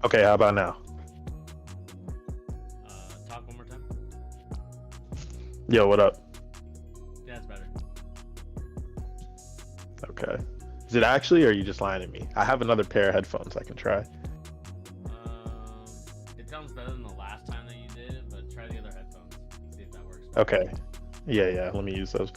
Okay, how about now? Talk one more time. Yo, what up? Yeah, that's better. Okay. Is it actually, or are you just lying to me? I have another pair of headphones I can try. Um, it sounds better than the last time that you did it, but try the other headphones. See if that works better. Okay. Yeah, yeah. Let me use those.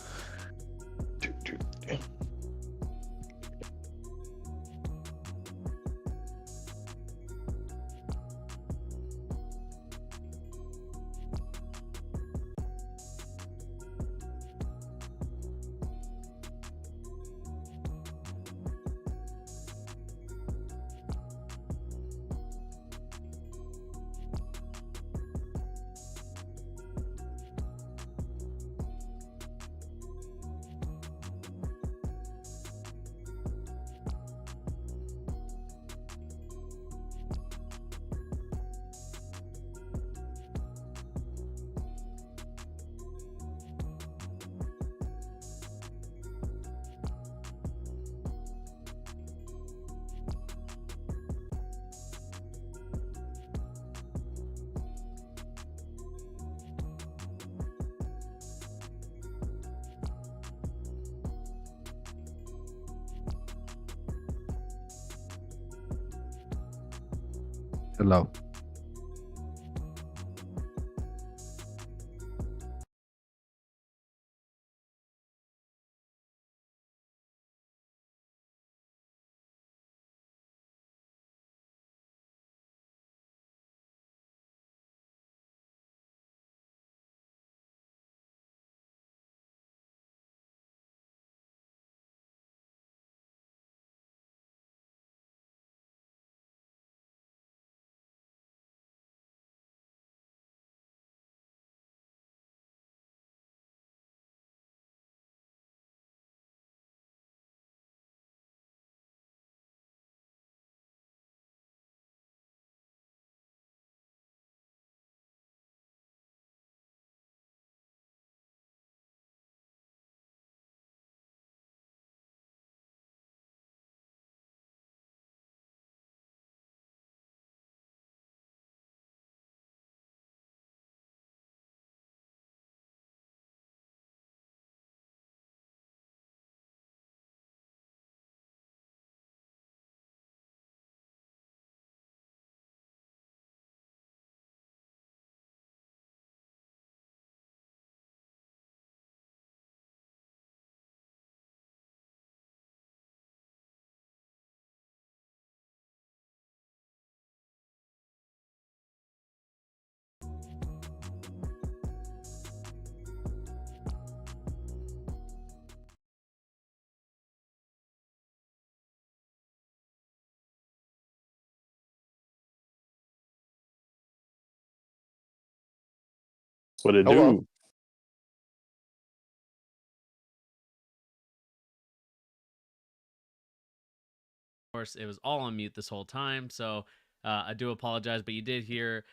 Hello. What it Hello. do? Of course, it was all on mute this whole time, so I do apologize, but you did hear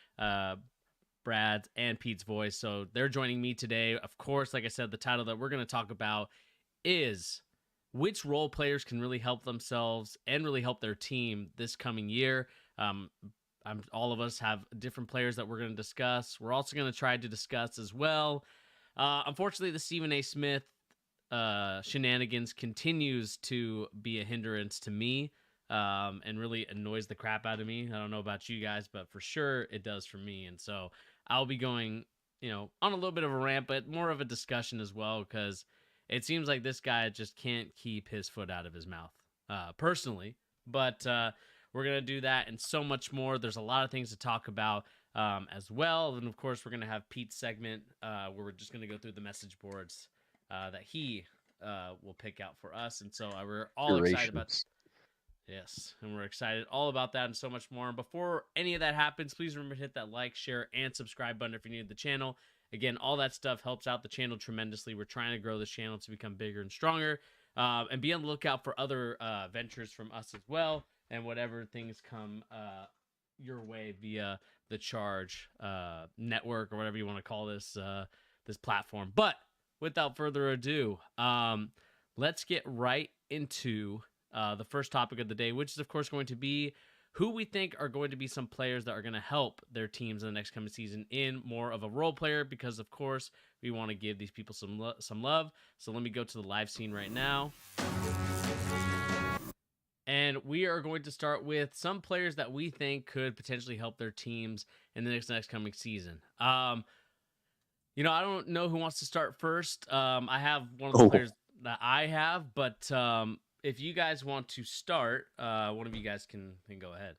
Brad's and Pete's voice, so they're joining me today. Of course, like I said, the title that we're going to talk about is which role players can really help themselves and really help their team this coming year. Um, all of us have different players that we're going to discuss. We're also going to try to discuss as well. Unfortunately, the Stephen A. Smith shenanigans continues to be a hindrance to me, and really annoys the crap out of me. I don't know about you guys, but for sure it does for me. And so I'll be going, on a little bit of a rant, but more of a discussion as well, because it seems like this guy just can't keep his foot out of his mouth, personally. But we're going to do that and so much more. There's a lot of things to talk about as well. And of course, we're going to have Pete's segment where we're just going to go through the message boards that he will pick out for us. And so we're all excited about. Curations. Yes, and we're excited all about that and so much more. And before any of that happens, please remember to hit that like, share, and subscribe button if you're new to the channel. Again, all that stuff helps out the channel tremendously. We're trying to grow this channel to become bigger and stronger. And be on the lookout for other ventures from us as well, and whatever things come your way via the Charge network, or whatever you want to call this platform. But without further ado, let's get right into the first topic of the day, which is, of course, going to be who we think are going to be some players that are going to help their teams in the next coming season in more of a role player, because of course we want to give these people some love. So let me go to the live scene right now. And we are going to start with some players that we think could potentially help their teams in the next coming season. I don't know who wants to start first. I have one of the players that I have, but if you guys want to start, one of you guys can go ahead.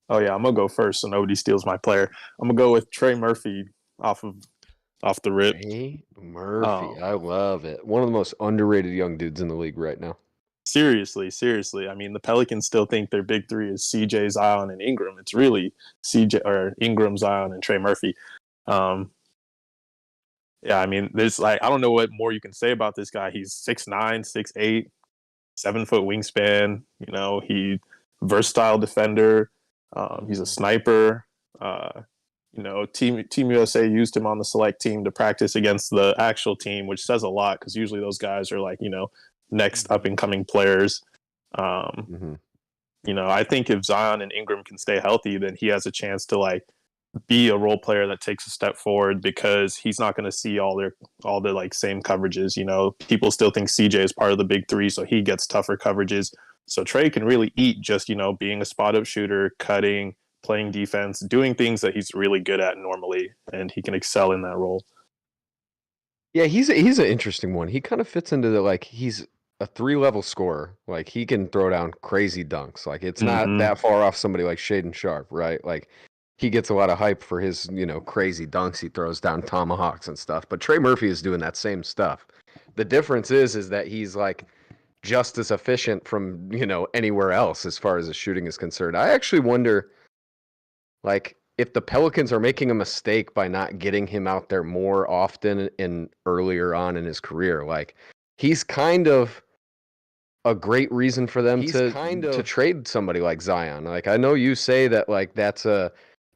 Oh yeah, I'm gonna go first so nobody steals my player. I'm gonna go with Trey Murphy off the rip. Trey Murphy, I love it. One of the most underrated young dudes in the league right now. Seriously. I mean, the Pelicans still think their big three is CJ, Zion, and Ingram. It's really CJ or Ingram, Zion, and Trey Murphy. Yeah, I mean, there's I don't know what more you can say about this guy. He's 6'9", 6'8", 7-foot wingspan. He versatile defender. He's a sniper. Team USA used him on the select team to practice against the actual team, which says a lot because usually those guys are next up and coming players. I think if Zion and Ingram can stay healthy, then he has a chance to be a role player that takes a step forward, because he's not going to see all the same coverages. People still think CJ is part of the big three, so he gets tougher coverages. So Trey can really eat just being a spot up shooter, cutting, playing defense, doing things that he's really good at normally, and he can excel in that role. Yeah, he's an interesting one. He kind of fits into he's a 3-level scorer. He can throw down crazy dunks. It's not that far off somebody like Shaedon Sharpe, right? He gets a lot of hype for his, crazy dunks. He throws down tomahawks and stuff. But Trey Murphy is doing that same stuff. The difference is that he's just as efficient from, anywhere else as far as his shooting is concerned. I actually wonder, if the Pelicans are making a mistake by not getting him out there more often and earlier on in his career. He's kind of a great reason for them to trade somebody like Zion. I know you say that that's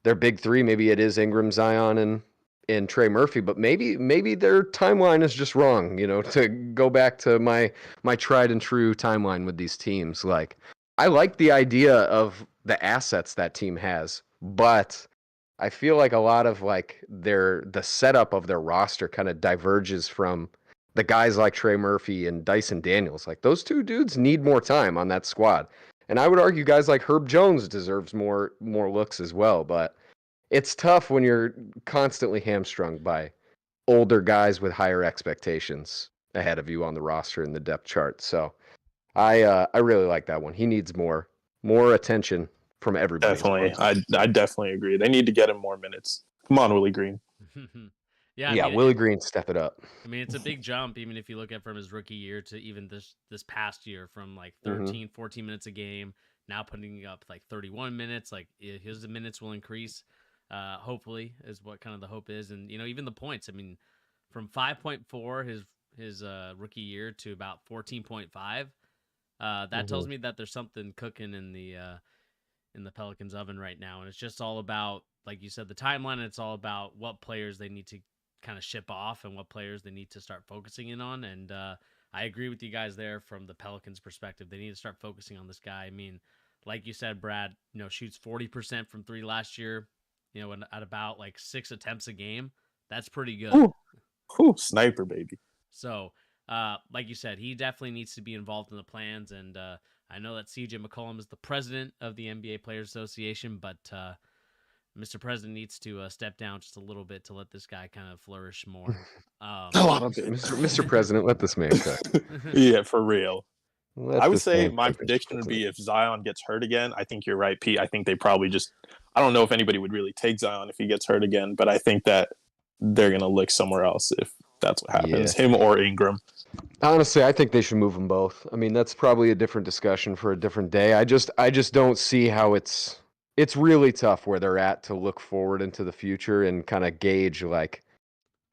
their big three. Maybe it is Ingram, Zion, and Trey Murphy, but maybe their timeline is just wrong. To go back to my tried and true timeline with these teams. I like the idea of the assets that team has, but I feel like a lot of the setup of their roster kind of diverges from the guys like Trey Murphy and Dyson Daniels. Those two dudes need more time on that squad. And I would argue guys like Herb Jones deserves more looks as well, but it's tough when you're constantly hamstrung by older guys with higher expectations ahead of you on the roster in the depth chart. So I really like that one. He needs more attention from everybody. Definitely. I definitely agree. They need to get him more minutes. Come on, Willie Green. Yeah, Willie Green, step it up. I mean, it's a big jump, even if you look at from his rookie year to even this past year, from 13, 14 minutes a game, now putting up 31 minutes. His minutes will increase, hopefully, is what kind of the hope is. And, even the points, I mean, from 5.4 his rookie year to about 14.5, that tells me that there's something cooking in the Pelicans oven right now. And it's just all about, like you said, the timeline. And it's all about what players they need to kind of ship off and what players they need to start focusing in on. And I agree with you guys there from the Pelicans perspective. They need to start focusing on this guy. I mean, like you said, Brad, shoots 40% from three last year, at about 6 attempts a game. That's pretty good. Ooh, sniper, baby. So, like you said, he definitely needs to be involved in the plans. And I know that CJ McCollum is the president of the NBA Players Association, but Mr. President needs to step down just a little bit to let this guy kind of flourish more. Mr. President, let this man cook. Yeah, for real. I would say my prediction would be if Zion gets hurt again. I think you're right, Pete. I think they probably I don't know if anybody would really take Zion if he gets hurt again, but I think that they're going to look somewhere else if that's what happens, him or Ingram. Honestly, I think they should move them both. I mean, that's probably a different discussion for a different day. I just don't see how it's really tough where they're at to look forward into the future and kind of gauge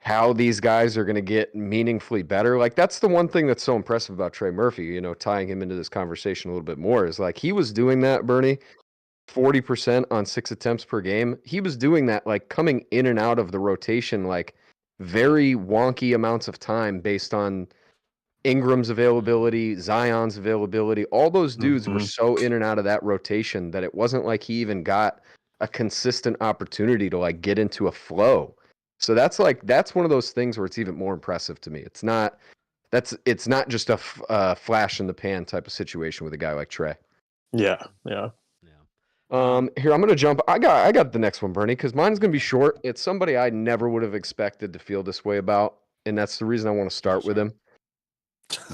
how these guys are going to get meaningfully better. That's the one thing that's so impressive about Trey Murphy, tying him into this conversation a little bit more, is he was doing that, Bernie, 40% on 6 attempts per game. He was doing that coming in and out of the rotation, very wonky amounts of time based on Ingram's availability, Zion's availability, all those dudes were so in and out of that rotation that it wasn't like he even got a consistent opportunity to like get into a flow. So that's one of those things where it's even more impressive to me. It's not just a flash in the pan type of situation with a guy like Trey. Yeah. Here I'm gonna jump. I got the next one, Bernie, because mine's gonna be short. It's somebody I never would have expected to feel this way about, and that's the reason I want to start with him.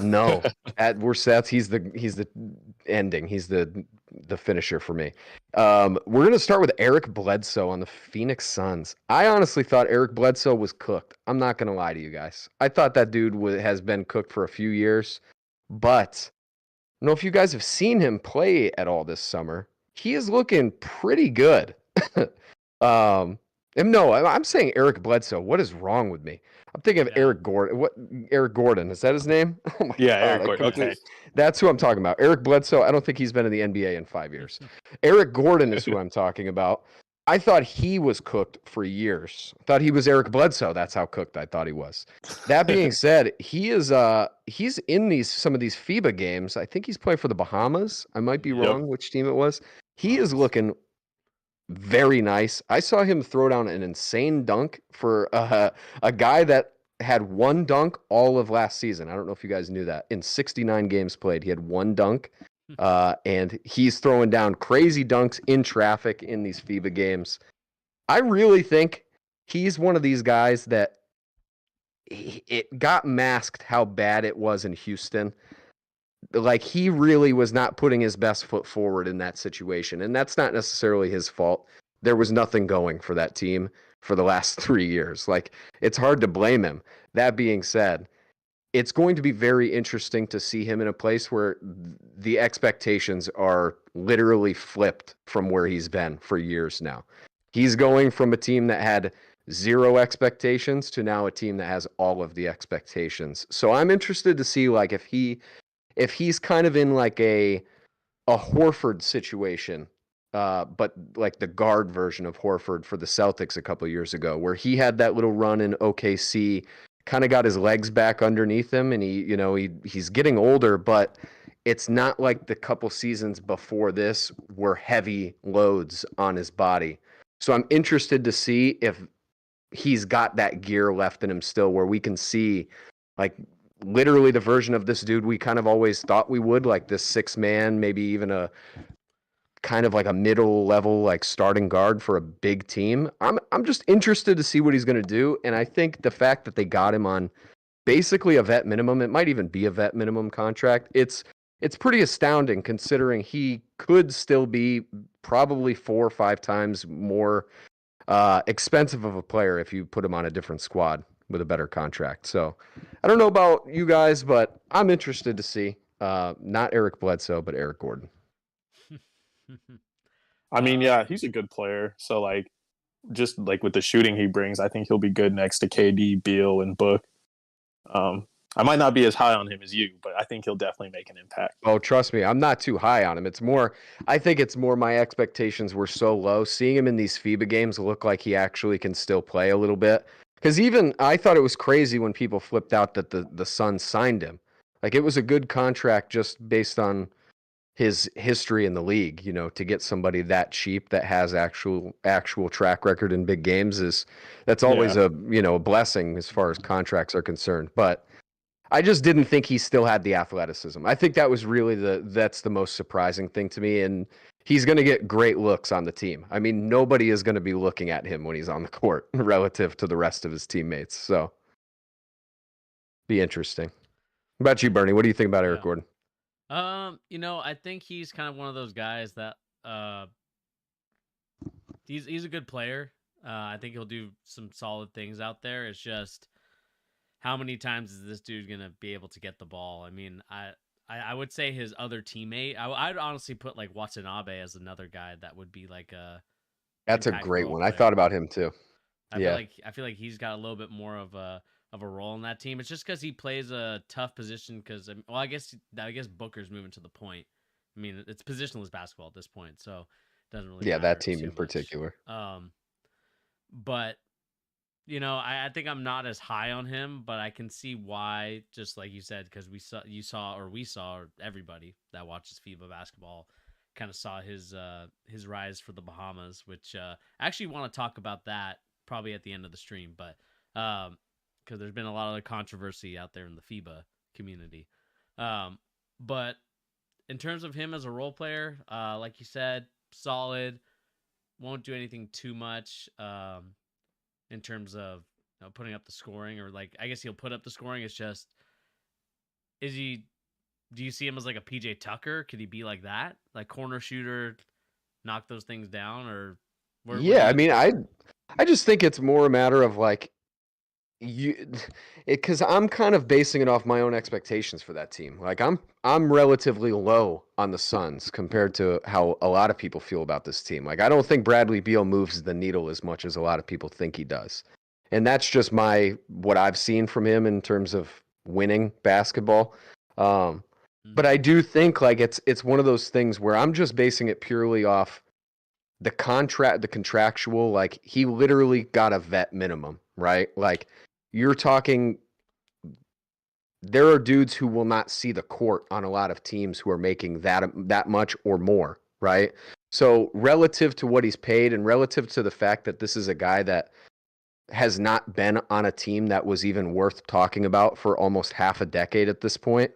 No, he's the ending. He's the finisher for me. We're gonna start with Eric Bledsoe on the Phoenix Suns. I honestly thought Eric Bledsoe was cooked. I'm not gonna lie to you guys. I thought that dude has been cooked for a few years, but I don't know if you guys have seen him play at all this summer. He is looking pretty good. And no, I'm saying Eric Bledsoe. What is wrong with me? I'm thinking of Eric Gordon. What Eric Gordon? Is that his name? Oh my God, Eric Gordon. Okay. That's who I'm talking about. Eric Bledsoe. I don't think he's been in the NBA in 5 years. Eric Gordon is who I'm talking about. I thought he was cooked for years. I thought he was Eric Bledsoe. That's how cooked I thought he was. That being said, he's in some of these FIBA games. I think he's playing for the Bahamas. I might be wrong which team it was. He is looking very nice. I saw him throw down an insane dunk for a guy that had one dunk all of last season. I don't know if you guys knew that. In 69 games played, he had one dunk. And he's throwing down crazy dunks in traffic in these FIBA games. I really think he's one of these guys that it got masked how bad it was in Houston. Like, he really was not putting his best foot forward in that situation. And that's not necessarily his fault. There was nothing going for that team for the last 3 years. Like, it's hard to blame him. That being said, it's going to be very interesting to see him in a place where the expectations are literally flipped from where he's been for years now. He's going from a team that had 0 expectations to now a team that has all of the expectations. So I'm interested to see, like, if he's kind of in like a Horford situation, but like the guard version of Horford for the Celtics a couple years ago, where he had that little run in OKC, kind of got his legs back underneath him, and he's getting older, but it's not like the couple seasons before this were heavy loads on his body. So I'm interested to see if he's got that gear left in him still, where we can see like literally the version of this dude we kind of always thought we would, like this 6-man, maybe even a kind of like a middle level, like starting guard for a big team. I'm just interested to see what he's going to do. And I think the fact that they got him on basically a vet minimum, it might even be a vet minimum contract. It's pretty astounding considering he could still be probably 4 or 5 times more expensive of a player if you put him on a different squad with a better contract. So I don't know about you guys, but I'm interested to see not Eric Bledsoe, but Eric Gordon. I mean, yeah, he's a good player. So, like, just like with the shooting he brings, I think he'll be good next to KD, Beal, and Book. I might not be as high on him as you, but I think he'll definitely make an impact. Oh, trust me, I'm not too high on him. I think it's more my expectations were so low. Seeing him in these FIBA games look like he actually can still play a little bit. Because even I thought it was crazy when people flipped out that the Suns signed him. Like, it was a good contract just based on his history in the league. To get somebody that cheap that has actual track record in big games that's always a blessing as far as contracts are concerned. But I just didn't think he still had the athleticism. I think that was really that's the most surprising thing to me. And he's going to get great looks on the team. I mean, nobody is going to be looking at him when he's on the court relative to the rest of his teammates. So be interesting. What about you, Bernie? What do you think about Eric Gordon? I think he's kind of one of those guys that he's a good player. I think he'll do some solid things out there. It's just how many times is this dude gonna be able to get the ball? I mean, I would say his other teammate. I'd honestly put like Watanabe as another guy that would be like a. That's a great one. I thought about him too. I feel like he's got a little bit more of a role in that team. It's just because he plays a tough position. Because I guess Booker's moving to the point. I mean, it's positionless basketball at this point, so it doesn't really. Yeah, that team in particular. But I think I'm not as high on him, but I can see why. Just like you said, because we saw, or everybody that watches FIBA basketball kind of saw his rise for the Bahamas, which I actually want to talk about that probably at the end of the stream, but because there's been a lot of controversy out there in the FIBA community. But in terms of him as a role player, like you said, solid. Won't do anything too much in terms of putting up the scoring, or like I guess he'll put up the scoring. It's just, do you see him as like a PJ Tucker? Could he be like that, like corner shooter, knock those things down, or? I mean, I just think it's more a matter of like because I'm kind of basing it off my own expectations for that team. Like I'm relatively low on the Suns compared to how a lot of people feel about this team. Like I don't think Bradley Beal moves the needle as much as a lot of people think he does. And that's just what I've seen from him in terms of winning basketball. But I do think like it's one of those things where I'm just basing it purely off the contractual, like he literally got a vet minimum, right? Like you're talking, there are dudes who will not see the court on a lot of teams who are making that much or more, right? So relative to what he's paid and relative to the fact that this is a guy that has not been on a team that was even worth talking about for almost half a decade at this point,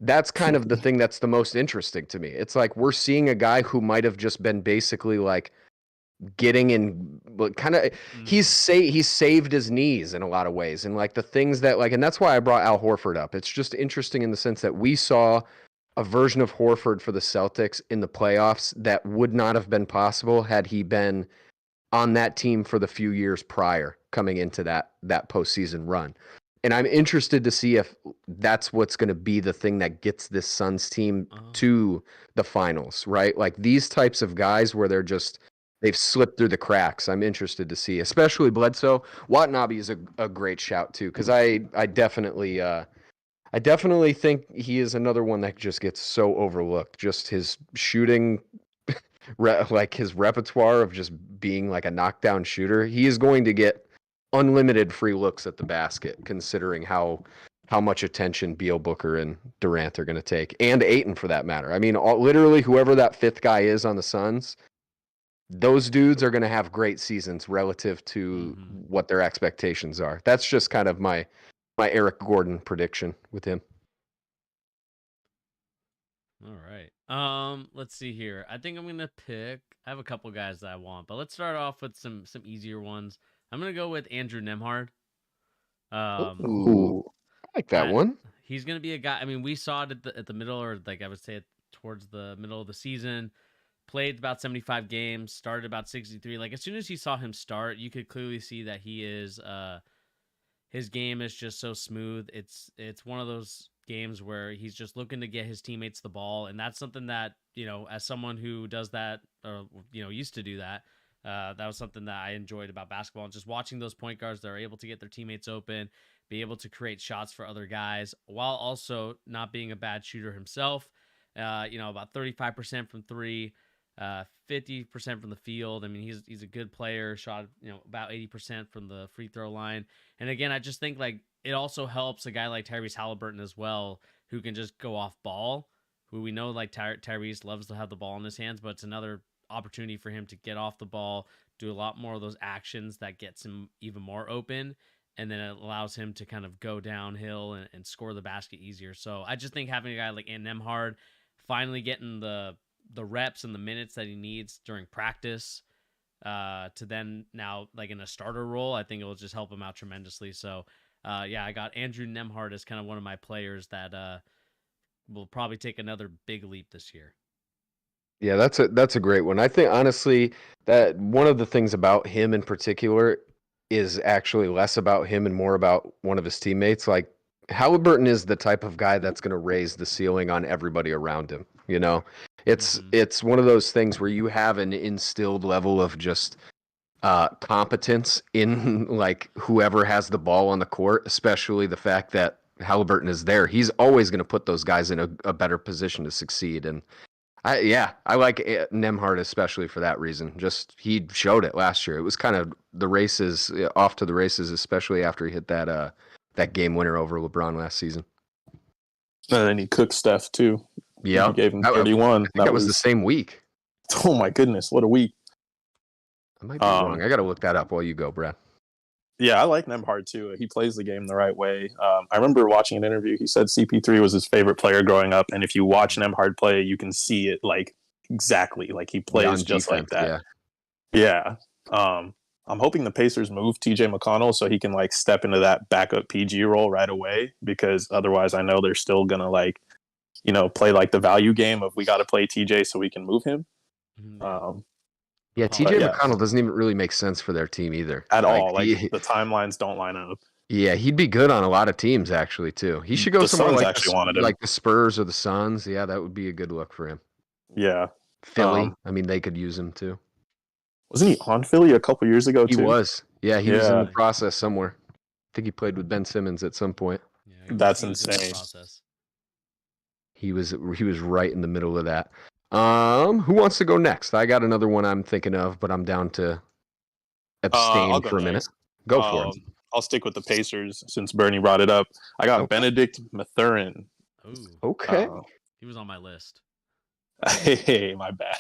that's kind of the thing that's the most interesting to me. It's like we're seeing a guy who might have just been basically like getting in, but kind of he's saved his knees in a lot of ways, and like the things that like, and that's why I brought Al Horford up. It's just interesting in the sense that we saw a version of Horford for the Celtics in the playoffs that would not have been possible had he been on that team for the few years prior coming into that postseason run. And I'm interested to see if that's what's going to be the thing that gets this Suns team to the finals, right? Like these types of guys where they've slipped through the cracks. I'm interested to see, especially Bledsoe. Watanabe is a great shout too, because I definitely think he is another one that just gets so overlooked. Just his shooting, like his repertoire of just being like a knockdown shooter. He is going to get unlimited free looks at the basket, considering how much attention Beal, Booker, and Durant are going to take, and Ayton for that matter. I mean, literally whoever that fifth guy is on the Suns, those dudes are going to have great seasons relative to what their expectations are. That's just kind of my Eric Gordon prediction with him. All right. Let's see here. I think I'm going to pick, I have a couple guys that I want, but let's start off with some easier ones. I'm going to go with Andrew Nembhard. Ooh, I like that one. He's going to be a guy. I mean, we saw it at the middle, or like I would say towards the middle of the season. Played about 75 games, started about 63. Like as soon as you saw him start, you could clearly see that he is his game is just so smooth. It's one of those games where he's just looking to get his teammates the ball, and that's something that, as someone who does that, or used to do that, that was something that I enjoyed about basketball, and just watching those point guards that are able to get their teammates open, be able to create shots for other guys while also not being a bad shooter himself. About 35% from three. 50% from the field. I mean, he's a good player, shot, about 80% from the free throw line. And again, I just think like it also helps a guy like Tyrese Halliburton as well, who can just go off ball, who we know like Tyrese loves to have the ball in his hands, but it's another opportunity for him to get off the ball, do a lot more of those actions that gets him even more open. And then it allows him to kind of go downhill and score the basket easier. So I just think having a guy like Nembhard finally getting the reps and the minutes that he needs during practice to then now like in a starter role, I think it will just help him out tremendously. So I got Andrew Nembhard as kind of one of my players that will probably take another big leap this year. Yeah, that's a great one. I think honestly that one of the things about him in particular is actually less about him and more about one of his teammates. Like Halliburton is the type of guy that's going to raise the ceiling on everybody around him. It's one of those things where you have an instilled level of just competence in like whoever has the ball on the court, especially the fact that Halliburton is there. He's always going to put those guys in a better position to succeed. And I like Nemhard especially for that reason. Just he showed it last year. It was kind of the races off to the races, especially after he hit that game winner over LeBron last season. And then he cooked Steph too. Yeah, he gave him I 31. think that was the same week. Oh my goodness, what a week! I might be wrong. I got to look that up while you go, Brad. Yeah, I like Nemhard too. He plays the game the right way. I remember watching an interview. He said CP3 was his favorite player growing up, and if you watch Nemhard play, you can see it like exactly like he plays just defense, like that. Yeah. I'm hoping the Pacers move TJ McConnell so he can like step into that backup PG role right away, because otherwise I know they're still gonna like, play like the value game of we got to play TJ so we can move him. Yeah, TJ McConnell doesn't even really make sense for their team either. At all. Like the timelines don't line up. Yeah, he'd be good on a lot of teams actually too. He should go somewhere like the Spurs or the Suns. Yeah, that would be a good look for him. Yeah. Philly. I mean, they could use him too. Wasn't he on Philly a couple years ago too? He was. Yeah, he was in the process somewhere. I think he played with Ben Simmons at some point. Yeah, that's insane. He was right in the middle of that. Who wants to go next? I got another one I'm thinking of, but I'm down to abstain for a minute. Go for it. I'll stick with the Pacers since Bernie brought it up. I got Benedict Mathurin. Ooh. Okay. He was on my list. Hey, my bad.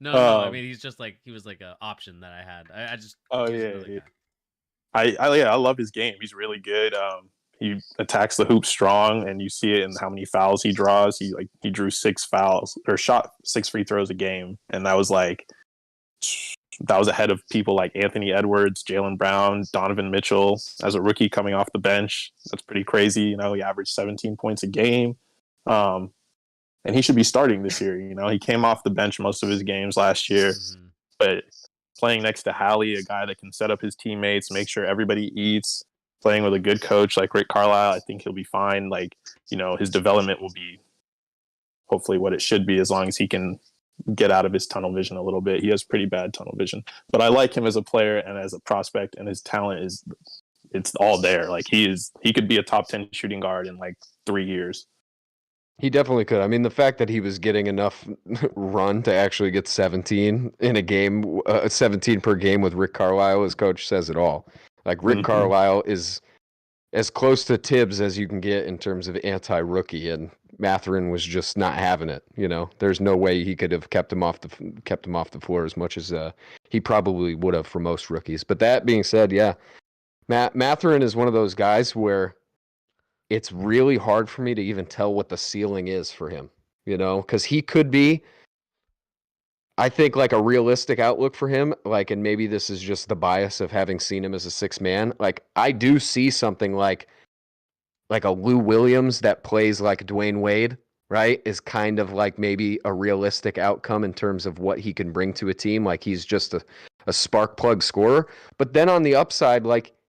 No, I mean he was like an option that I had. I just I love his game. He's really good. He attacks the hoop strong, and you see it in how many fouls he draws. He drew 6 fouls or shot 6 free throws a game, and that was ahead of people like Anthony Edwards, Jaylen Brown, Donovan Mitchell as a rookie coming off the bench. That's pretty crazy. He averaged 17 points a game. And he should be starting this year. He came off the bench most of his games last year, but playing next to Hallie, a guy that can set up his teammates, make sure everybody eats, playing with a good coach like Rick Carlisle, I think he'll be fine. His development will be hopefully what it should be, as long as he can get out of his tunnel vision a little bit. He has pretty bad tunnel vision, but I like him as a player and as a prospect, and his talent it's all there. He could be a top 10 shooting guard in 3 years. He definitely could. I mean, the fact that he was getting enough run to actually get 17 in a game, 17 per game with Rick Carlisle as coach says it all. Rick Carlisle is as close to Tibbs as you can get in terms of anti-rookie, and Mathurin was just not having it. There's no way he could have kept him off the floor as much as he probably would have for most rookies. But that being said, yeah, Mathurin is one of those guys where it's really hard for me to even tell what the ceiling is for him, because he could be, I think, a realistic outlook for him. And maybe this is just the bias of having seen him as a 6 man. I do see something like a Lou Williams that plays like Dwayne Wade, right? Is kind of maybe a realistic outcome in terms of what he can bring to a team. He's just a spark plug scorer. But then on the upside,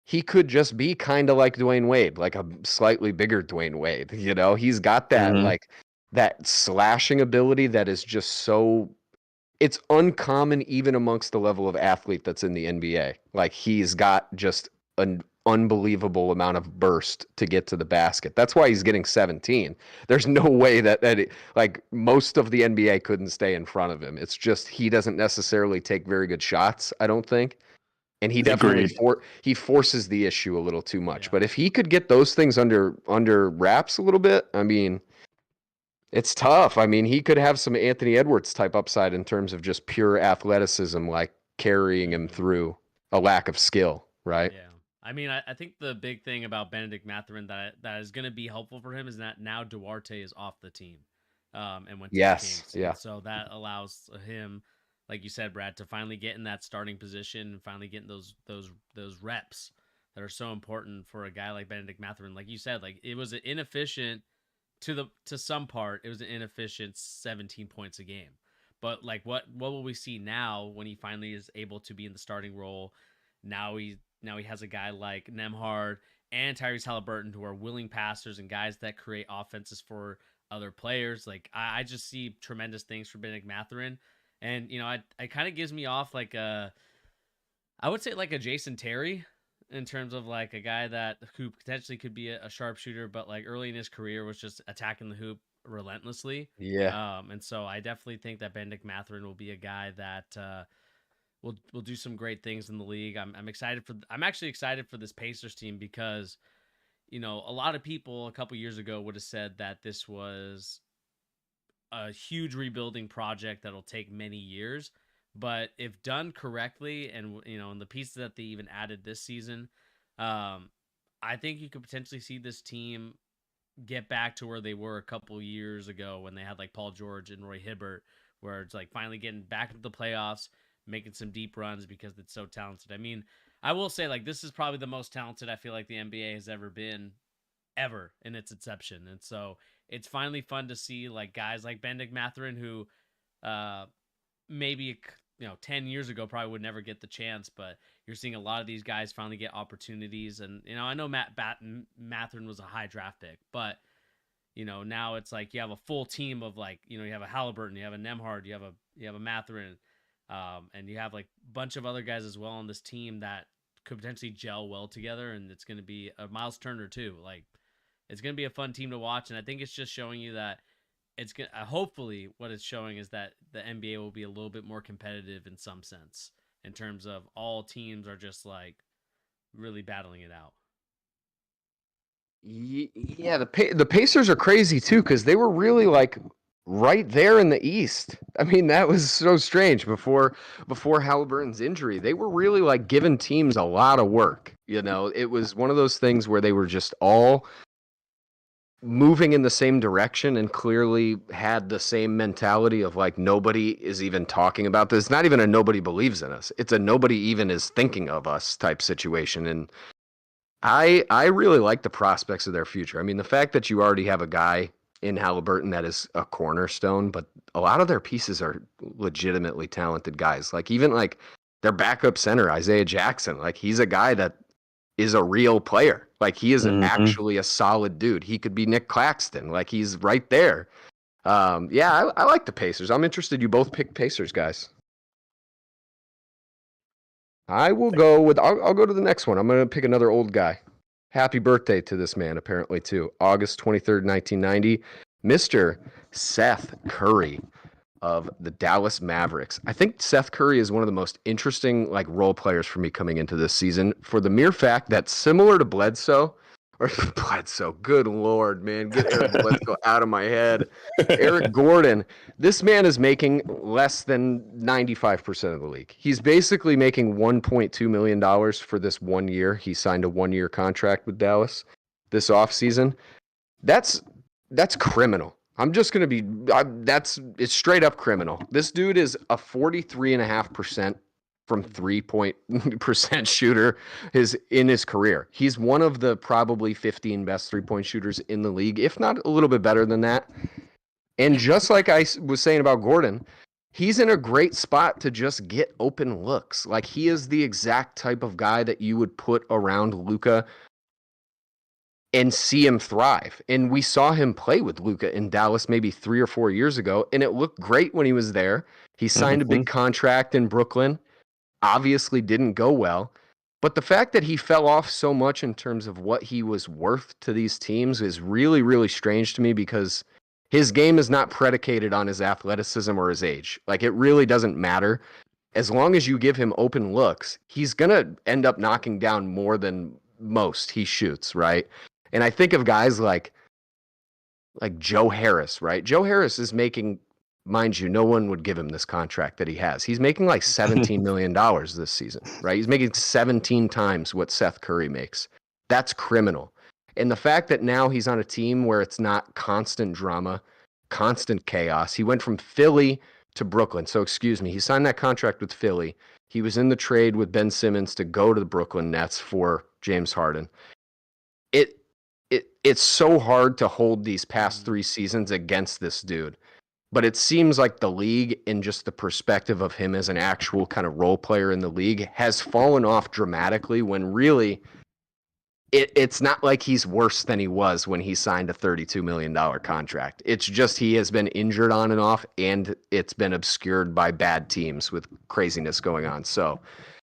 he could just be kind of like Dwayne Wade, a slightly bigger Dwayne Wade. He's got that that slashing ability that is just so, it's uncommon even amongst the level of athlete that's in the NBA. He's got just an unbelievable amount of burst to get to the basket. That's why he's getting 17. There's no way that most of the NBA couldn't stay in front of him. It's just he doesn't necessarily take very good shots, I don't think. And he definitely he forces the issue a little too much. Yeah. But if he could get those things under wraps a little bit, I mean, it's tough. I mean, he could have some Anthony Edwards type upside in terms of just pure athleticism, carrying him through a lack of skill, right? Yeah. I mean, I think the big thing about Benedict Mathurin that is going to be helpful for him is that now Duarte is off the team, and went to the Kings. Yeah. So that allows him, like you said, Brad, to finally get in that starting position and finally getting those reps that are so important for a guy like Benedict Mathurin. Like you said, it was an inefficient to some part. It was an inefficient 17 points a game. But what will we see now when he finally is able to be in the starting role? Now he has a guy like Nemhard and Tyrese Halliburton who are willing passers and guys that create offenses for other players. I just see tremendous things for Benedict Mathurin. And, it kind of gives me off I would say a Jason Terry in terms of a guy who potentially could be a sharpshooter, but early in his career was just attacking the hoop relentlessly. Yeah. And so I definitely think that Benedict Mathurin will be a guy that will do some great things in the league. I'm actually excited for this Pacers team because a lot of people a couple years ago would have said that this was a huge rebuilding project that'll take many years. But if done correctly, and and the pieces that they even added this season, I think you could potentially see this team get back to where they were a couple years ago when they had like Paul George and Roy Hibbert, where it's like finally getting back into the playoffs, making some deep runs because it's so talented. I mean, I will say like this is probably the most talented I feel like the NBA has ever been ever in its inception. And so it's finally fun to see like guys like Benedict Mathurin who maybe 10 years ago probably would never get the chance, but you're seeing a lot of these guys finally get opportunities. And I know Mathurin was a high draft pick, but now it's like you have a full team of like you have a Halliburton, you have a Nembhard, you have a Mathurin, and you have like a bunch of other guys as well on this team that could potentially gel well together. And it's going to be a Miles Turner too. Like it's going to be a fun team to watch, and I think it's just showing you that it's going hopefully what it's showing is that the NBA will be a little bit more competitive in some sense in terms of all teams are just like really battling it out. Yeah, the Pacers are crazy too because they were really like right there in the East. I mean, that was so strange before Halliburton's injury. They were really like giving teams a lot of work. It was one of those things where they were just all moving in the same direction and clearly had the same mentality of like nobody is even talking about this. It's not even a nobody believes in us. It's a nobody even is thinking of us type situation. And I really like the prospects of their future. I mean, the fact that you already have a guy in Halliburton that is a cornerstone, but a lot of their pieces are legitimately talented guys. Like even like their backup center, Isaiah Jackson, like he's a guy that is a real player. Like he is actually a solid dude. He could be Nick Claxton. Like he's right there. Yeah, I like the Pacers. I'm interested. You both pick Pacers, guys. I will go with. I'll go to the next one. I'm going to pick another old guy. Happy birthday to this man, apparently too. August 23rd, 1990. Mr. Seth Curry of the Dallas Mavericks. I think Seth Curry is one of the most interesting like role players for me coming into this season for the mere fact that similar to Bledsoe, good Lord, man, get Eric Bledsoe out of my head. Eric Gordon, this man is making less than 95% of the league. He's basically making $1.2 million for this 1 year. He signed a 1-year contract with Dallas this offseason. That's criminal. I'm just going to be, it's straight up criminal. This dude is a 43.5% from 3-point% shooter in his career. He's one of the probably 15 best 3-point shooters in the league, if not a little bit better than that. And just like I was saying about Gordon, he's in a great spot to just get open looks. Like he is the exact type of guy that you would put around Luka and see him thrive. And we saw him play with Luka in Dallas maybe 3 or 4 years ago, and it looked great when he was there. He signed a big contract in Brooklyn, obviously didn't go well. But the fact that he fell off so much in terms of what he was worth to these teams is really, really strange to me because his game is not predicated on his athleticism or his age. Like, it really doesn't matter. As long as you give him open looks, he's going to end up knocking down more than most he shoots, right? And I think of guys like Joe Harris, right? Joe Harris is making, mind you, no one would give him this contract that he has. He's making like $17 million this season, right? He's making 17 times what Seth Curry makes. That's criminal. And the fact that now he's on a team where it's not constant drama, constant chaos. He went from Philly to Brooklyn. So, excuse me, he signed that contract with Philly. He was in the trade with Ben Simmons to go to the Brooklyn Nets for James Harden. It's so hard to hold these past 3 seasons against this dude. But it seems like the league, in just the perspective of him as an actual kind of role player in the league, has fallen off dramatically when really it's not like he's worse than he was when he signed a $32 million contract. It's just he has been injured on and off, and it's been obscured by bad teams with craziness going on. So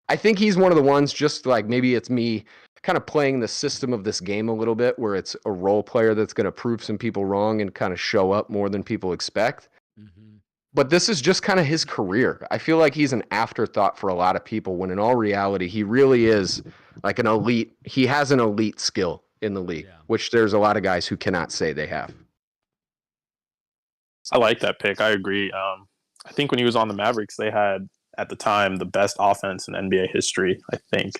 I think he's one of the ones, just like maybe it's me kind of playing the system of this game a little bit, where it's a role player that's going to prove some people wrong and kind of show up more than people expect. Mm-hmm. But this is just kind of his career. I feel like he's an afterthought for a lot of people, when in all reality, he really is like an elite. He has an elite skill in the league, which there's a lot of guys who cannot say they have. I like that pick. I agree. I think when he was on the Mavericks, they had, at the time, the best offense in NBA history, I think.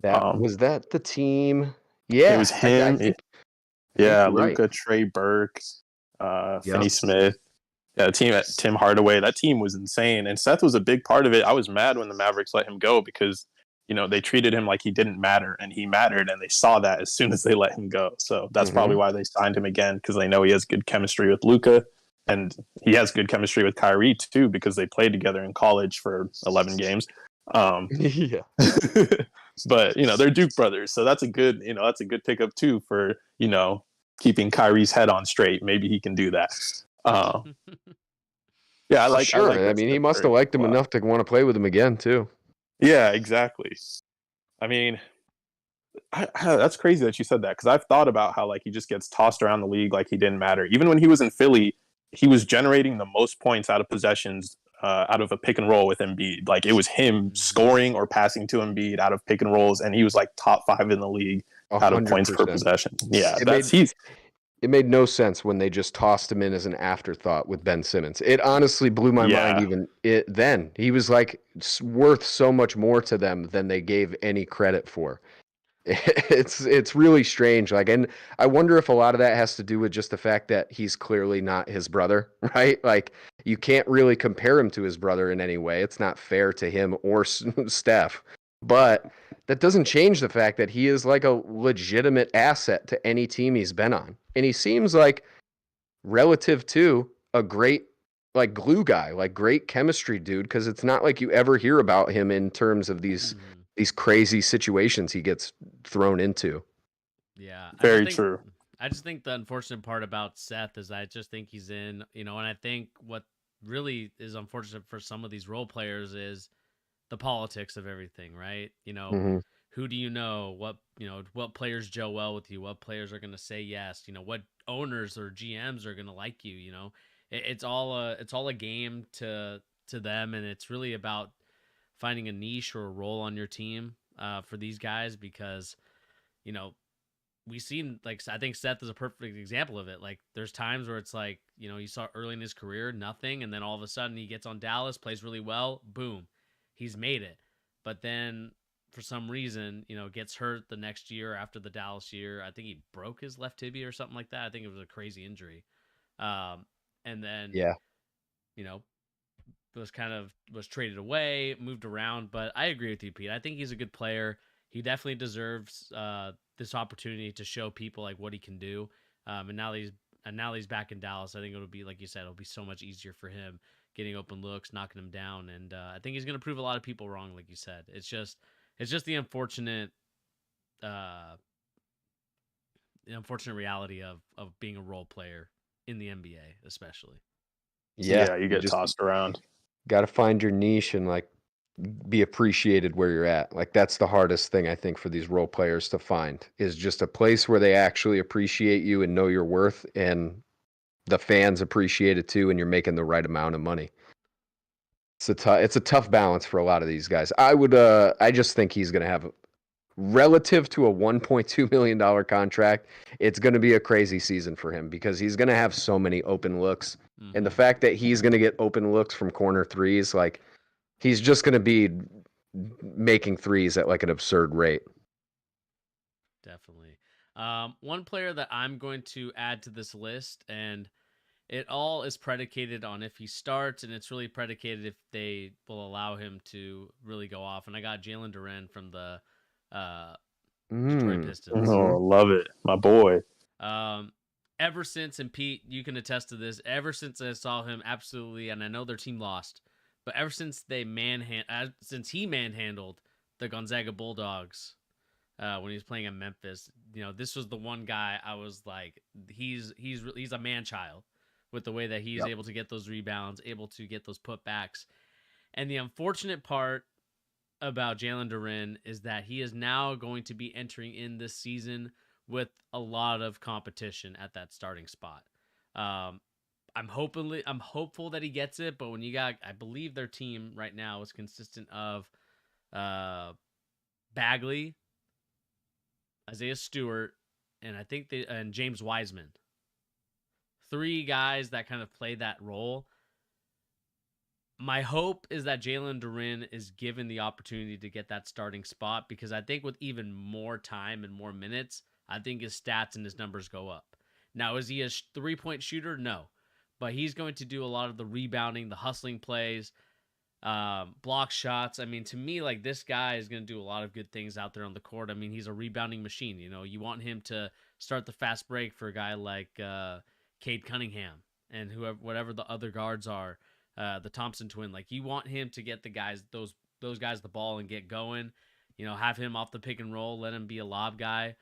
Was that the team? Yeah. It was him. Luka, right. Trey Burke, Finney Smith. Yeah, the team at Tim Hardaway. That team was insane. And Seth was a big part of it. I was mad when the Mavericks let him go because, they treated him like he didn't matter, and he mattered, and they saw that as soon as they let him go. So that's probably why they signed him again, because they know he has good chemistry with Luka, and he has good chemistry with Kyrie too, because they played together in college for 11 games. Yeah. But they're Duke brothers, so that's a good pickup too for keeping Kyrie's head on straight. Maybe he can do that. Yeah, I like. Sure. I mean, he must have liked him enough to want to play with him again too. Yeah, exactly. I mean, that's crazy that you said that, because I've thought about how he just gets tossed around the league like he didn't matter. Even when he was in Philly, he was generating the most points out of possessions out of a pick and roll with Embiid. Like, it was him scoring or passing to Embiid out of pick and rolls, and he was top 5 in the league 100%. Out of points per possession. Yeah, it made no sense when they just tossed him in as an afterthought with Ben Simmons. It honestly blew my mind. Then he was worth so much more to them than they gave any credit for. It's really strange. And I wonder if a lot of that has to do with just the fact that he's clearly not his brother, right? You can't really compare him to his brother in any way. It's not fair to him or Steph. But that doesn't change the fact that he is a legitimate asset to any team he's been on. And he seems relative to a great glue guy, great chemistry dude, because it's not like you ever hear about him in terms of these crazy situations he gets thrown into. Yeah. Very true. I just think the unfortunate part about Seth is I just think he's in, and I think what really is unfortunate for some of these role players is the politics of everything, right? Who do you know? What players gel well with you? What players are going to say yes? What owners or GMs are going to like you? It's all a game to them, and it's really about finding a niche or a role on your team for these guys, because we've seen, I think Seth is a perfect example of it. There's times where it's you saw early in his career nothing, and then all of a sudden he gets on Dallas, plays really well, boom, he's made it. But then for some reason, gets hurt the next year after the Dallas year. I think he broke his left tibia or something like that. I think it was a crazy injury. And then was traded away, moved around. But I agree with you, Pete. I think he's a good player. He definitely deserves this opportunity to show people what he can do. And now that he's back in Dallas, I think it'll be, like you said, it'll be so much easier for him, getting open looks, knocking him down. And I think he's going to prove a lot of people wrong, like you said. It's just the unfortunate reality of being a role player in the NBA, especially. Yeah, you get tossed around. Got to find your niche and be appreciated where you're at. That's the hardest thing, I think, for these role players to find, is just a place where they actually appreciate you and know your worth, and the fans appreciate it too, and you're making the right amount of money. It's a tough balance for a lot of these guys. I just think he's going to have, relative to a $1.2 million contract, it's going to be a crazy season for him, because he's going to have so many open looks. Mm-hmm. And the fact that he's going to get open looks from corner threes, he's just going to be making threes at an absurd rate. Definitely. One player that I'm going to add to this list, and it all is predicated on if he starts, and it's really predicated if they will allow him to really go off. And I got Jalen Duren from the Detroit Pistons. Oh, love it. My boy. Ever since, and Pete, you can attest to this, ever since I saw him, absolutely, and I know their team lost, but ever since since he manhandled the Gonzaga Bulldogs when he was playing in Memphis, this was the one guy I was like, he's a man-child with the way that he's able to get those rebounds, able to get those putbacks. And the unfortunate part about Jalen Duren is that he is now going to be entering in this season with a lot of competition at that starting spot. I'm hopeful that he gets it, but when you got, I believe their team right now is consistent of Bagley, Isaiah Stewart, and I think and James Wiseman. 3 guys that kind of play that role. My hope is that Jalen Duren is given the opportunity to get that starting spot, because I think with even more time and more minutes, I think his stats and his numbers go up. Now, is he a 3-point shooter? No. But he's going to do a lot of the rebounding, the hustling plays, block shots. I mean, to me, like, this guy is going to do a lot of good things out there on the court. I mean, he's a rebounding machine. You know, you want him to start the fast break for a guy like Cade Cunningham and whatever the other guards are, the Thompson twin. Like, you want him to get the guys, those guys the ball and get going. You know, have him off the pick and roll, let him be a lob guy.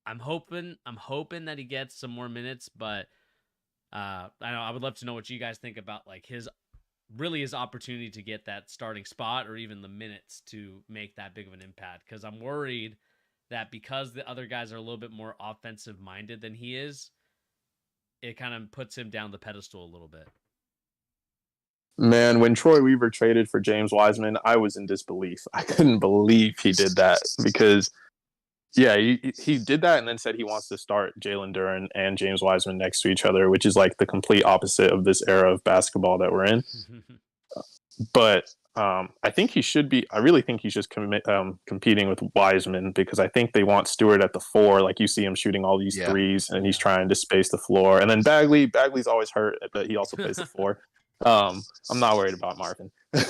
I'm hoping that he gets some more minutes, but I know I would love to know what you guys think about like his opportunity to get that starting spot or even the minutes to make that big of an impact. Because I'm worried that because the other guys are a little bit more offensive minded than he is, it kind of puts him down the pedestal a little bit. Man, when Troy Weaver traded for James Wiseman, I was in disbelief. I couldn't believe he did that because, yeah, he did that and then said he wants to start Jalen Duren and James Wiseman next to each other, which is like the complete opposite of this era of basketball that we're in. But I think he should be. I really think he's just competing with Wiseman because I think they want Stewart at the 4. Like you see him shooting all these threes and he's trying to space the floor. And then Bagley's always hurt, but he also plays the 4. I'm not worried about Marvin. But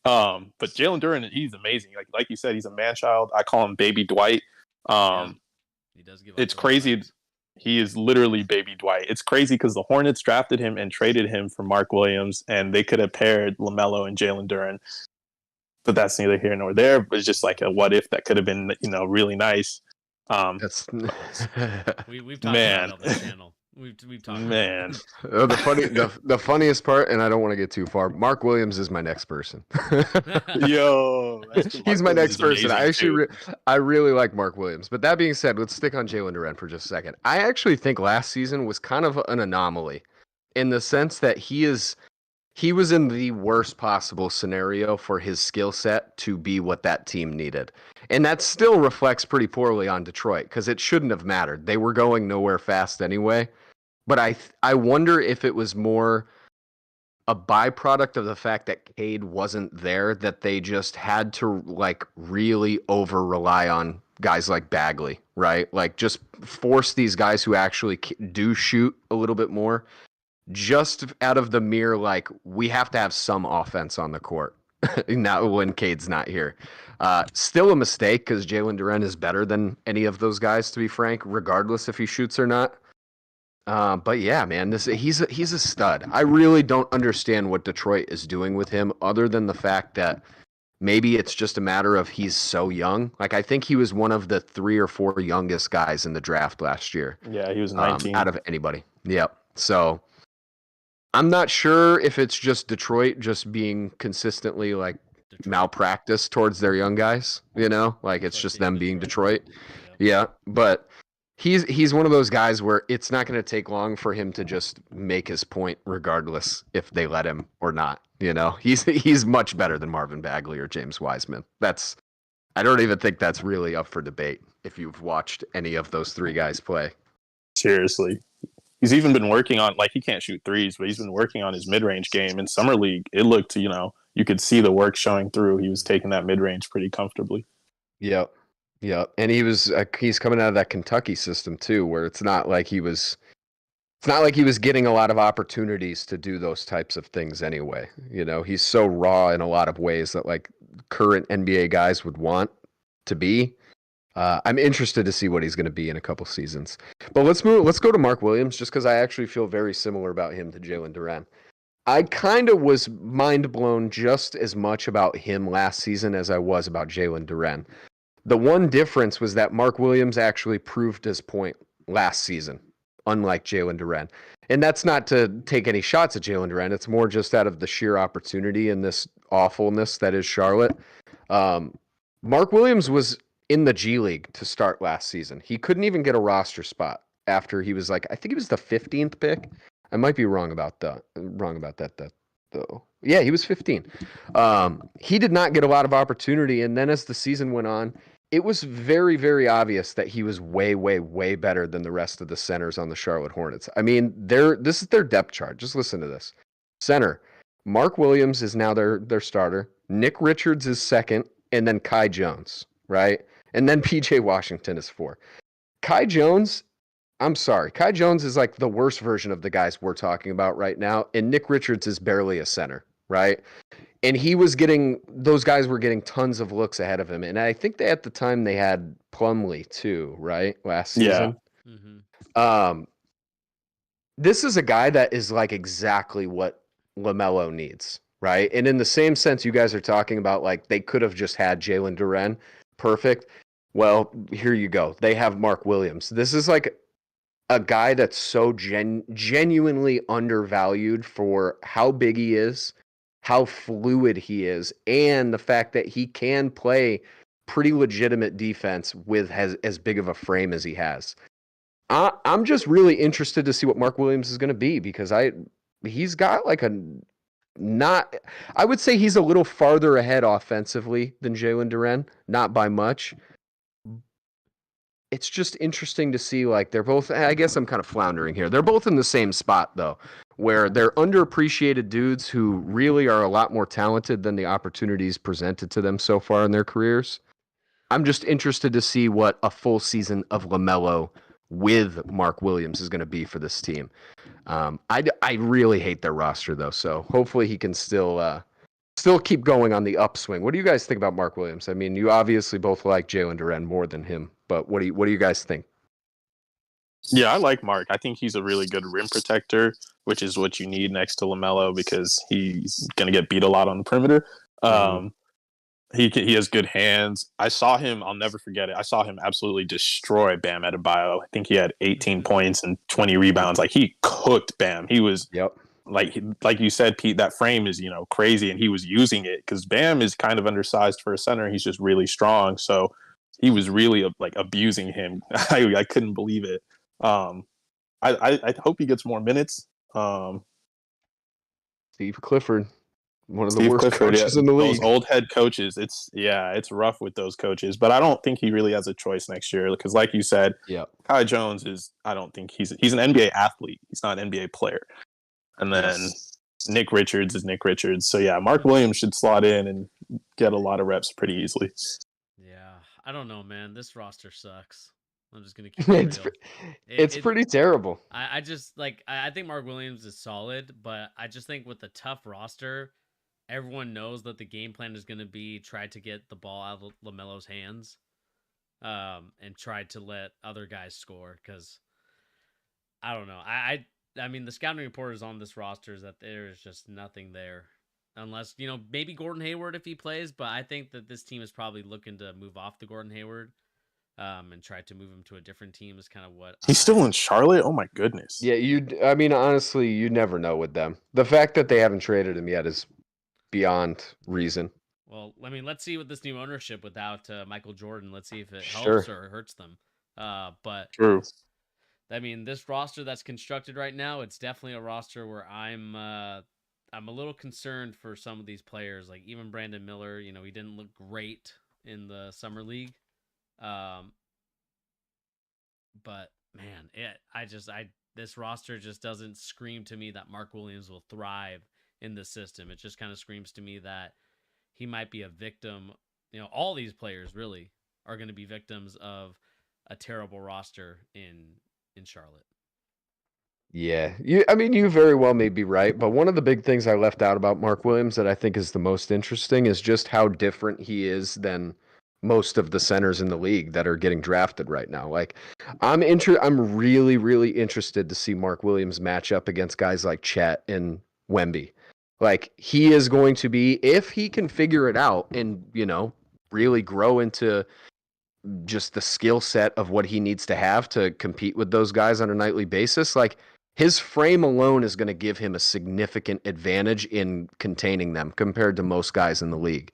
Jalen Duren, he's amazing. Like you said, he's a man-child. I call him Baby Dwight. He does give. It's crazy. He is literally Baby Dwight. It's crazy because the Hornets drafted him and traded him for Mark Williams, and they could have paired LaMelo and Jalen Duren. But that's neither here nor there. But it's just like a what if that could have been, really nice. That's we've talked about it on this channel. We've talked. Man, the funniest part, and I don't want to get too far. Mark Williams is my next person. Yo, he's my next person. I really like Mark Williams. But that being said, let's stick on Jalen Duren for just a second. I actually think last season was kind of an anomaly, in the sense that he was in the worst possible scenario for his skill set to be what that team needed. And that still reflects pretty poorly on Detroit because it shouldn't have mattered. They were going nowhere fast anyway. But I wonder if it was more a byproduct of the fact that Cade wasn't there, that they just had to like really over rely on guys like Bagley, right? Like just force these guys who actually do shoot a little bit more, just out of the mere like we have to have some offense on the court. Now when Cade's not here. Still a mistake because Jalen Duren is better than any of those guys, to be frank, regardless if he shoots or not. But yeah, man, he's a stud. I really don't understand what Detroit is doing with him, other than the fact that maybe it's just a matter of he's so young. Like I think he was one of the 3 or 4 youngest guys in the draft last year. Yeah, he was 19 out of anybody. Yep. So I'm not sure if it's just Detroit just being consistently like malpractice towards their young guys, like it's just them being Detroit. Yeah, but he's one of those guys where it's not going to take long for him to just make his point regardless if they let him or not. He's much better than Marvin Bagley or James Wiseman. I don't even think that's really up for debate if you've watched any of those 3 guys play. Seriously. He's even been working on, like, he can't shoot threes, but he's been working on his mid-range game. In Summer League, it looked, you could see the work showing through. He was taking that mid-range pretty comfortably. Yep. And he's coming out of that Kentucky system, too, where it's not like he was getting a lot of opportunities to do those types of things anyway. He's so raw in a lot of ways that, like, current NBA guys would want to be. I'm interested to see what he's going to be in a couple seasons. But let's go to Mark Williams, just because I actually feel very similar about him to Jalen Duren. I kind of was mind blown just as much about him last season as I was about Jalen Duren. The one difference was that Mark Williams actually proved his point last season, unlike Jalen Duren. And that's not to take any shots at Jalen Duren. It's more just out of the sheer opportunity in this awfulness that is Charlotte. Mark Williams was in the G League to start last season. He couldn't even get a roster spot after he was like, I think he was the 15th pick. I might be wrong about that though. Yeah, he was 15. He did not get a lot of opportunity, and then as the season went on, it was very, very obvious that he was way, way, way better than the rest of the centers on the Charlotte Hornets. I mean, this is their depth chart. Just listen to this. Center, Mark Williams is now their starter. Nick Richards is second, and then Kai Jones, right? And then PJ Washington is 4. Kai Jones, I'm sorry. Kai Jones is like the worst version of the guys we're talking about right now, and Nick Richards is barely a center, right? And those guys were getting tons of looks ahead of him. And I think at the time they had Plumlee too, right? Last season. Yeah. Mm-hmm. This is a guy that is like exactly what LaMelo needs, right? And in the same sense, you guys are talking about like they could have just had Jalen Duren. Perfect. Well, here you go. They have Mark Williams. This is like a guy that's so genuinely undervalued for how big he is, how fluid he is, and the fact that he can play pretty legitimate defense with as big of a frame as he has. I'm just really interested to see what Mark Williams is going to be because he's got like I would say he's a little farther ahead offensively than Jalen Duren, not by much. It's just interesting to see, like, they're both, I guess I'm kind of floundering here. They're both in the same spot, though, where they're underappreciated dudes who really are a lot more talented than the opportunities presented to them so far in their careers. I'm just interested to see what a full season of LaMelo with Mark Williams is going to be for this team. I really hate their roster, though, so hopefully he can still keep going on the upswing. What do you guys think about Mark Williams? I mean, you obviously both like Jalen Duren more than him, but what do you guys think? Yeah, I like Mark. I think he's a really good rim protector, which is what you need next to LaMelo because he's going to get beat a lot on the perimeter. He has good hands. I saw him. I'll never forget it. I saw him absolutely destroy Bam Adebayo. I think he had 18 points and 20 rebounds. Like he cooked Bam. He was like you said, Pete. That frame is crazy, and he was using it because Bam is kind of undersized for a center. He's just really strong. So he was really like abusing him. I couldn't believe it. I hope he gets more minutes. Steve Clifford. One of the worst coaches in the league. Those old head coaches, it's rough with those coaches. But I don't think he really has a choice next year because, like you said, Kai Jones is. I don't think he's an NBA athlete. He's not an NBA player. And then Nick Richards is Nick Richards. So yeah, Mark Williams should slot in and get a lot of reps pretty easily. Yeah, I don't know, man. This roster sucks. I'm just gonna keep it real. It's pretty terrible. I just I think Mark Williams is solid, but I just think with the tough roster. Everyone knows that the game plan is going to be try to get the ball out of LaMelo's hands and try to let other guys score because I don't know. I mean, the scouting reporters on this roster is that there is just nothing there unless, maybe Gordon Hayward if he plays, but I think that this team is probably looking to move off the Gordon Hayward and try to move him to a different team is kind of what he's still in Charlotte. Oh my goodness. Yeah. Honestly, you never know with them. The fact that they haven't traded him yet is beyond reason. Well, I mean, let's see with this new ownership without Michael Jordan. Let's see if it helps or hurts them. But true. I mean, this roster that's constructed right now, it's definitely a roster where I'm a little concerned for some of these players. Like even Brandon Miller, he didn't look great in the summer league. But man, this roster just doesn't scream to me that Mark Williams will thrive in the system. It just kind of screams to me that he might be a victim. All these players really are going to be victims of a terrible roster in Charlotte. Yeah. You very well may be right, but one of the big things I left out about Mark Williams that I think is the most interesting is just how different he is than most of the centers in the league that are getting drafted right now. Like I'm really, really interested to see Mark Williams match up against guys like Chet and Wemby. Like he is going to be, if he can figure it out and, really grow into just the skill set of what he needs to have to compete with those guys on a nightly basis, like his frame alone is going to give him a significant advantage in containing them compared to most guys in the league.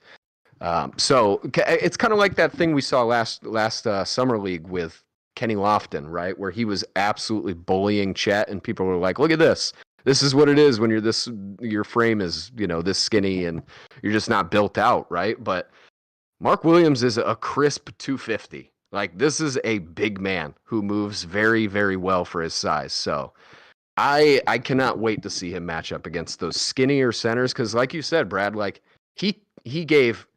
So it's kind of like that thing we saw last summer league with Kenny Lofton, right? Where he was absolutely bullying Chet, and people were like, "Look at this. This is what it is when you're this. Your frame is, this skinny, and you're just not built out, right?" But Mark Williams is a crisp 250. Like, this is a big man who moves very, very well for his size. So I cannot wait to see him match up against those skinnier centers because, like you said, Brad, like he gave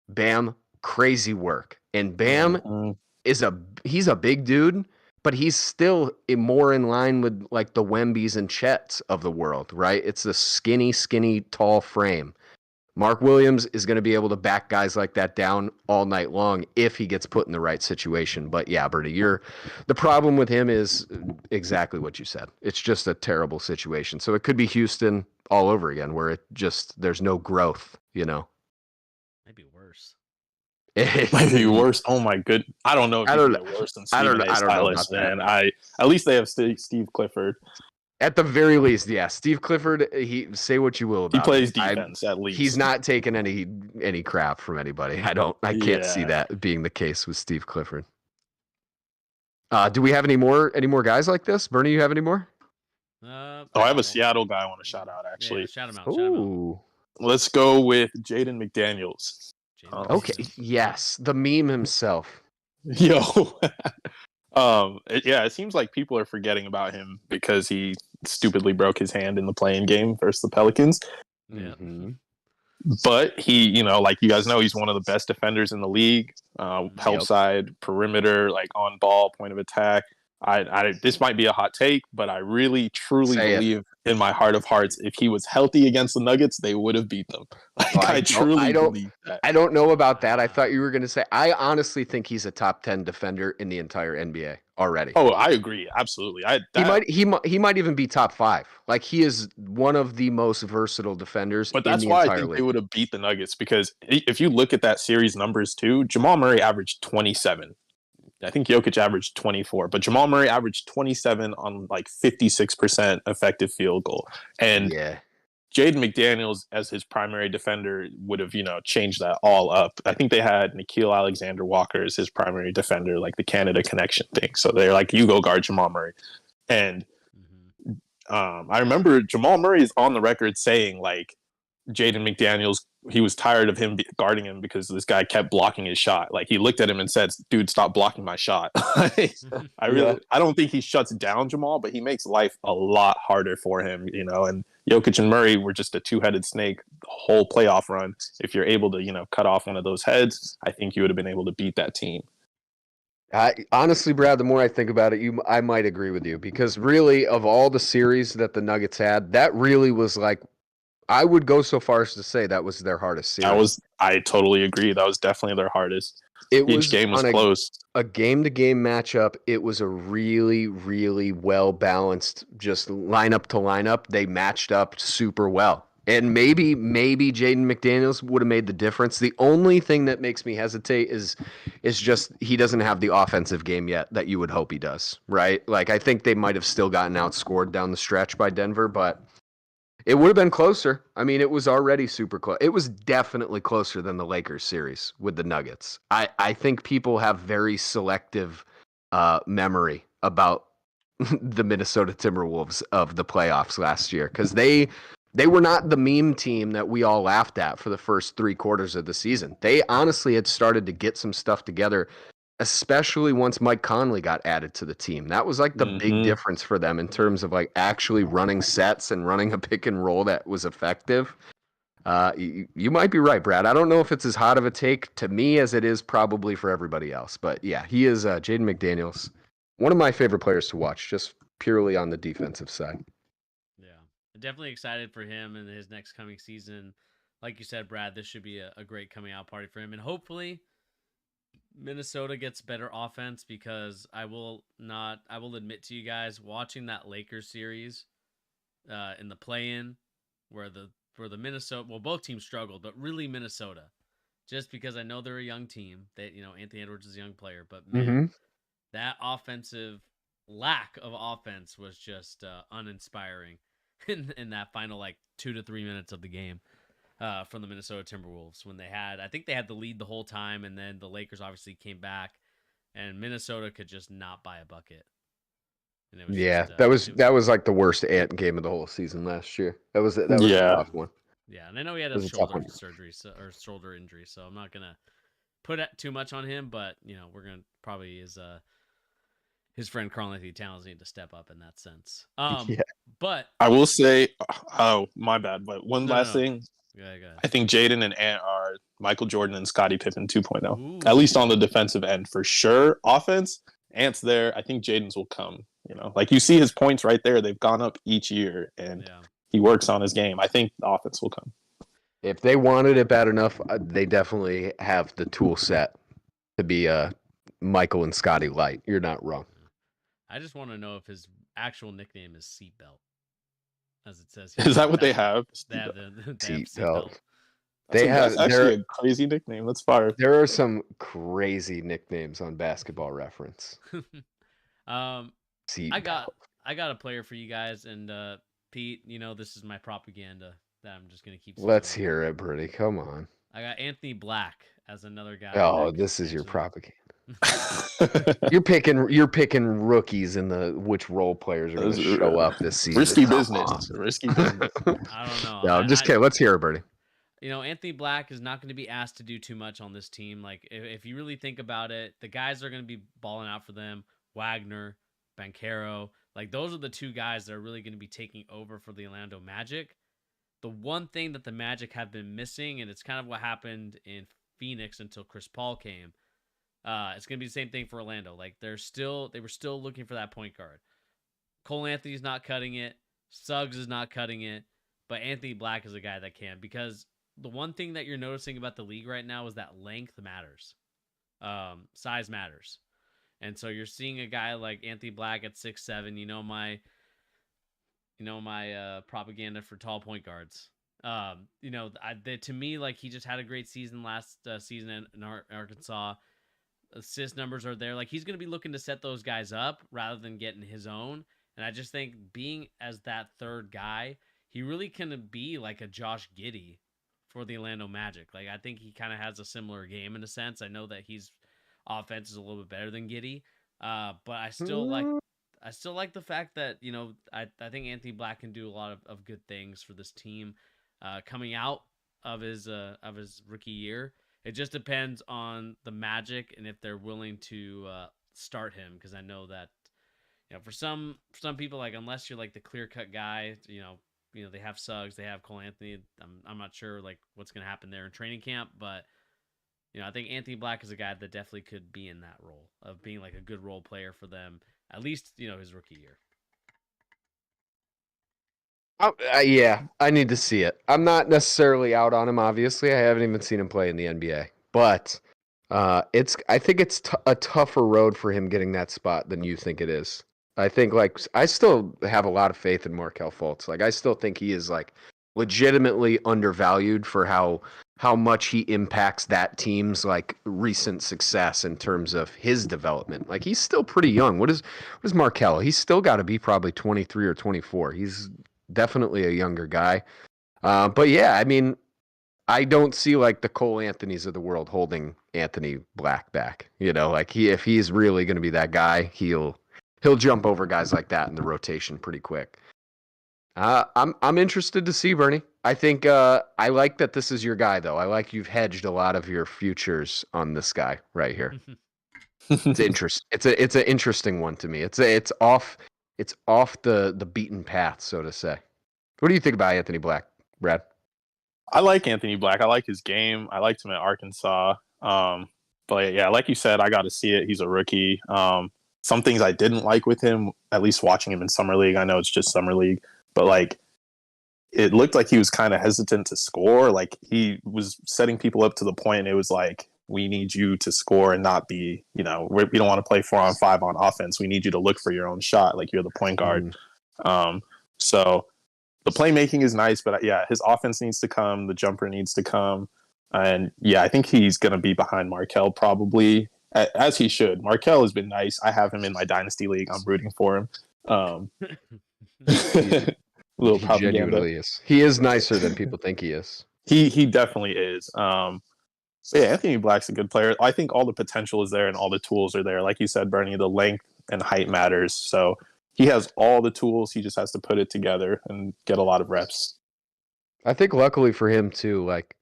Bam crazy work, and Bam he's a big dude, but he's still more in line with like the Wembys and Chets of the world, right? It's the skinny, tall frame. Mark Williams is going to be able to back guys like that down all night long if he gets put in the right situation. But yeah, Bertie, the problem with him is exactly what you said. It's just a terrible situation. So it could be Houston all over again, where there's no growth, Maybe worse. It might be worse. Oh my good. I don't know if it's get worse than Stephen A. Silas, man. At least they have Steve Clifford. At the very least, yeah. Steve Clifford, say what you will about him. He plays defense at least. He's not taking any crap from anybody. I can't see that being the case with Steve Clifford. Do we have any more guys like this? Bernie, you have any more? I have a Seattle guy I want to shout out, actually. Yeah, shout him out. Let's go with Jaden McDaniels. Okay, yes, the meme himself. Yo. It seems like people are forgetting about him because he stupidly broke his hand in the playing game versus the Pelicans. Yeah. Mm-hmm. But he, like you guys know, he's one of the best defenders in the league. Help side, perimeter, like on ball, point of attack. This might be a hot take, but I really, truly believe in my heart of hearts, if he was healthy against the Nuggets, they would have beat them. I truly believe that. I don't know about that. I thought you were going to say, I honestly think he's a top 10 defender in the entire NBA already. Oh, I agree. Absolutely. He might even be top 5. Like, he is one of the most versatile defenders in the entire league. But that's why I think they would have beat the Nuggets, because if you look at that series numbers too, Jamal Murray averaged 27. I think Jokic averaged 24, but Jamal Murray averaged 27 on like 56% effective field goal. And Jaden McDaniels as his primary defender would have, changed that all up. I think they had Nickeil Alexander-Walker as his primary defender, like the Canada connection thing. So they're like, you go guard Jamal Murray. And I remember Jamal Murray is on the record saying, like, Jaden McDaniels, he was tired of him guarding him because this guy kept blocking his shot. Like, he looked at him and said, dude, stop blocking my shot. I don't think he shuts down Jamal, but he makes life a lot harder for him, and Jokic and Murray were just a two-headed snake the whole playoff run. If you're able to, cut off one of those heads, I think you would have been able to beat that team. Honestly, Brad, the more I think about it, I might agree with you, because really, of all the series that the Nuggets had, that really was like, I would go so far as to say that was their hardest series. I totally agree. That was definitely their hardest. Each game was close. A game-to-game matchup. It was a really, really well-balanced, just lineup to lineup. They matched up super well. And maybe Jaden McDaniels would have made the difference. The only thing that makes me hesitate is just he doesn't have the offensive game yet that you would hope he does, right? Like, I think they might have still gotten outscored down the stretch by Denver, but it would have been closer. I mean, it was already super close. It was definitely closer than the Lakers series with the Nuggets. I think people have very selective memory about the Minnesota Timberwolves of the playoffs last year, because they were not the meme team that we all laughed at for the first 3 quarters of the season. They honestly had started to get some stuff together, especially once Mike Conley got added to the team. That was like the big difference for them in terms of like actually running sets and running a pick and roll that was effective. You might be right, Brad. I don't know if it's as hot of a take to me as it is probably for everybody else. But yeah, he is Jaden McDaniels, one of my favorite players to watch, just purely on the defensive side. Yeah, definitely excited for him and his next coming season. Like you said, Brad, this should be a great coming out party for him. And hopefully Minnesota gets better offense, because I will admit to you guys, watching that Lakers series in the play-in where the Minnesota, well, both teams struggled, but really Minnesota, just because I know they're a young team, that Anthony Edwards is a young player, but man, that offensive lack of offense was just uninspiring in that final like 2 to 3 minutes of the game from the Minnesota Timberwolves when I think they had the lead the whole time, and then the Lakers obviously came back, and Minnesota could just not buy a bucket. And it was that was like the worst Ant game of the whole season last year. That was a tough one. Yeah, and I know he had a shoulder surgery or shoulder injury, so I'm not gonna put too much on him, but we're gonna probably his friend Karl-Anthony Towns need to step up in that sense. But I will say, oh my bad, but one last thing. Go ahead. I think Jaden and Ant are Michael Jordan and Scottie Pippen 2.0, at least on the defensive end for sure. Offense, Ant's there. I think Jaden's will come. Like you see his points right there. They've gone up each year, and he works on his game. I think the offense will come. If they wanted it bad enough, they definitely have the tool set to be Michael and Scottie light. You're not wrong. I just want to know if his actual nickname is Seatbelt, as it says here. Is that what they have? They have the Seatbelt. That's actually a crazy nickname. That's fire. There are some crazy nicknames on Basketball Reference. I got a player for you guys, and Pete, this is my propaganda that I'm just gonna keep. Let's hear it, Brittany. Come on. I got Anthony Black as another guy. Oh, this is your propaganda. You're picking rookies in which role players are going to show up this season. Risky business. Risky business. I don't know. No, I'm just kidding. Let's hear it, Bernie. Anthony Black is not going to be asked to do too much on this team. Like, if you really think about it, the guys that are going to be balling out for them, Wagner, Banchero, like those are the two guys that are really going to be taking over for the Orlando Magic. The one thing that the Magic have been missing, and it's kind of what happened in Phoenix until Chris Paul came, it's going to be the same thing for Orlando. Like they were still looking for that point guard. Cole Anthony's not cutting it. Suggs is not cutting it. But Anthony Black is a guy that can, because the one thing that you're noticing about the league right now is that length matters. Size matters. And so you're seeing a guy like Anthony Black at 6'7", my propaganda for tall point guards. To me, like he just had a great season last season in Arkansas. Assist numbers are there. Like he's going to be looking to set those guys up rather than getting his own. And I just think being as that third guy, he really can be like a Josh Giddey for the Orlando Magic. Like I think he kind of has a similar game in a sense. I know that his offense is a little bit better than Giddey, but I still like the fact that I think Anthony Black can do a lot of good things for this team coming out of his rookie year. It just depends on the Magic and if they're willing to start him, because I know that for some people, like unless you're like the clear cut guy, they have Suggs, they have Cole Anthony. I'm not sure like what's gonna happen there in training camp, but I think Anthony Black is a guy that definitely could be in that role of being like a good role player for them, at least his rookie year. Yeah, I need to see it. I'm not necessarily out on him, obviously. I haven't even seen him play in the NBA. But I think it's a tougher road for him getting that spot than you think it is. I think, I still have a lot of faith in Markelle Fultz. Like, I still think he is, legitimately undervalued for how much he impacts that team's, recent success in terms of his development. Like, he's still pretty young. What is Markelle? He's still got to be probably 23 or 24. He's definitely a younger guy. But yeah, I mean, I don't see the Cole Anthonys of the world holding Anthony Black back. If he's really going to be that guy, he'll jump over guys like that in the rotation pretty quick. I'm interested to see, Bernie. I think I like that this is your guy, though. I like you've hedged a lot of your futures on this guy right here. It's interesting. It's an interesting one to me. It's off the beaten path, so to say. What do you think about Anthony Black, Brad? I like Anthony Black. I like his game. I liked him at Arkansas. But yeah, like you said, I got to see it. He's a rookie. Some things I didn't like with him, at least watching him in Summer League. I know it's just Summer League, but it looked like he was kind of hesitant to score. Like he was setting people up to the point it was like, we need you to score and not be, we don't want to play 4-on-5 on offense. We need you to look for your own shot. Like you're the point guard. So the playmaking is nice, but yeah, his offense needs to come. The jumper needs to come. And yeah, I think he's going to be behind Markelle probably as he should. Markel has been nice. I have him in my dynasty league. I'm rooting for him. Little He propaganda. genuinely is. He is nicer than people think he is. He definitely is. Yeah, Anthony Black's a good player. I think all the potential is there and all the tools are there. Like you said, Bernie, the length and height matters. So he has all the tools. He just has to put it together and get a lot of reps. I think luckily for him too, like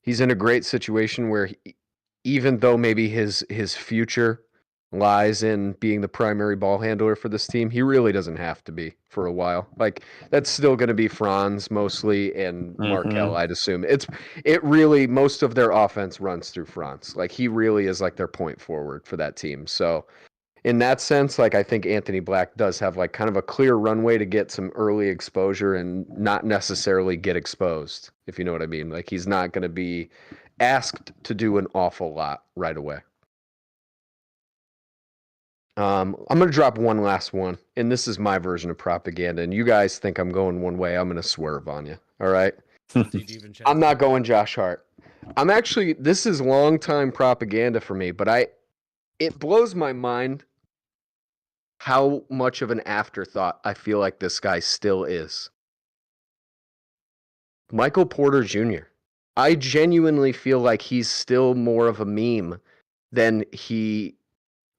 he's in a great situation where even though maybe his future lies in being the primary ball handler for this team, he really doesn't have to be for a while. Like that's still going to be Franz mostly and Markel, I'd assume. It really most of their offense runs through Franz. Like he really is like their point forward for that team. So in that sense, like I think Anthony Black does have like kind of a clear runway to get some early exposure and not necessarily get exposed, if you know what I mean. Like he's not going to be asked to do an awful lot right away. I'm going to drop one last one, and this is my version of propaganda, and you guys think I'm going one way, I'm going to swerve on you, all right? I'm not going Josh Hart. I'm actually, this is long-time propaganda for me, but it blows my mind how much of an afterthought I feel like this guy still is. Michael Porter Jr. I genuinely feel like he's still more of a meme than he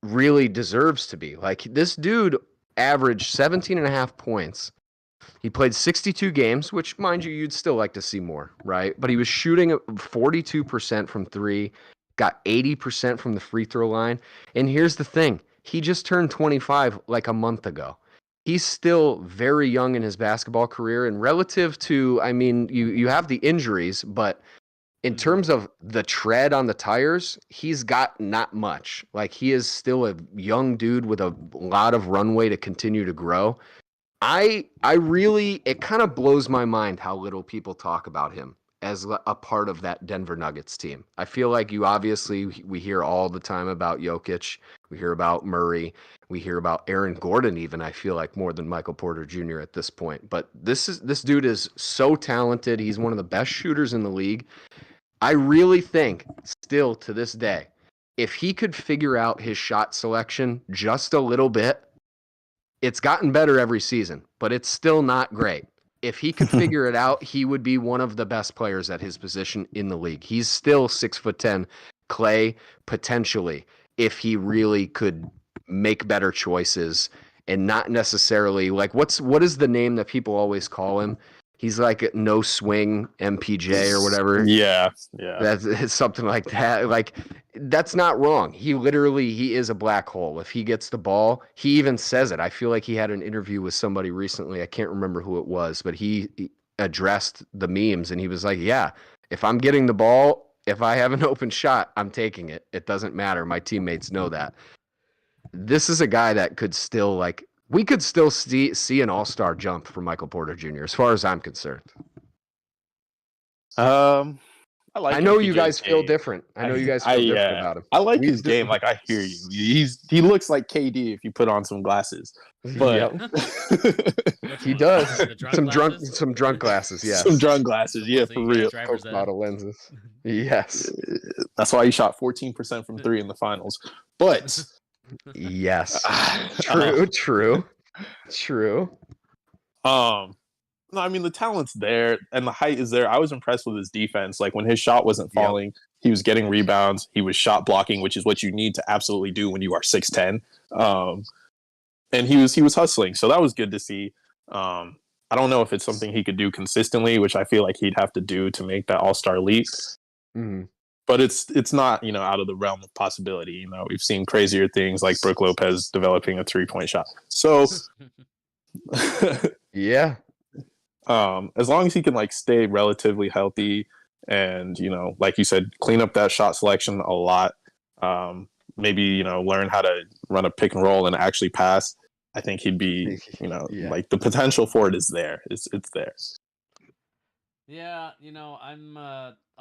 really deserves to be. Like this dude averaged 17 and a half points. He played 62 games, which mind you, you'd still like to see more, right? But he was shooting 42% from three, got 80% from the free throw line. And here's the thing. He just turned 25 like a month ago. He's still very young in his basketball career. And relative to, I mean, you have the injuries, but in terms of the tread on the tires, he's got not much. Like he is still a young dude with a lot of runway to continue to grow. I really, it kind of blows my mind how little people talk about him as a part of that Denver Nuggets team. I feel like we hear all the time about Jokic, we hear about Murray, we hear about Aaron Gordon even, I feel like more than Michael Porter Jr. at this point. But this dude is so talented. He's one of the best shooters in the league. I really think, still to this day, if he could figure out his shot selection just a little bit, it's gotten better every season, but it's still not great. If he could figure it out, he would be one of the best players at his position in the league. He's still 6'10", Clay, potentially, if he really could make better choices and not necessarily like what is the name that people always call him? He's like no swing MPJ or whatever. Yeah. That's something like that. Like that's not wrong. He is a black hole. If he gets the ball, he even says it. I feel like he had an interview with somebody recently. I can't remember who it was, but he addressed the memes and he was like, "Yeah, if I'm getting the ball, if I have an open shot, I'm taking it. It doesn't matter. My teammates know that." This is a guy that could still like. We could still see an all-star jump for Michael Porter Jr. as far as I'm concerned. I know you guys feel different. I know you guys feel different about him. I like his game. Like I hear you. He looks like KD if you put on some glasses. But he does some drunk glasses. Yes, some drunk glasses. Yeah, for real. Coke bottle lenses. Yes, that's why he shot 14% from three in the finals. But yes, true. No, I mean the talent's there and the height is there. I was impressed with his defense. Like when his shot wasn't falling, he was getting rebounds. He was shot blocking, which is what you need to absolutely do when you are 6'10". And he was hustling, so that was good to see. I don't know if it's something he could do consistently, which I feel like he'd have to do to make that All-Star leap. Mm-hmm. But it's not, out of the realm of possibility. We've seen crazier things like Brook Lopez developing a 3-point shot. So yeah. As long as he can stay relatively healthy and, like you said, clean up that shot selection a lot, maybe, learn how to run a pick and roll and actually pass, I think he'd be, the potential for it is there. It's there. Yeah,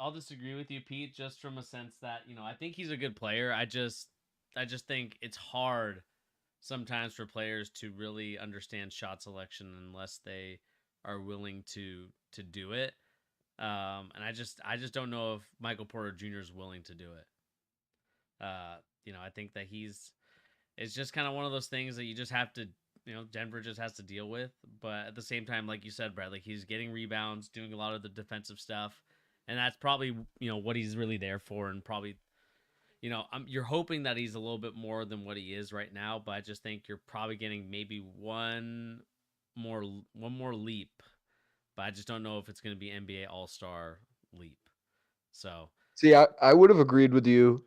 I'll disagree with you, Pete, just from a sense that, I think he's a good player. I just think it's hard sometimes for players to really understand shot selection unless they are willing to do it. And I just don't know if Michael Porter Jr. is willing to do it. I think that it's just kind of one of those things that you just have to, Denver just has to deal with. But at the same time, like you said, Brad, like he's getting rebounds, doing a lot of the defensive stuff, and that's probably what he's really there for, and probably. You're hoping that he's a little bit more than what he is right now, but I just think you're probably getting maybe one more leap, but I just don't know if it's going to be NBA All-Star leap. So, see, I would have agreed with you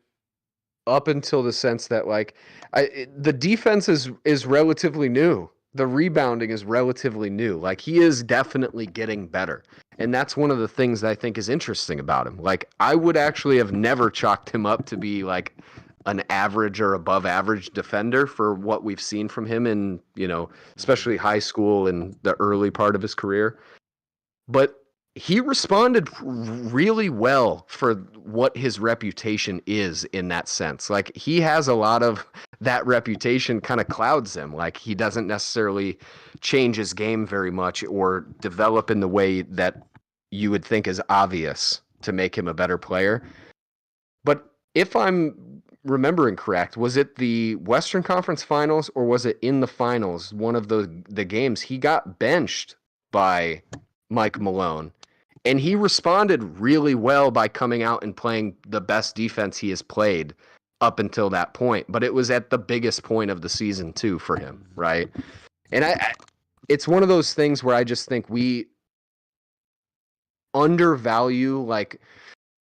up until the sense that like the defense is relatively new. The rebounding is relatively new. Like he is definitely getting better. And that's one of the things that I think is interesting about him. Like I would actually have never chalked him up to be like an average or above average defender for what we've seen from him in, especially high school and the early part of his career. But he responded really well for what his reputation is in that sense. Like he has a lot of that reputation kind of clouds him. Like he doesn't necessarily change his game very much or develop in the way that you would think is obvious to make him a better player. But if I'm remembering correct, was it the Western Conference Finals or was it in the finals? One of the games he got benched by Mike Malone. And he responded really well by coming out and playing the best defense he has played up until that point. But it was at the biggest point of the season, too, for him, right? And it's one of those things where I just think we undervalue, like,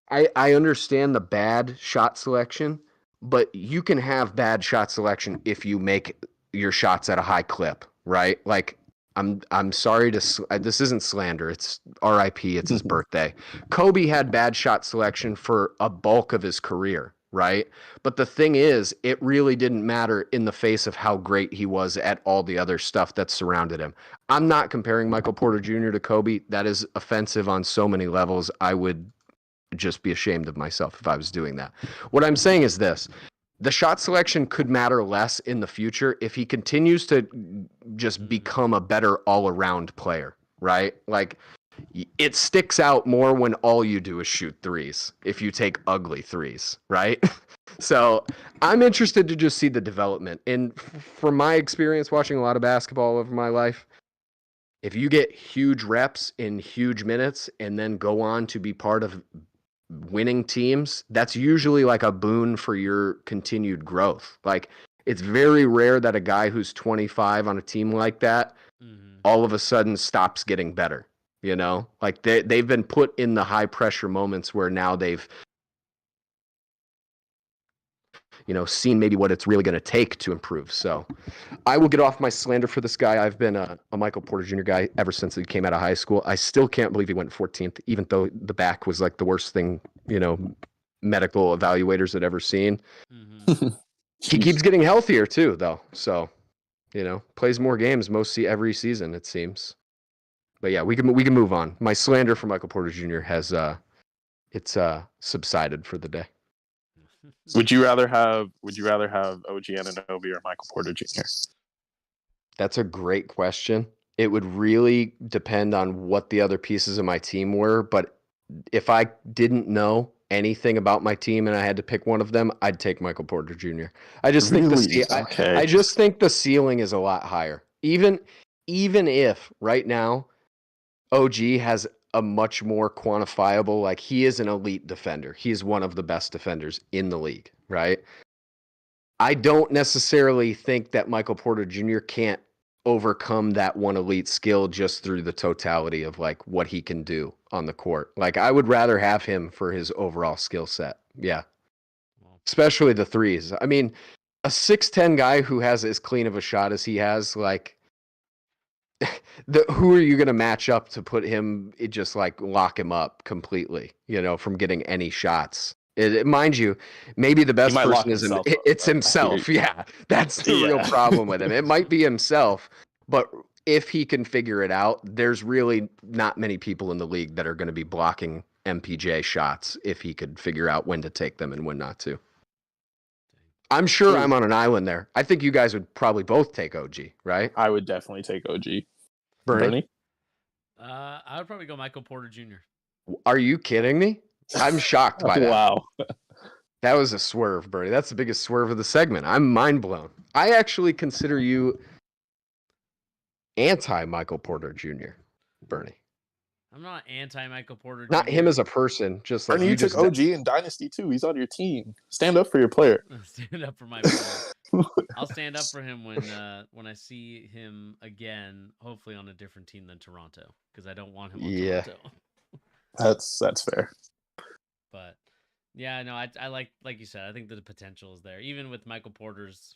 I understand the bad shot selection, but you can have bad shot selection if you make your shots at a high clip, right? Like, I'm sorry this isn't slander. It's RIP. It's his birthday. Kobe had bad shot selection for a bulk of his career, right? But the thing is, it really didn't matter in the face of how great he was at all the other stuff that surrounded him. I'm not comparing Michael Porter Jr. to Kobe. That is offensive on so many levels. I would just be ashamed of myself if I was doing that. What I'm saying is this. The shot selection could matter less in the future if he continues to just become a better all-around player, right? Like, it sticks out more when all you do is shoot threes, if you take ugly threes, right? So I'm interested to just see the development. And from my experience watching a lot of basketball over my life, if you get huge reps in huge minutes and then go on to be part of winning teams, that's usually like a boon for your continued growth. Like it's very rare that a guy who's 25 on a team like that all of a sudden stops getting better, like they've been put in the high pressure moments where now they've seen maybe what it's really going to take to improve. So I will get off my slander for this guy. I've been a Michael Porter Jr. guy ever since he came out of high school. I still can't believe he went 14th, even though the back was like the worst thing, medical evaluators had ever seen. He keeps getting healthier too, though. So, plays more games every season, it seems. But yeah, we can move on. My slander for Michael Porter Jr. has it's subsided for the day. Would you rather have OG Anunoby or Michael Porter Jr.? That's a great question. It would really depend on what the other pieces of my team were, but if I didn't know anything about my team and I had to pick one of them, I'd take Michael Porter Jr. I just think I just think the ceiling is a lot higher. Even if right now OG has a much more quantifiable, like he is an elite defender. He's one of the best defenders in the league, right? I don't necessarily think that Michael Porter Jr. can't overcome that one elite skill just through the totality of like what he can do on the court. Like I would rather have him for his overall skill set. Yeah. Especially the threes. I mean, a 6'10" guy who has as clean of a shot as he has, like who are you going to match up to put him, just like lock him up completely, from getting any shots? Mind you, maybe the best person is it's himself. Yeah, that's the real problem with him. It might be himself, but if he can figure it out, there's really not many people in the league that are going to be blocking MPJ shots if he could figure out when to take them and when not to. I'm sure I'm on an island there. I think you guys would probably both take OG, right? I would definitely take OG. Bernie? I would probably go Michael Porter Jr. Are you kidding me? I'm shocked by that. Wow. That was a swerve, Bernie. That's the biggest swerve of the segment. I'm mind blown. I actually consider you anti-Michael Porter Jr., Bernie. I'm not anti-Michael Porter Jr. Not him as a person, just like Bernie, you took OG in Dynasty too. He's on your team. Stand up for your player. Stand up for my player. I'll stand up for him when I see him again, hopefully on a different team than Toronto, because I don't want him on Toronto. That's fair. But yeah, no, I like you said, I think the potential is there, even with Michael Porter's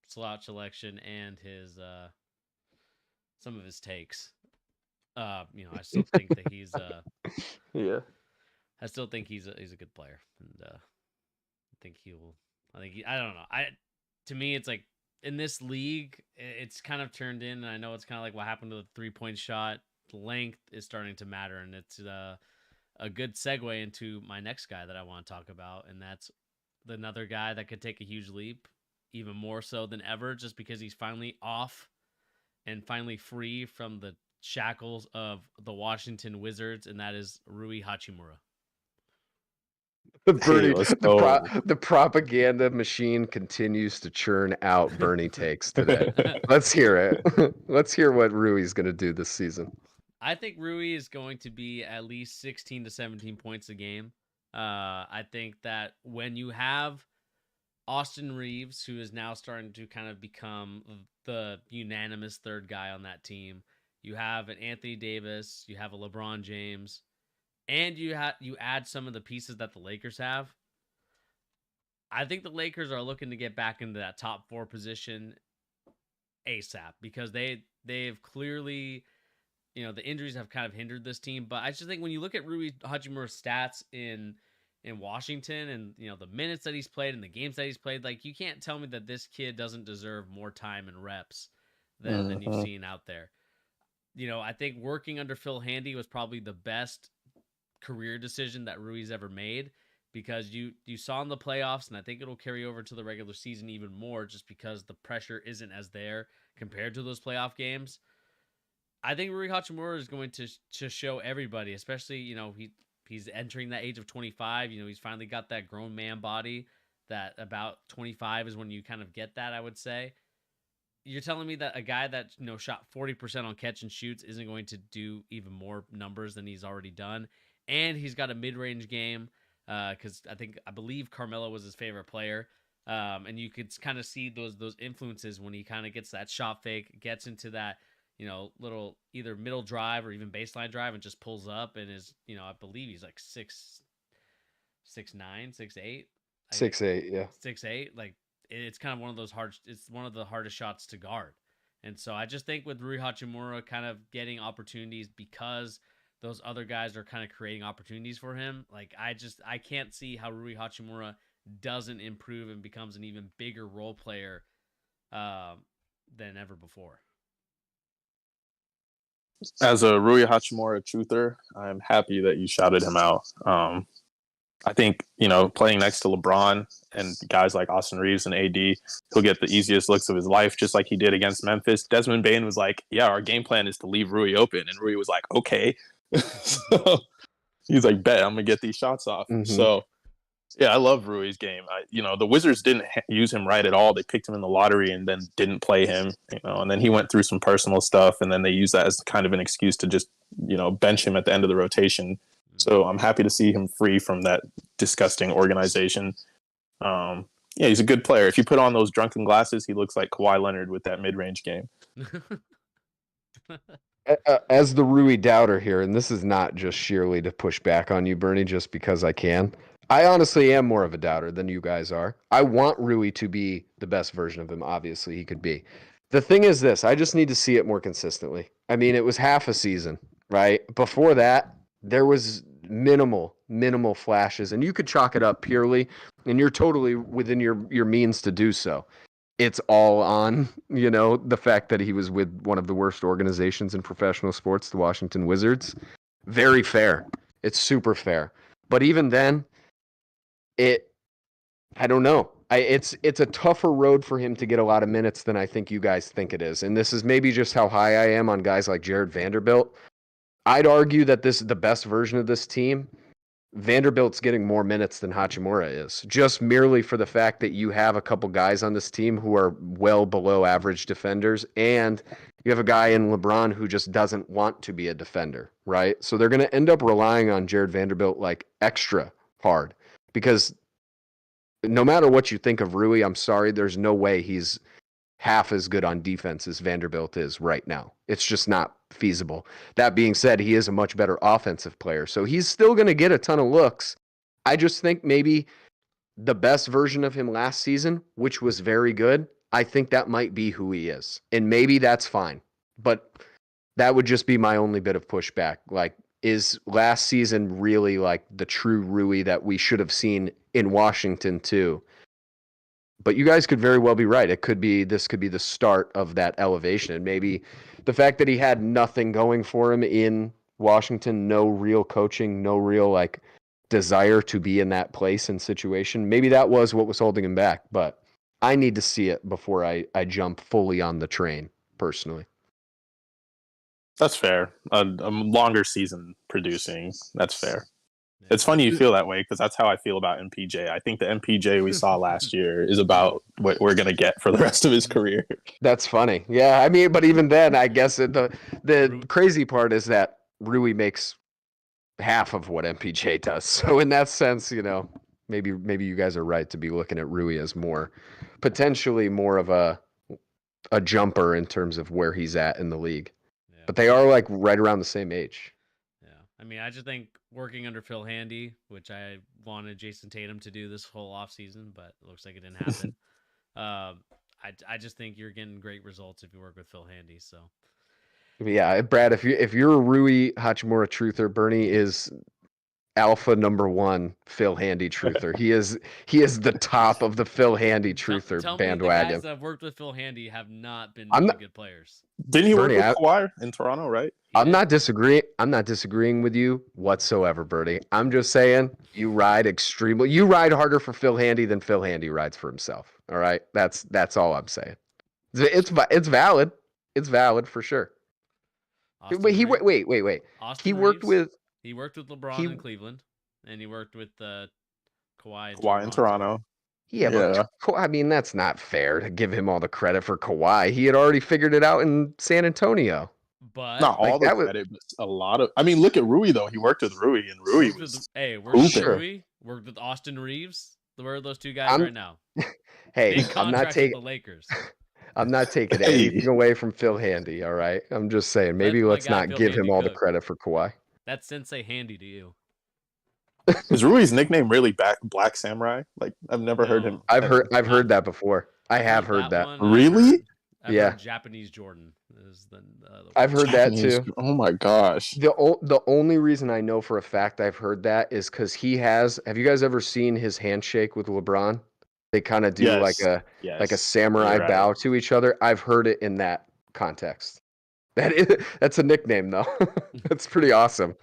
slot selection and his some of his takes. I still think that he's yeah. I still think he's a good player, and I don't know. To me, it's like in this league, it's kind of turned in, and I know it's kind of like what happened to the 3-point shot. Length is starting to matter, and it's a good segue into my next guy that I want to talk about, and that's another guy that could take a huge leap, even more so than ever, just because he's finally off and finally free from the shackles of the Washington Wizards, and that is Rui Hachimura. The propaganda machine continues to churn out Bernie takes today. Let's hear it. Let's hear what Rui's going to do this season. I think Rui is going to be at least 16 to 17 points a game. I think that when you have Austin Reeves, who is now starting to kind of become the unanimous third guy on that team, you have an Anthony Davis, you have a LeBron James, and you add some of the pieces that the Lakers have. I think the Lakers are looking to get back into that top 4 position ASAP, because they've clearly, the injuries have kind of hindered this team. But I just think when you look at Rui Hachimura's stats in Washington, and the minutes that he's played and the games that he's played, like, you can't tell me that this kid doesn't deserve more time and reps than you've seen out there. I think working under Phil Handy was probably the best career decision that Rui's ever made, because you saw in the playoffs, and I think it'll carry over to the regular season even more, just because the pressure isn't as there compared to those playoff games. I think Rui Hachimura is going to show everybody, especially, he's entering that age of 25. He's finally got that grown man body that about 25 is when you kind of get that, I would say. You're telling me that a guy that, shot 40% on catch and shoots isn't going to do even more numbers than he's already done. And he's got a mid-range game, because I believe Carmelo was his favorite player. And you could kind of see those influences when he kind of gets that shot fake, gets into that, little either middle drive or even baseline drive, and just pulls up and is, I believe he's like 6'9", 6'8". 6'8", yeah. 6'8". Like, it's kind of one of the hardest shots to guard. And so I just think with Rui Hachimura kind of getting opportunities because those other guys are kind of creating opportunities for him, like, I can't see how Rui Hachimura doesn't improve and becomes an even bigger role player than ever before. As a Rui Hachimura truther, I'm happy that you shouted him out. I think, playing next to LeBron and guys like Austin Reeves and AD, he'll get the easiest looks of his life, just like he did against Memphis. Desmond Bane was like, yeah, our game plan is to leave Rui open. And Rui was like, okay. So he's like, bet, I'm going to get these shots off. Mm-hmm. So, yeah, I love Rui's game. The Wizards didn't use him right at all. They picked him in the lottery and then didn't play him, and then he went through some personal stuff, and then they used that as kind of an excuse to just, bench him at the end of the rotation. So I'm happy to see him free from that disgusting organization. Yeah, he's a good player. If you put on those drunken glasses, he looks like Kawhi Leonard with that mid-range game. As the Rui doubter here, and this is not just sheerly to push back on you, Bernie, just because I can. I honestly am more of a doubter than you guys are. I want Rui to be the best version of him. Obviously, he could be. The thing is this, I just need to see it more consistently. I mean, it was half a season, right? Before that, there was minimal flashes, and you could chalk it up purely, and you're totally within your means to do so. It's all on, the fact that he was with one of the worst organizations in professional sports, the Washington Wizards. Very fair. It's super fair. But even then, I don't know. It's a tougher road for him to get a lot of minutes than I think you guys think it is. And this is maybe just how high I am on guys like Jared Vanderbilt. I'd argue that this is the best version of this team Vanderbilt's getting more minutes than Hachimura is, just merely for the fact that you have a couple guys on this team who are well below average defenders, and you have a guy in LeBron who just doesn't want to be a defender, right? So they're going to end up relying on Jared Vanderbilt like extra hard, because no matter what you think of Rui, I'm sorry, there's no way he's half as good on defense as Vanderbilt is right now. It's just not feasible. That being said, he is a much better offensive player, so he's still going to get a ton of looks. I just think maybe the best version of him last season, which was very good, I think that might be who he is. And maybe that's fine. But that would just be my only bit of pushback. Like, is last season really like the true Rui that we should have seen in Washington too? But you guys could very well be right. This could be the start of that elevation. And maybe the fact that he had nothing going for him in Washington, no real coaching, no real like desire to be in that place and situation, maybe that was what was holding him back. But I need to see it before I jump fully on the train, personally. That's fair. A longer season producing. That's fair. It's funny you feel that way, because that's how I feel about MPJ. I think the MPJ we saw last year is about what we're going to get for the rest of his career. That's funny. Yeah, I mean, but even then, I guess the crazy part is that Rui makes half of what MPJ does. So in that sense, maybe you guys are right to be looking at Rui as potentially more of a jumper in terms of where he's at in the league. Yeah. But they are like right around the same age. Yeah, I mean, I just think working under Phil Handy, which I wanted Jason Tatum to do this whole offseason, but it looks like it didn't happen. I just think you're getting great results if you work with Phil Handy. So, yeah, Brad, if you're a Rui Hachimura truther, Bernie is alpha number one Phil Handy truther. He is the top of the Phil Handy truther bandwagon. Me the guys that have worked with Phil Handy have not been good players. Didn't he work with Kawhi in Toronto, right? I'm not disagreeing with you whatsoever, Bertie. I'm just saying you ride harder for Phil Handy than Phil Handy rides for himself. All right? That's all I'm saying. It's valid. It's valid for sure. Wait. He worked with LeBron in Cleveland, and he worked with Kawhi in Toronto. Yeah, but I mean, that's not fair to give him all the credit for Kawhi. He had already figured it out in San Antonio. But not all the credit, but a lot of. I mean, look at Rui though. He worked with Rui, and Rui worked with Austin Reeves. Where are those two guys right now? Hey, I'm not taking the Lakers. I'm not taking anything away from Phil Handy. All right, I'm just saying maybe let's not give him all the credit for Kawhi. That's Sensei Handy to you. Is Rui's nickname really Black Samurai? Like, I've never heard him. I've heard that before. I have heard that. Really? Yeah. Japanese Jordan is the I've heard Japanese, that too. Oh my gosh. The only reason I know for a fact I've heard that is because he has. Have you guys ever seen his handshake with LeBron? They kind of do like a samurai bow to each other. I've heard it in that context. That's a nickname though. That's pretty awesome.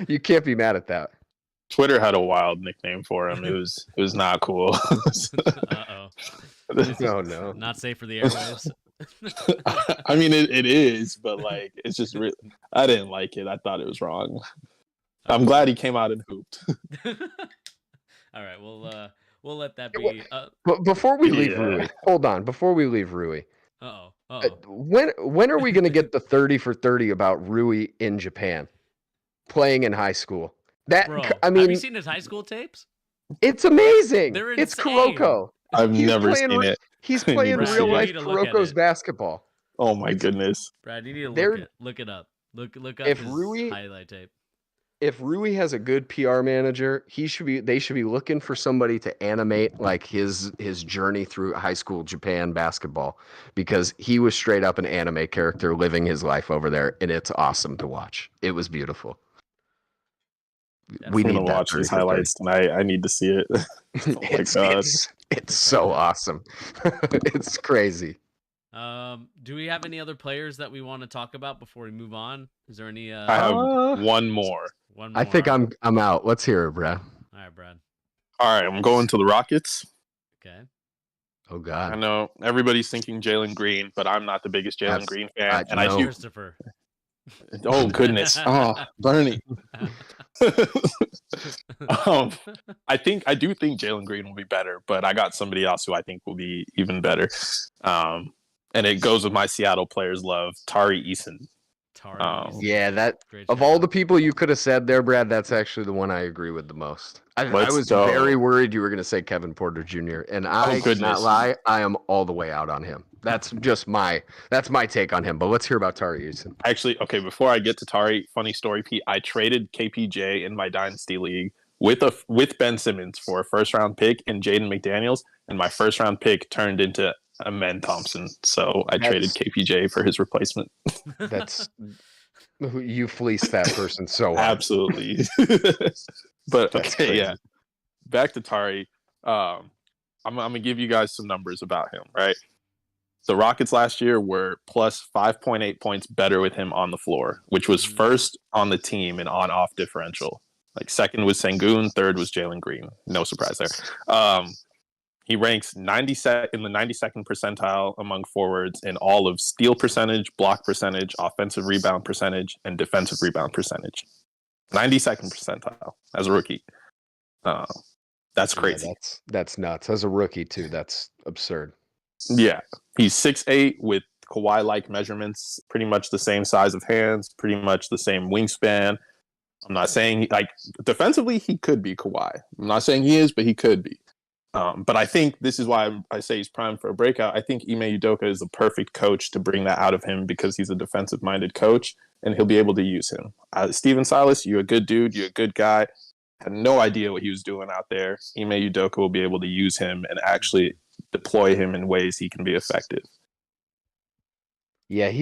You can't be mad at that. Twitter had a wild nickname for him. It was not cool. Uh-oh. No. Not safe for the airwaves. I mean, it is, but like, it's just really. I didn't like it. I thought it was wrong. I'm glad he came out and hooped. All right, we'll let that be. But before we leave Rui, hold on. Before we leave Rui, when are we going to get the 30 for 30 about Rui in Japan, playing in high school? Bro, have you seen his high school tapes? It's amazing. They're it's insane. Kuroko. I've never seen it. He's playing real life Kuroko's basketball. Oh my goodness, Brad, you need to look it up. Look up his highlight tape. If Rui has a good PR manager, they should be looking for somebody to animate like his journey through high school Japan basketball, because he was straight up an anime character living his life over there, and it's awesome to watch. It was beautiful. We need to watch his highlights tonight. I need to see it. Oh my god, it's so awesome. It's crazy. Do we have any other players that we want to talk about before we move on? Is there any? I have one more. I think I'm out. Let's hear it, Brad. All right, Brad. All right, I'm going to the Rockets. Okay. Oh God. I know everybody's thinking Jalen Green, but I'm not the biggest Jalen Green fan. And I do Christopher. Oh goodness. Oh, Bernie. I do think Jalen Green will be better, but I got somebody else who I think will be even better. And it goes with my Seattle players love, Tari Eason. Yeah, that of all the people you could have said there, Brad, that's actually the one I agree with the most. I was very worried you were going to say Kevin Porter Jr. And I cannot lie, I am all the way out on him. That's just my take on him. But let's hear about Tari Eason. Actually, okay, before I get to Tari, funny story, Pete. I traded KPJ in my Dynasty League with Ben Simmons for a first-round pick and Jaden McDaniels, and my first-round pick turned into Amen Thompson. So I traded KPJ for his replacement. You fleeced that person so hard. Absolutely. But okay, yeah. Back to Tari. I'm gonna give you guys some numbers about him, right? The Rockets last year were plus 5.8 points better with him on the floor, which was first on the team in on-off differential. Like second was Sengun, third was Jalen Green. No surprise there. He ranks in the 92nd percentile among forwards in all of steal percentage, block percentage, offensive rebound percentage, and defensive rebound percentage. 92nd percentile as a rookie. That's crazy. Yeah, that's nuts. As a rookie, too, that's absurd. Yeah. He's 6'8" with Kawhi-like measurements, pretty much the same size of hands, pretty much the same wingspan. I'm not saying, defensively, he could be Kawhi. I'm not saying he is, but he could be. But I think this is why I say he's primed for a breakout. I think Ime Udoka is the perfect coach to bring that out of him because he's a defensive-minded coach, and he'll be able to use him. Steven Silas, you're a good dude. You're a good guy. Had no idea what he was doing out there. Ime Udoka will be able to use him and actually deploy him in ways he can be effective. Yeah,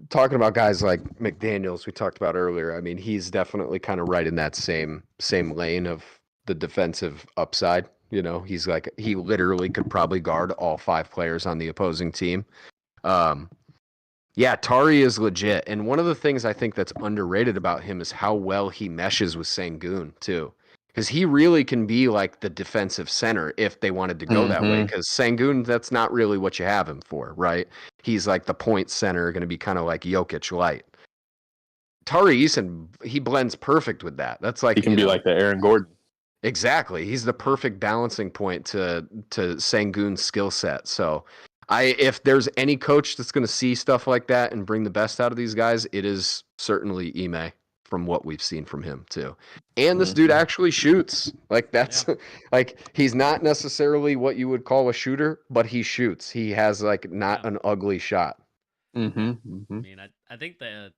talking about guys like McDaniels we talked about earlier, he's definitely kind of right in that same lane of the defensive upside. You know, he literally could probably guard all 5 players on the opposing team. Yeah, Tari is legit. And one of the things I think that's underrated about him is how well he meshes with Sengun, too. Because he really can be like the defensive center if they wanted to go that way. Because Sengun, that's not really what you have him for, right? He's like the point center, going to be kind of like Jokic light. Tari Eason, he blends perfect with that. That's like he can be like the Aaron Gordon. Exactly. He's the perfect balancing point to Sengun's skill set. So if there's any coach that's going to see stuff like that and bring the best out of these guys, it is certainly Ime from what we've seen from him too. And this dude actually shoots. He's not necessarily what you would call a shooter, but he shoots. He has not an ugly shot. I think the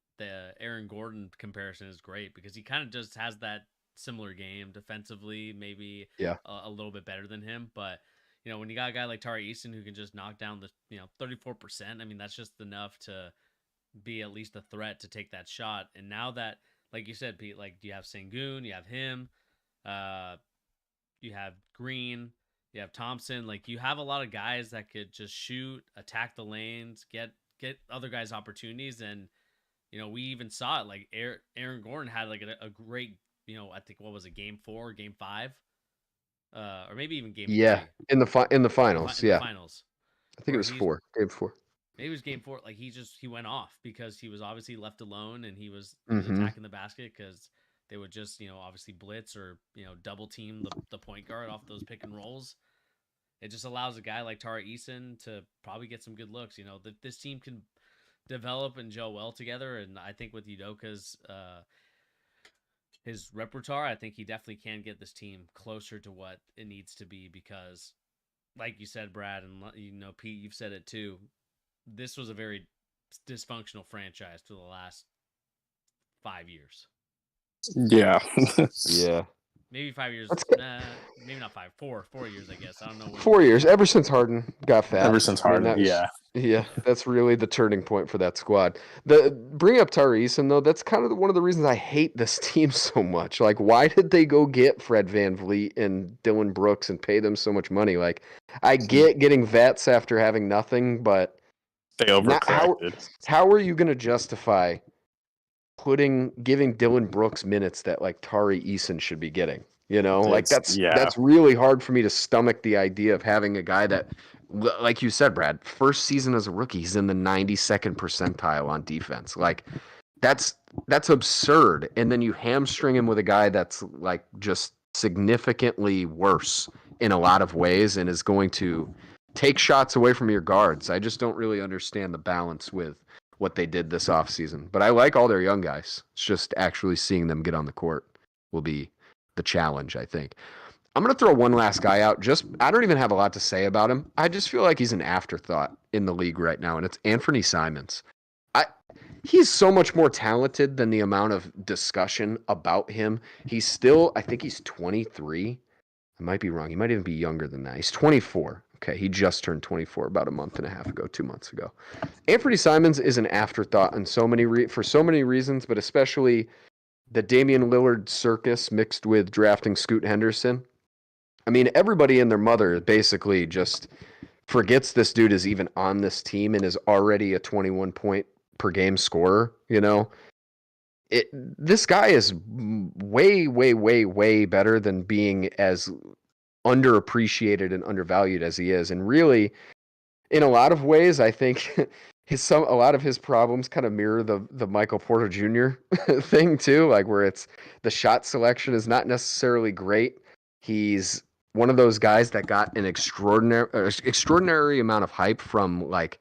Aaron Gordon comparison is great because he kind of just has that similar game defensively, maybe a little bit better than him. But, when you got a guy like Tari Eason who can just knock down the 34%, that's just enough to be at least a threat to take that shot. And now that, like you said, Pete, you have Sengun, you have him, you have Green, you have Thompson. You have a lot of guys that could just shoot, attack the lanes, get other guys opportunities. And, we even saw it. Aaron Gordon had a great, I think what was it, game 4, game 5, or maybe even game 3. in the finals. In the finals. I think it was 4. Game 4. Maybe it was game 4. He went off because he was obviously left alone and he was attacking the basket because they would just obviously blitz or double team the point guard off those pick and rolls. It just allows a guy like Tari Eason to probably get some good looks. This team can develop and gel well together, and I think with Udoka's his repertoire, I think he definitely can get this team closer to what it needs to be because, like you said, Brad, and Pete, you've said it too, this was a very dysfunctional franchise for the last 5 years. Yeah. Yeah. Maybe 5 years. Maybe not 5. 4 years, I guess. I don't know. 4 years. Ever since Harden got fat. Ever since Harden, Yeah, that's really the turning point for that squad. Bring up Tari Eason, though, that's kind of one of the reasons I hate this team so much. Why did they go get Fred VanVleet and Dylan Brooks and pay them so much money? I get getting vets after having nothing, but they overcorrected. How are you going to justify giving Dylan Brooks minutes that Tari Eason should be getting? That's really hard for me to stomach the idea of having a guy that, like you said, Brad, first season as a rookie, he's in the 92nd percentile on defense. that's absurd. And then you hamstring him with a guy that's like just significantly worse in a lot of ways and is going to take shots away from your guards. I just don't really understand the balance with what they did this offseason. But I like all their young guys. It's just actually seeing them get on the court will be the challenge, I think. I'm going to throw one last guy out. I don't even have a lot to say about him. I just feel like he's an afterthought in the league right now, and it's Anthony Simons. He's so much more talented than the amount of discussion about him. He's still, I think he's 23. I might be wrong. He might even be younger than that. He's 24. Okay, he just turned 24 about a month and a half ago, 2 months ago. Anthony Simons is an afterthought on for so many reasons, but especially the Damian Lillard circus mixed with drafting Scoot Henderson. I mean, everybody and their mother basically just forgets this dude is even on this team and is already a 21 point per game scorer. This guy is way, way, way, way better than being as underappreciated and undervalued as he is. And really, in a lot of ways, I think a lot of his problems kind of mirror the Michael Porter Jr. thing too, like where it's the shot selection is not necessarily great. He's one of those guys that got an extraordinary amount of hype from like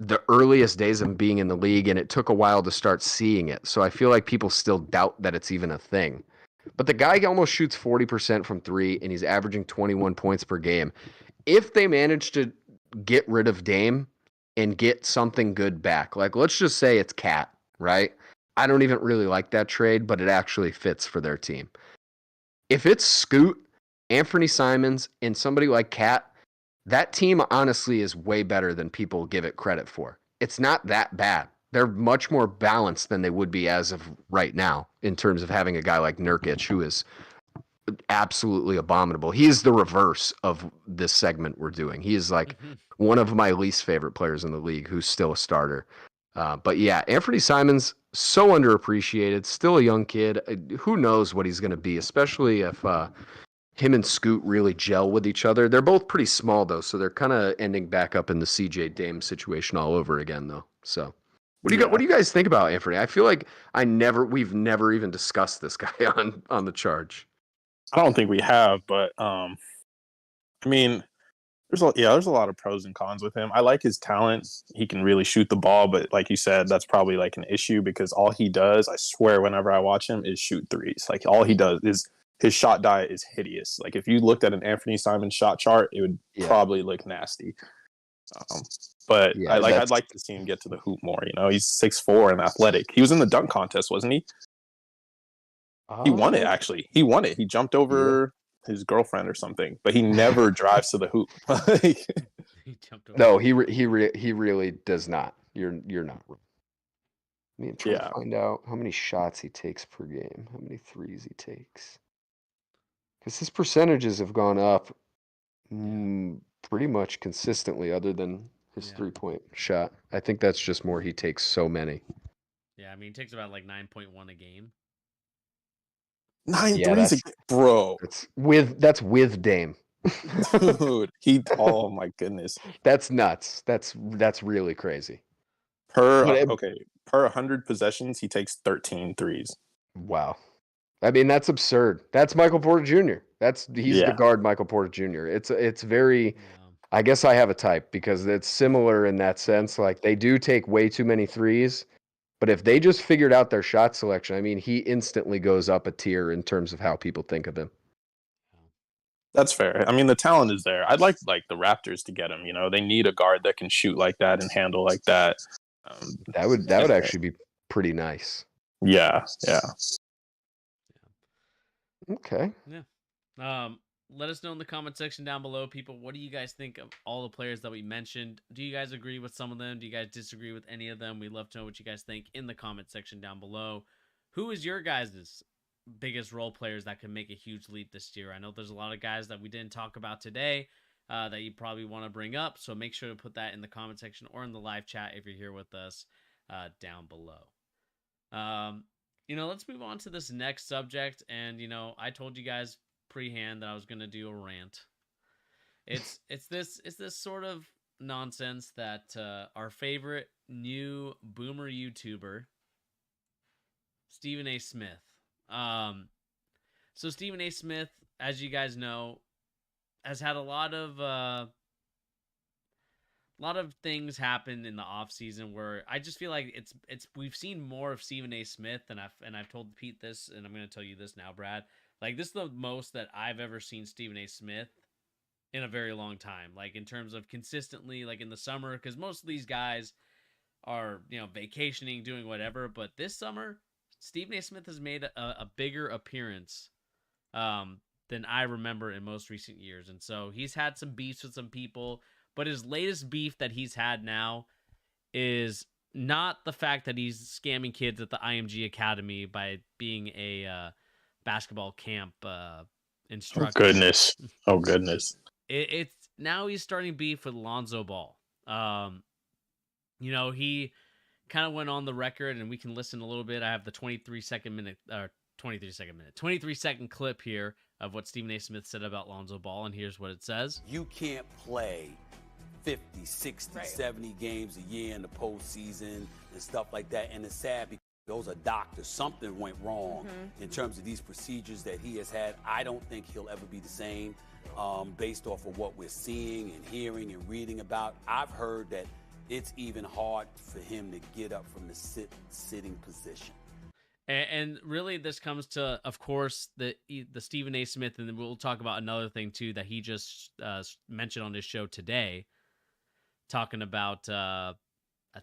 the earliest days of being in the league, and it took a while to start seeing it. So I feel like people still doubt that it's even a thing. But the guy almost shoots 40% from three, and he's averaging 21 points per game. If they manage to get rid of Dame and get something good back, like let's just say it's Cat, right? I don't even really like that trade, but it actually fits for their team. If it's Scoot, Anthony Simons, and somebody like Cat, that team honestly is way better than people give it credit for. It's not that bad. They're much more balanced than they would be as of right now in terms of having a guy like Nurkic, who is absolutely abominable. He is the reverse of this segment we're doing. He is like one of my least favorite players in the league who's still a starter. But yeah, Anthony Simons, so underappreciated, still a young kid. Who knows what he's going to be, especially if him and Scoot really gel with each other. They're both pretty small, though, so they're kind of ending back up in the CJ Dame situation all over again, though. So what do you guys think about Anthony? I feel like we've never even discussed this guy on the Charge. I don't think we have, but I mean, there's a lot of pros and cons with him. I like his talent. He can really shoot the ball, but like you said, that's probably like an issue because all he does, I swear, whenever I watch him, is shoot threes. Like all he does is his shot diet is hideous. Like if you looked at an Anthony Simons shot chart, it would probably look nasty. But I'd like to see him get to the hoop more. He's 6'4" and athletic. He was in the dunk contest, wasn't he? He won it, actually. He won it. He jumped over his girlfriend or something, but he never drives to the hoop. No, he really does not. You're not wrong. I'm trying to find out how many shots he takes per game, how many threes he takes. Because his percentages have gone up pretty much consistently, other than his 3-point shot. I think that's just more he takes so many. Yeah, I mean, he takes about like 9.1 a game. 9 threes a game, bro. That's with Dame. Dude, oh my goodness. That's nuts. That's really crazy. Per 100 possessions, he takes 13 threes. Wow. I mean, that's absurd. That's Michael Porter Jr. He's the guard Michael Porter Jr. It's very I guess I have a type because it's similar in that sense. Like they do take way too many threes, but if they just figured out their shot selection, I mean, he instantly goes up a tier in terms of how people think of him. That's fair. I mean, the talent is there. I'd like the Raptors to get him. They need a guard that can shoot like that and handle like that. That would actually be pretty nice. Yeah. Okay. Yeah. Let us know in the comment section down below, people. What do you guys think of all the players that we mentioned? Do you guys agree with some of them? Do you guys disagree with any of them? We'd love to know what you guys think in the comment section down below. Who is your guys' biggest role players that can make a huge leap this year? I know there's a lot of guys that we didn't talk about today that you probably want to bring up, so make sure to put that in the comment section or in the live chat if you're here with us down below. Let's move on to this next subject. And, I told you guys pre-hand that I was going to do a rant. It's this sort of nonsense that our favorite new boomer YouTuber Stephen A. Smith. So Stephen A. Smith, as you guys know, has had a lot of things happen in the off season where I just feel like it's we've seen more of Stephen A. Smith, and I've told Pete this, and I'm going to tell you this now, Brad. Like, this is the most that I've ever seen Stephen A. Smith in a very long time. Like, in terms of consistently, like in the summer, because most of these guys are, vacationing, doing whatever. But this summer, Stephen A. Smith has made a bigger appearance than I remember in most recent years. And so he's had some beefs with some people, but his latest beef that he's had now is not the fact that he's scamming kids at the IMG Academy by being a basketball camp instructor. Oh, goodness. It's now he's starting beef with Lonzo Ball. He kind of went on the record, and we can listen a little bit. I have the 23-second clip here of what Stephen A. Smith said about Lonzo Ball, and here's what it says. You can't play 50, 60, 70 games a year in the postseason and stuff like that, and it's sad because those are doctors. Something went wrong in terms of these procedures that he has had. I don't think he'll ever be the same based off of what we're seeing and hearing and reading about. I've heard that it's even hard for him to get up from the sitting position. And really, this comes to, of course, the Stephen A. Smith, and then we'll talk about another thing, too, that he just mentioned on his show today, talking about, I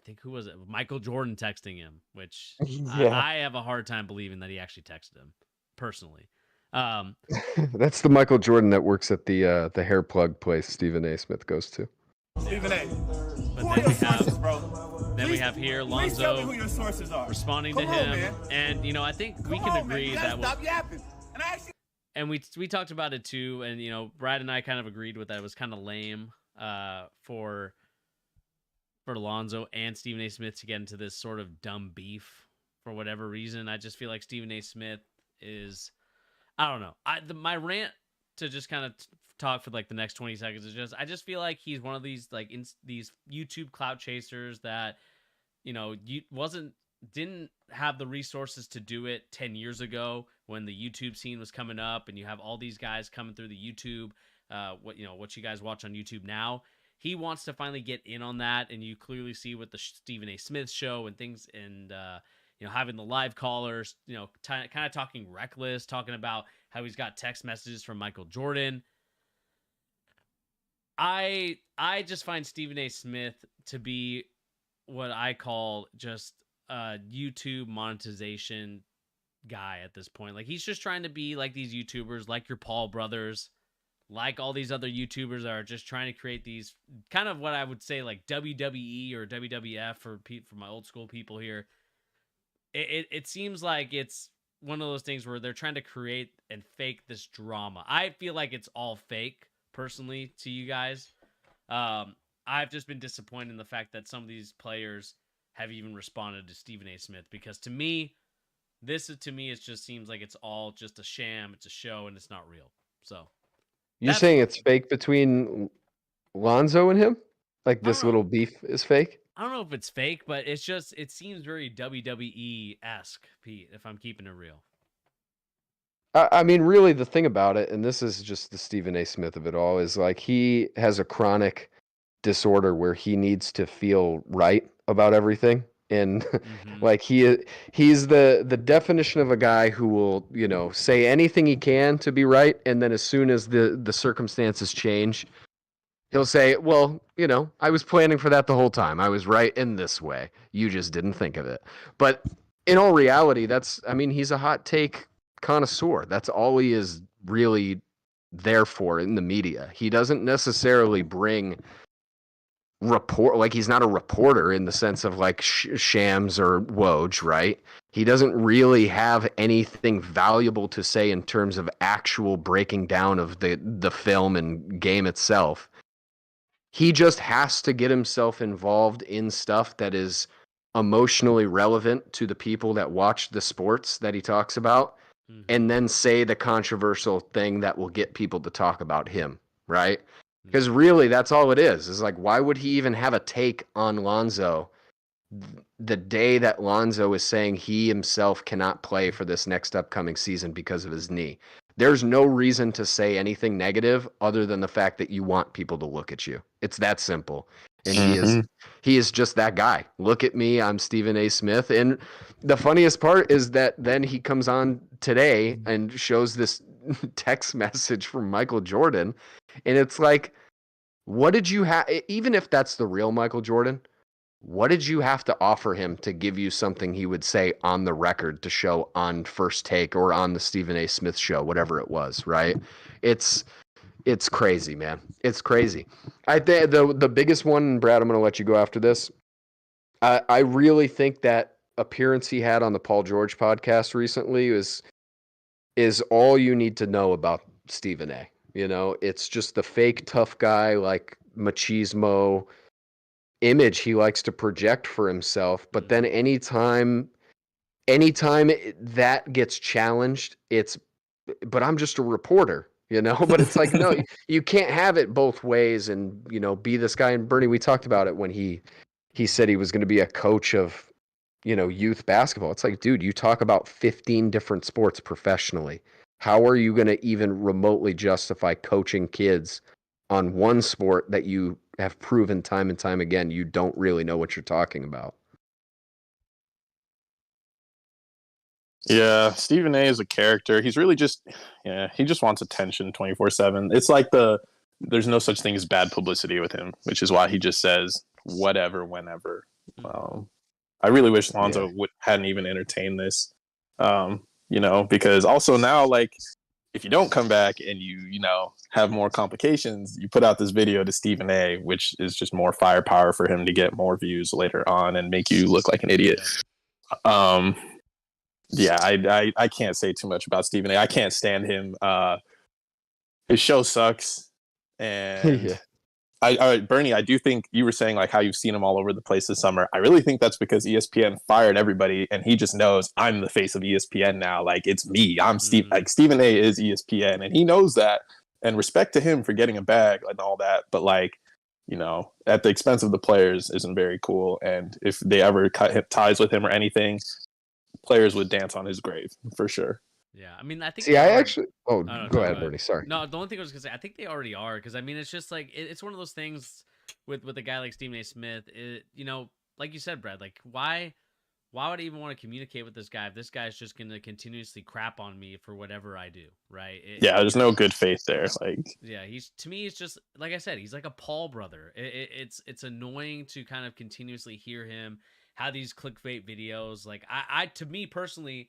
think, who was it? Michael Jordan texting him, which I have a hard time believing that he actually texted him, personally. That's the Michael Jordan that works at the hair plug place Stephen A. Smith goes to. Stephen A. But then we have here Lonzo tell me who your sources are. responding to him, and I think we can agree that. Stop yapping. And we talked about it too, and Brad and I kind of agreed with that. It was kind of lame for Lonzo and Stephen A. Smith to get into this sort of dumb beef for whatever reason. I just feel like Stephen A. Smith is, I don't know. My rant, to just kind of talk for like the next 20 seconds, is just, I just feel like he's one of these like these YouTube clout chasers that didn't have the resources to do it 10 years ago when the YouTube scene was coming up, and you have all these guys coming through the YouTube, what you guys watch on YouTube now. He wants to finally get in on that, and you clearly see with the Stephen A. Smith show and things, and having the live callers, kind of talking reckless, talking about how he's got text messages from Michael Jordan. I just find Stephen A. Smith to be what I call just a YouTube monetization guy at this point. Like, he's just trying to be like these YouTubers, like your Paul brothers, like all these other YouTubers that are just trying to create these kind of what I would say like WWE or WWF for my old school people here. It seems like it's one of those things where they're trying to create and fake this drama. I feel like it's all fake, personally, to you guys. I've just been disappointed in the fact that some of these players have even responded to Stephen A. Smith, because to me, it just seems like it's all just a sham, it's a show, and it's not real. So you're saying it's fake between Lonzo and him? Like this little beef is fake? I don't know if it's fake, but it seems very WWE-esque, Pete, if I'm keeping it real. I mean, really, the thing about it, and this is just the Stephen A. Smith of it all, is like he has a chronic disorder where he needs to feel right about everything. And like he's the definition of a guy who will, say anything he can to be right. And then as soon as the circumstances change, he'll say, well, I was planning for that the whole time. I was right in this way. You just didn't think of it. But in all reality, he's a hot take connoisseur. That's all he is really there for in the media. He doesn't necessarily bring report, like he's not a reporter in the sense of like Shams or Woj, right? He doesn't really have anything valuable to say in terms of actual breaking down of the film and game itself. He just has to get himself involved in stuff that is emotionally relevant to the people that watch the sports that he talks about, and then say the controversial thing that will get people to talk about him, right? Because really, that's all it is like, why would he even have a take on Lonzo the day that Lonzo is saying he himself cannot play for this next upcoming season because of his knee. There's no reason to say anything negative other than the fact that you want people to look at you. It's that simple. And he is just that guy. Look at me, I'm Stephen A. Smith. And the funniest part is that then he comes on today and shows this text message from Michael Jordan. And it's like, what did you have, even if that's the real Michael Jordan, what did you have to offer him to give you something he would say on the record to show on First Take or on the Stephen A. Smith show, whatever it was, right? It's crazy, man. It's crazy. I think the biggest one, Brad, I'm going to let you go after this. I really think that appearance he had on the Paul George podcast recently is all you need to know about Stephen A. You know, it's just the fake tough guy, like machismo image he likes to project for himself. But then anytime that gets challenged, but I'm just a reporter, you know. But it's like, no, you can't have it both ways and, you know, be this guy. And Bernie, we talked about it when he said he was going to be a coach of, you know, youth basketball. It's like, dude, you talk about 15 different sports professionally. How are you going to even remotely justify coaching kids on one sport that you have proven time and time again you don't really know what you're talking about? Yeah, Stephen A is a character. He's really just, he just wants attention 24/7. It's like there's no such thing as bad publicity with him, which is why he just says whatever, whenever. I really wish Lonzo hadn't even entertained this, you know, because also now, like, if you don't come back and you know, have more complications, you put out this video to Stephen A, which is just more firepower for him to get more views later on and make you look like an idiot. Yeah, I can't say too much about Stephen A. I can't stand him. His show sucks. And all right, Bernie, I do think you were saying like how you've seen him all over the place this summer. I really think that's because ESPN fired everybody and he just knows I'm the face of ESPN now. Like, it's me. I'm Steve. Like, Stephen A is ESPN and he knows that. And respect to him for getting a bag and all that. But, like, you know, at the expense of the players isn't very cool. And if they ever cut ties with him or anything, players would dance on his grave for sure. Yeah, I mean, I think. See, I actually. Oh, go ahead, Bernie. Sorry. No, the only thing I was gonna say, I think they already are, because I mean, it's just like it's one of those things with a guy like Stephen A. Smith. You know, like you said, Brad. Like, why would I even want to communicate with this guy if this guy's just gonna continuously crap on me for whatever I do, right? There's no good faith there. Like, yeah, he's just like I said, he's like a Paul brother. It's annoying to kind of continuously hear him have these clickbait videos. Like, I to me personally,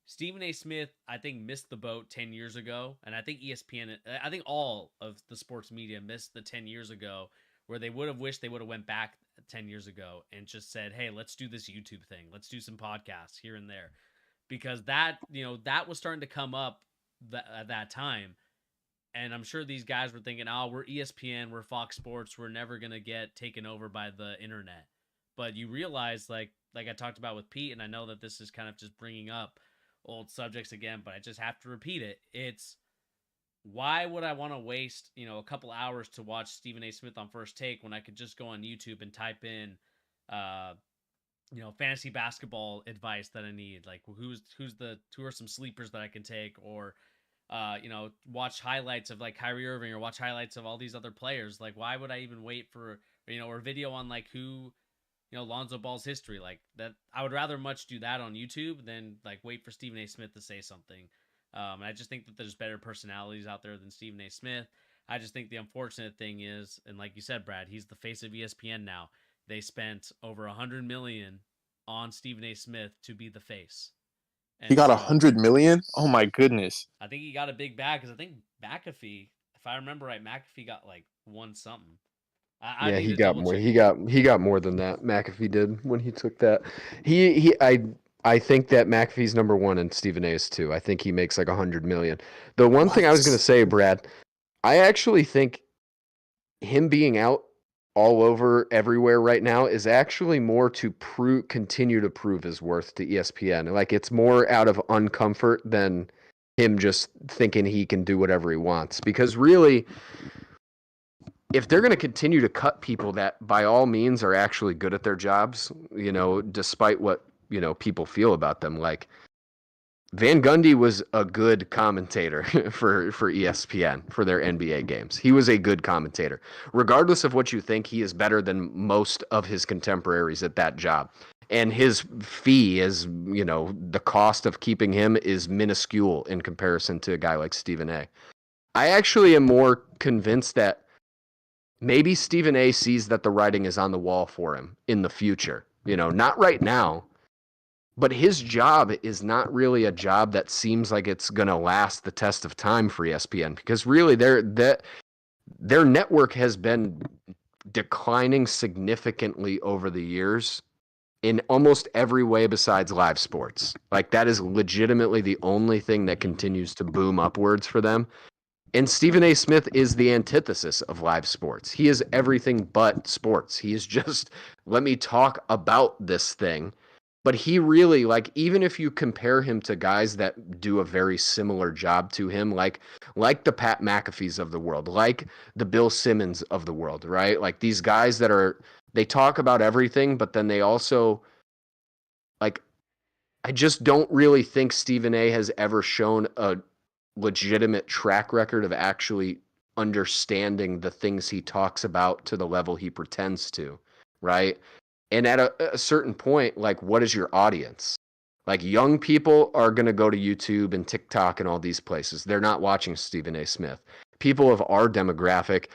Stephen A. Smith, I think, missed the boat 10 years ago. And I think ESPN, I think all of the sports media missed the 10 years ago where they would have wished they would have went back 10 years ago and just said, hey, let's do this YouTube thing. Let's do some podcasts here and there. Because that, you know, that was starting to come up at that time. And I'm sure these guys were thinking, oh, we're ESPN, we're Fox Sports, we're never going to get taken over by the internet. But you realize, like I talked about with Pete, and I know that this is kind of just bringing up old subjects again, but I just have to repeat it. It's, why would I want to waste, you know, a couple hours to watch Stephen A. Smith on First Take when I could just go on YouTube and type in, you know, fantasy basketball advice that I need, like who are some sleepers that I can take, or you know, watch highlights of like Kyrie Irving, or watch highlights of all these other players. Like, why would I even wait for, you know, or a video on like who, you know, Lonzo Ball's history, like that? I would rather much do that on YouTube than like wait for Stephen A. Smith to say something. And I just think that there's better personalities out there than Stephen A. Smith. I just think the unfortunate thing is, and like you said, Brad, he's the face of ESPN now. They spent over $100 million on Stephen A. Smith to be the face. And he got $100 million? Oh my goodness! I think he got a big bag, because I think McAfee, if I remember right, McAfee got like one something. Yeah, he got more. He got more than that. McAfee did when he took that. I think that McAfee's number one and Stephen A. is two. I think he makes like $100 million. The one thing I was going to say, Brad, I actually think him being out all over everywhere right now is actually more to continue to prove his worth to ESPN. Like, it's more out of uncomfort than him just thinking he can do whatever he wants. Because really, if they're going to continue to cut people that by all means are actually good at their jobs, you know, despite what, you know, people feel about them, like Van Gundy was a good commentator for ESPN for their NBA games. He was a good commentator. Regardless of what you think, he is better than most of his contemporaries at that job. And his fee is, you know, the cost of keeping him is minuscule in comparison to a guy like Stephen A. I actually am more convinced that maybe Stephen A sees that the writing is on the wall for him in the future. You know, not right now. But his job is not really a job that seems like it's going to last the test of time for ESPN, because really their network has been declining significantly over the years in almost every way besides live sports. Like, that is legitimately the only thing that continues to boom upwards for them. And Stephen A. Smith is the antithesis of live sports. He is everything but sports. He is just, let me talk about this thing. But he really, like, even if you compare him to guys that do a very similar job to him, like the Pat McAfees of the world, like the Bill Simmons of the world, right? Like, these guys that are, they talk about everything, but then they also, like, I just don't really think Stephen A. has ever shown a legitimate track record of actually understanding the things he talks about to the level he pretends to, right? And at a certain point, like, what is your audience? Like, young people are going to go to YouTube and TikTok and all these places. They're not watching Stephen A. Smith. People of our demographic,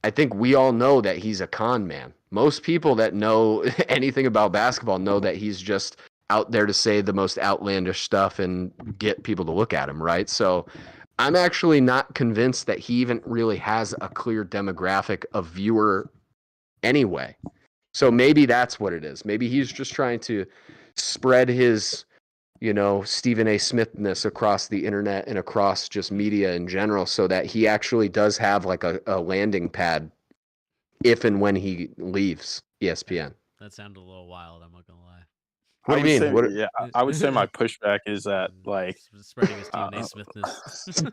I think we all know that he's a con man. Most people that know anything about basketball know that he's just out there to say the most outlandish stuff and get people to look at him, right? So I'm actually not convinced that he even really has a clear demographic of viewer anyway. So maybe that's what it is. Maybe he's just trying to spread his, you know, Stephen A. Smithness across the internet and across just media in general, so that he actually does have like a landing pad if and when he leaves ESPN. That sounded a little wild, I'm not gonna lie. What do you mean? Say, I would say my pushback is that, like, spreading a Stephen A. Smithness.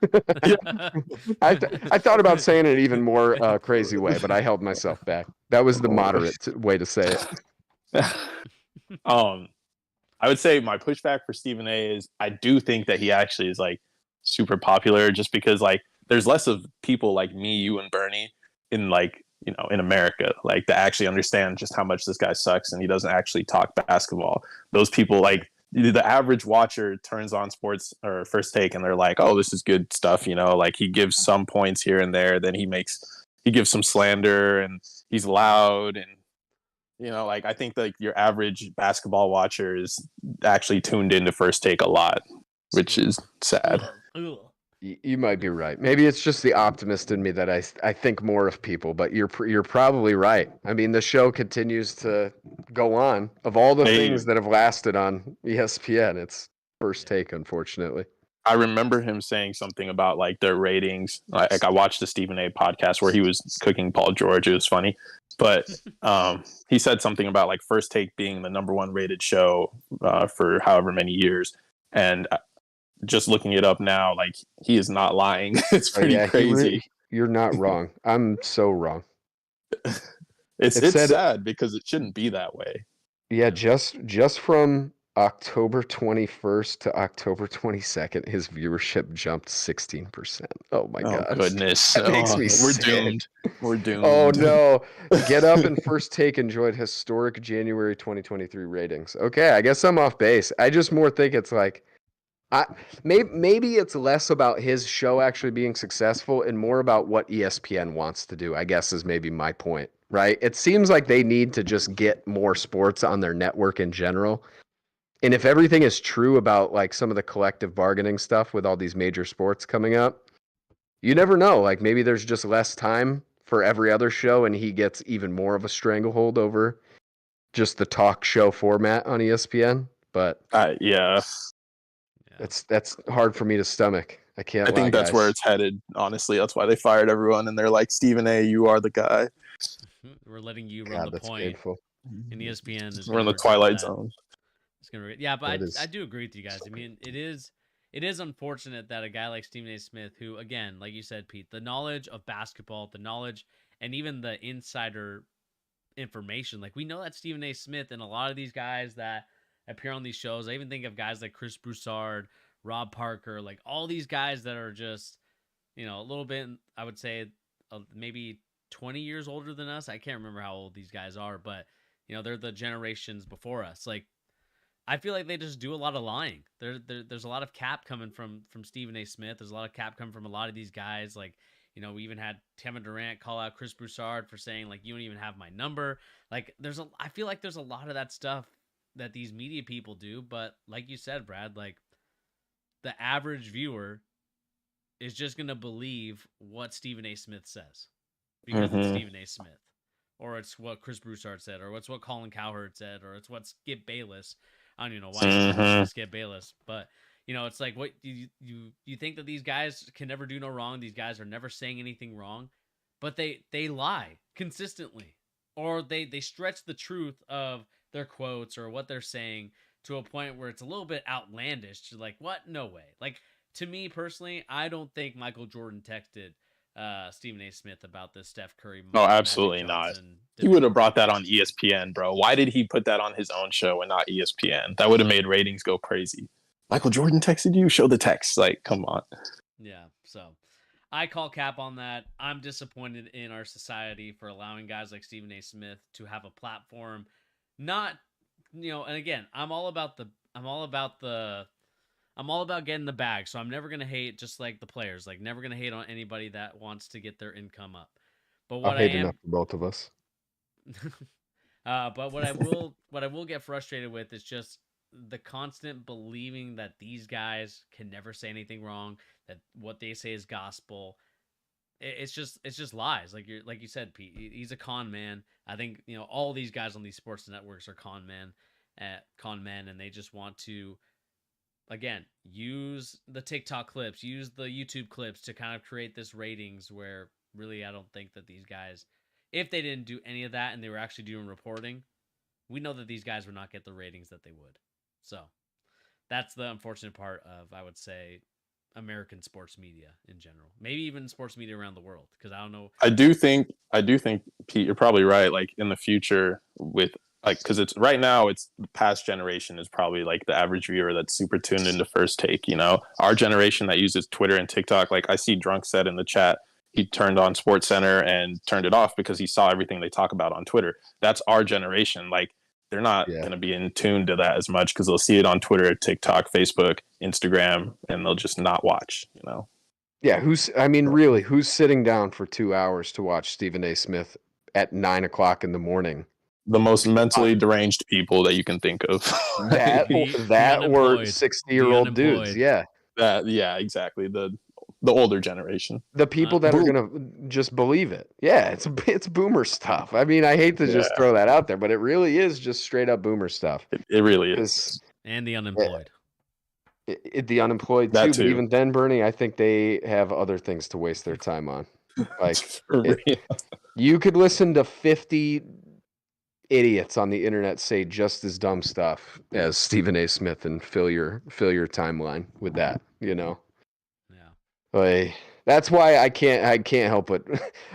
I thought about saying it even more crazy way, but I held myself back. That was the moderate way to say it. I would say my pushback for Stephen A. is I do think that he actually is, like, super popular, just because, like, there's less of people like me, you, and Bernie in, like, you know, in America, like, to actually understand just how much this guy sucks and he doesn't actually talk basketball. Those people, like, the average watcher turns on sports or First Take and they're like, oh, this is good stuff, you know, like, he gives some points here and there, then he gives some slander and he's loud, and, you know, like, I think, like, your average basketball watcher is actually tuned into First Take a lot, which is sad. You might be right. Maybe it's just the optimist in me that I think more of people, but you're probably right. I mean, the show continues to go on. Of all the things that have lasted on ESPN, it's First Take, unfortunately. I remember him saying something about, like, their ratings. Like, I watched the Stephen A. podcast where he was cooking Paul George. It was funny. But he said something about, like, First Take being the #1 rated show for however many years. And just looking it up now, like, he is not lying. It's pretty crazy. You're not wrong. I'm so wrong. It's sad because it shouldn't be that way. Yeah, just from October 21st to October 22nd, his viewership jumped 16%. Oh my god! Goodness, that makes me we're sick. doomed. We're doomed. Oh no! Get Up and First Take enjoyed historic January 2023 ratings. Okay, I guess I'm off base. I just more think it's like, maybe it's less about his show actually being successful and more about what ESPN wants to do, I guess, is maybe my point, right? It seems like they need to just get more sports on their network in general. And if everything is true about, like, some of the collective bargaining stuff with all these major sports coming up, you never know. Like, maybe there's just less time for every other show and he gets even more of a stranglehold over just the talk show format on ESPN. But yeah. That's hard for me to stomach. I can't. I think that's where it's headed. Honestly, that's why they fired everyone, and they're like, Stephen A., you are the guy. We're letting you run the point. Painful. And ESPN is. We're in the Twilight Zone. It's gonna. Yeah, but I do agree with you guys. I mean, it is unfortunate that a guy like Stephen A. Smith, who, again, like you said, Pete, the knowledge of basketball, the knowledge and even the insider information. Like, we know that Stephen A. Smith and a lot of these guys that appear on these shows, I even think of guys like Chris Broussard, Rob Parker, like all these guys that are just, a little bit, I would say, maybe 20 years older than us. I can't remember how old these guys are, but they're the generations before us. Like, I feel like they just do a lot of lying. There's a lot of cap coming from Stephen A. Smith. There's a lot of cap coming from a lot of these guys. Like, we even had Kevin Durant call out Chris Broussard for saying, like, you don't even have my number. Like, I feel like there's a lot of that stuff that these media people do. But like you said, Brad, like, the average viewer is just going to believe what Stephen A. Smith says because it's Stephen A. Smith, or it's what Chris Broussard said, or it's what Colin Cowherd said, or it's what Skip Bayless. I don't even know why Skip Bayless, but it's like, what you think that these guys can never do no wrong. These guys are never saying anything wrong, but they lie consistently, or they stretch the truth of their quotes or what they're saying to a point where it's a little bit outlandish. Like, what? No way. Like, to me personally, I don't think Michael Jordan texted Stephen A. Smith about this Steph Curry. No, absolutely not. He would have brought that on ESPN, bro. Why did he put that on his own show and not ESPN? That would have made ratings go crazy. Michael Jordan texted you? Show the text. Like, come on. Yeah, so I call cap on that. I'm disappointed in our society for allowing guys like Stephen A. Smith to have a platform. Not, and again, I'm all about getting the bag, so I'm never going to hate, just like the players, like never going to hate on anybody that wants to get their income up. But what I hate enough for both of us. But what I will get frustrated with is just the constant believing that these guys can never say anything wrong, that what they say is gospel. It's just lies. Like you said, Pete, he's a con man. I think, all these guys on these sports networks are con men, and they just want to, again, use the TikTok clips, use the YouTube clips to kind of create this ratings where really I don't think that these guys, if they didn't do any of that and they were actually doing reporting, we know that these guys would not get the ratings that they would. So that's the unfortunate part of, I would say, American sports media in general, maybe even sports media around the world, because I don't know. I do think, Pete, you're probably right. Like, in the future, with like, because it's right now, it's the past generation is probably like the average viewer that's super tuned into First Take. Our generation that uses Twitter and TikTok, like I see Drunk said in the chat, he turned on Sports Center and turned it off because he saw everything they talk about on Twitter. That's our generation. Like, they're not going to be in tune to that as much because they'll see it on Twitter, TikTok, Facebook, Instagram, and they'll just not watch, Yeah, really, who's sitting down for 2 hours to watch Stephen A. Smith at 9 o'clock in the morning? The most mentally deranged people that you can think of. That or 60-year-old dudes, yeah. Yeah, exactly. The older generation. The people that are gonna just believe it. Yeah, it's boomer stuff. I mean, I hate to just throw that out there, but it really is just straight up boomer stuff. It really is. And the unemployed. The unemployed too. But even then, Bernie, I think they have other things to waste their time on. Like, you could listen to 50 idiots on the internet say just as dumb stuff as Stephen A. Smith and fill your timeline with that. Yeah. Like, that's why I can't help it.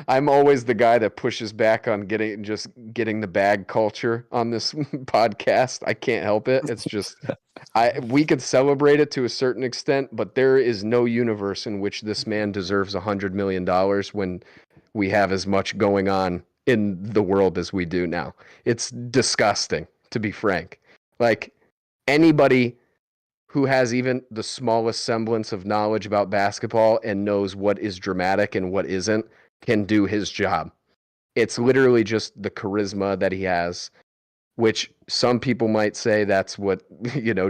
I'm always the guy that pushes back on getting the bag culture on this podcast. I can't help it. It's just we could celebrate it to a certain extent, but there is no universe in which this man deserves $100 million when we have as much going on in the world as we do now. It's disgusting, to be frank. Like, anybody who has even the smallest semblance of knowledge about basketball and knows what is dramatic and what isn't can do his job. It's literally just the charisma that he has, which some people might say that's what,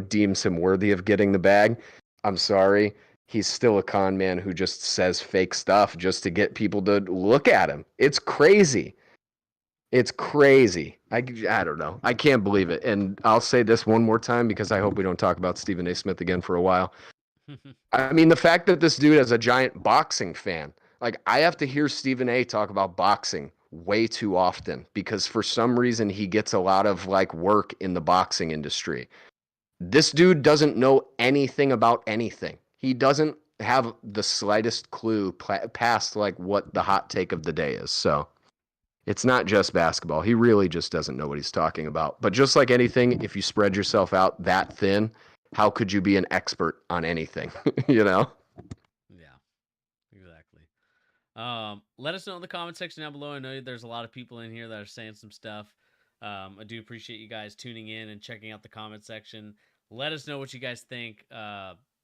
deems him worthy of getting the bag. I'm sorry. He's still a con man who just says fake stuff just to get people to look at him. It's crazy. It's crazy. I don't know. I can't believe it. And I'll say this one more time because I hope we don't talk about Stephen A. Smith again for a while. I mean, the fact that this dude is a giant boxing fan, like, I have to hear Stephen A. talk about boxing way too often because for some reason he gets a lot of like work in the boxing industry. This dude doesn't know anything about anything. He doesn't have the slightest clue past like what the hot take of the day is. So It's not just basketball. He really just doesn't know what he's talking about. But just like anything, if you spread yourself out that thin, how could you be an expert on anything? You know? Yeah, exactly. Let us know in the comment section down below. I know there's a lot of people in here that are saying some stuff. I do appreciate you guys tuning in and checking out the comment section. Let us know what you guys think,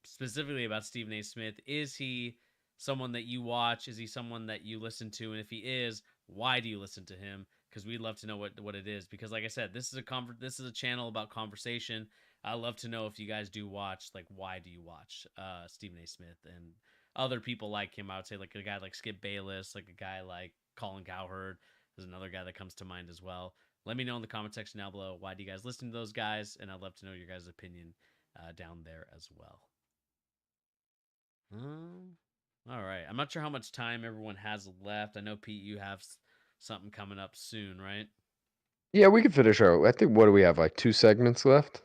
specifically about Stephen A. Smith. Is he someone that you watch? Is he someone that you listen to? And if he is, why do you listen to him? Because we'd love to know what it is. Because like I said, this is a channel about conversation. I love to know if you guys do watch, like, why do you watch Stephen A. Smith and other people like him? I would say like a guy like Skip Bayless, like a guy like Colin Cowherd is another guy that comes to mind as well. Let me know in the comment section down below, why do you guys listen to those guys? And I'd love to know your guys' opinion down there as well. All right. I'm not sure how much time everyone has left. I know, Pete, you have something coming up soon, right? Yeah, we can finish our. I think, what do we have? Like 2 segments left?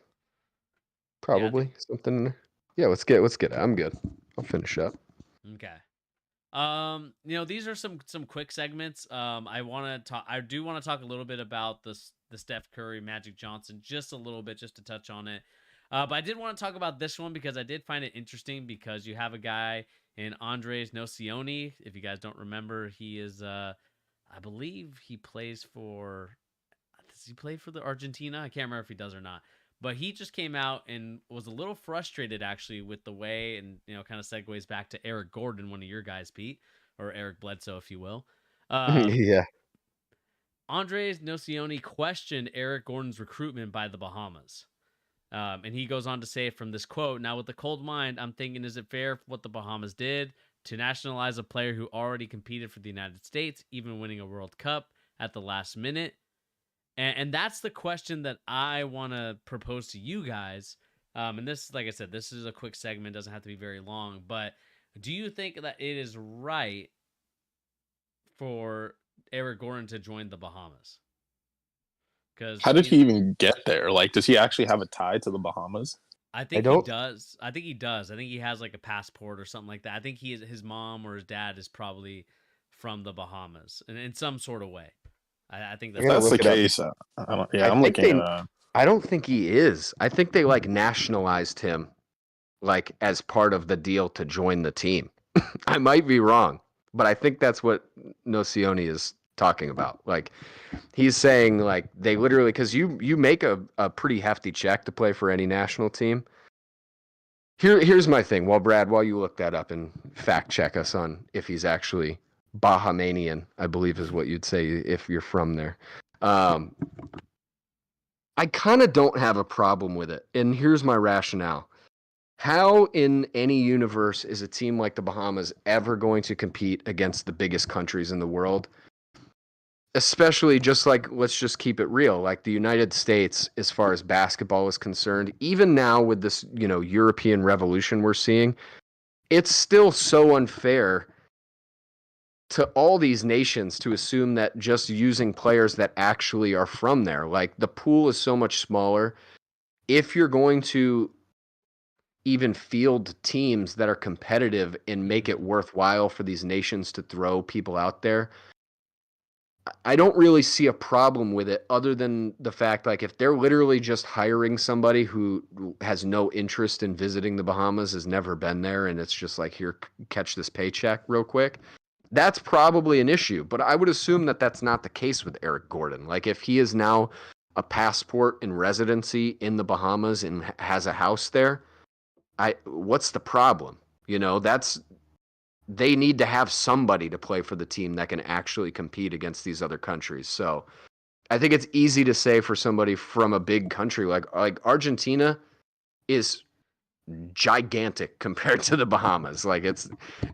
Probably something. Yeah, let's get it. I'm good. I'll finish up. Okay. These are some quick segments. I do want to talk a little bit about the Steph Curry, Magic Johnson, just a little bit, just to touch on it. But I did want to talk about this one because I did find it interesting because you have a guy in Andres Nocioni. If you guys don't remember, he is, I believe he plays for, does he play for the Argentina? I can't remember if he does or not. But he just came out and was a little frustrated, actually, with the way, and, kind of segues back to Eric Gordon, one of your guys, Pete, or Eric Bledsoe, if you will. Yeah. Andres Nocioni questioned Eric Gordon's recruitment by the Bahamas. And he goes on to say, from this quote, "Now, with a cold mind, I'm thinking, is it fair for what the Bahamas did to nationalize a player who already competed for the United States, even winning a World Cup at the last minute?" And that's the question that I want to propose to you guys. And this, like I said, this is a quick segment, doesn't have to be very long. But do you think that it is right for Eric Gordon to join the Bahamas? Because how did he even get there? Like, does he actually have a tie to the Bahamas? I think he does. I think he does. I think he has like a passport or something like that. I think his mom or his dad is probably from the Bahamas, and in some sort of way. I think If that's the case. I'm looking at it. I don't think he is. I think they like nationalized him, like as part of the deal to join the team. I might be wrong, but I think that's what Nocioni is talking about. Like, he's saying like they literally, because you make a pretty hefty check to play for any national team. Here's my thing. While you look that up and fact check us on if he's actually Bahamanian, I believe is what you'd say if you're from there. I kind of don't have a problem with it. And here's my rationale. How in any universe is a team like the Bahamas ever going to compete against the biggest countries in the world? Especially just like, let's just keep it real. Like the United States, as far as basketball is concerned, even now with this, European revolution we're seeing, it's still so unfair to all these nations to assume that just using players that actually are from there. Like, the pool is so much smaller. If you're going to even field teams that are competitive and make it worthwhile for these nations to throw people out there, I don't really see a problem with it, other than the fact, like, if they're literally just hiring somebody who has no interest in visiting the Bahamas, has never been there, and it's just like, here, catch this paycheck real quick, that's probably an issue. But I would assume that that's not the case with Eric Gordon. Like, if he is now a passport and residency in the Bahamas and has a house there, what's the problem? They need to have somebody to play for the team that can actually compete against these other countries. So I think it's easy to say for somebody from a big country like Argentina is gigantic compared to the Bahamas. Like, it's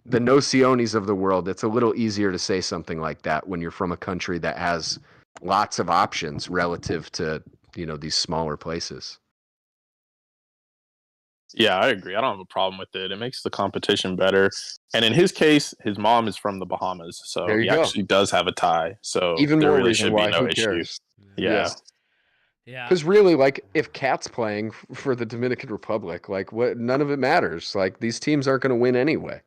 the Nocionis of the world. It's a little easier to say something like that when you're from a country that has lots of options relative to, these smaller places. Yeah, I agree. I don't have a problem with it. It makes the competition better. And in his case, his mom is from the Bahamas, so he actually does have a tie. So even there more really reason should why be no who issue. cares? Yeah. Yeah. Because really, like, if Cat's playing for the Dominican Republic, like, none of it matters. Like, these teams aren't going to win anyway.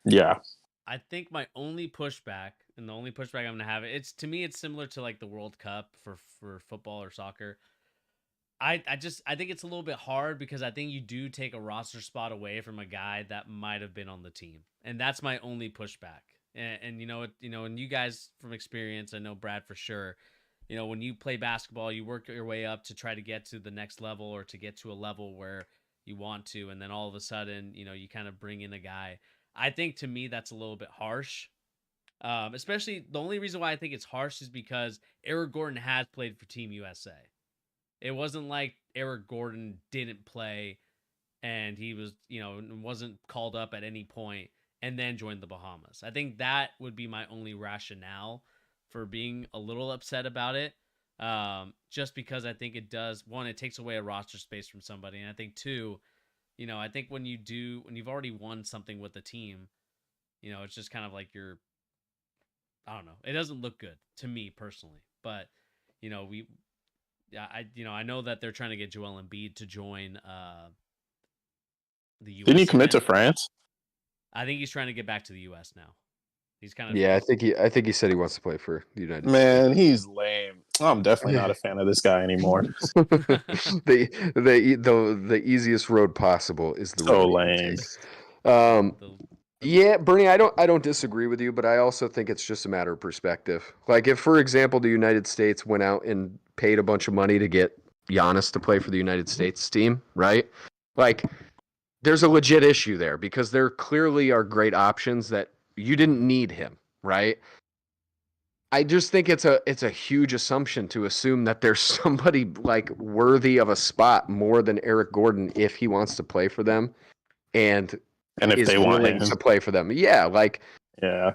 Yeah. I think my only pushback, and the only pushback I'm gonna have, it's to me, it's similar to like the World Cup for football or soccer. I think it's a little bit hard because I think you do take a roster spot away from a guy that might have been on the team, and that's my only pushback. And and you guys from experience, I know Brad for sure. When you play basketball, you work your way up to try to get to the next level or to get to a level where you want to, and then all of a sudden, you kind of bring in a guy. I think to me that's a little bit harsh. Especially the only reason why I think it's harsh is because Eric Gordon has played for Team USA. It wasn't like Eric Gordon didn't play and he was, wasn't called up at any point and then joined the Bahamas. I think that would be my only rationale for being a little upset about it. Just because I think it does, one, it takes away a roster space from somebody. And I think two, I think when you've already won something with the team, it's just kind of like I don't know. It doesn't look good to me personally, but I know that they're trying to get Joel Embiid to join the U.S. Didn't he commit to again. France? I think he's trying to get back to the U.S. now. He's kind of Yeah, I think he said he wants to play for the United States. Man, he's lame. I'm definitely not a fan of this guy anymore. the easiest road possible is the So road you lame. take. Yeah, Bernie, I don't disagree with you, but I also think it's just a matter of perspective. Like if, for example, the United States went out and paid a bunch of money to get Giannis to play for the United States team, right? Like there's a legit issue there because there clearly are great options that you didn't need him, right? I just think it's a huge assumption to assume that there's somebody like worthy of a spot more than Eric Gordon if he wants to play for them and if is they want willing him to play for them. Yeah, like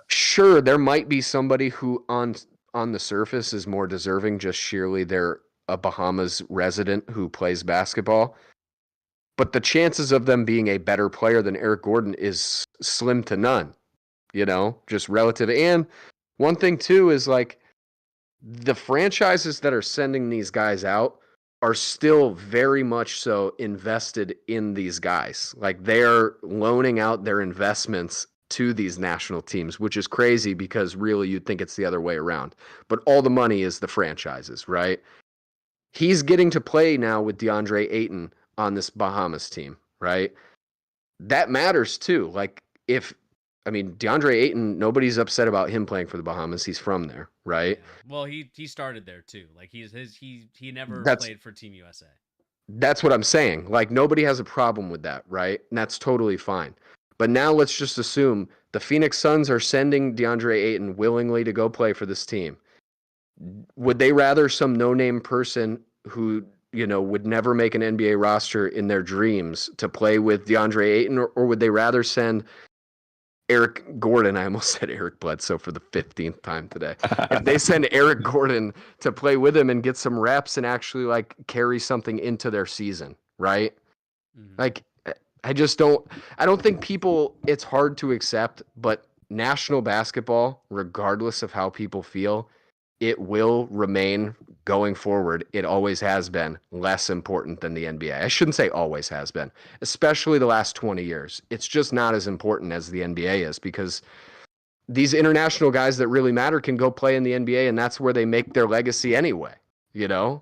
sure, there might be somebody who on the surface is more deserving just sheerly they're a Bahamas resident who plays basketball. But the chances of them being a better player than Eric Gordon is slim to none, just relative. And one thing too is like the franchises that are sending these guys out are still very much so invested in these guys. Like they're loaning out their investments to these national teams, which is crazy because really you'd think it's the other way around. But all the money is the franchises, right? He's getting to play now with DeAndre Ayton on this Bahamas team, right? That matters too. Like DeAndre Ayton, nobody's upset about him playing for the Bahamas. He's from there, right? Yeah. Well, he started there too. Like he never played for Team USA. That's what I'm saying. Like nobody has a problem with that, right? And that's totally fine. But now let's just assume the Phoenix Suns are sending DeAndre Ayton willingly to go play for this team. Would they rather some no-name person who, would never make an NBA roster in their dreams to play with DeAndre Ayton, or would they rather send Eric Gordon? I almost said Eric Bledsoe for the 15th time today. If they send Eric Gordon to play with him and get some reps and actually like carry something into their season, right? Mm-hmm. Like I don't think it's hard to accept, but national basketball, regardless of how people feel, it will remain going forward. It always has been less important than the NBA. I shouldn't say always has been, especially the last 20 years. It's just not as important as the NBA is because these international guys that really matter can go play in the NBA, and that's where they make their legacy anyway, Yeah,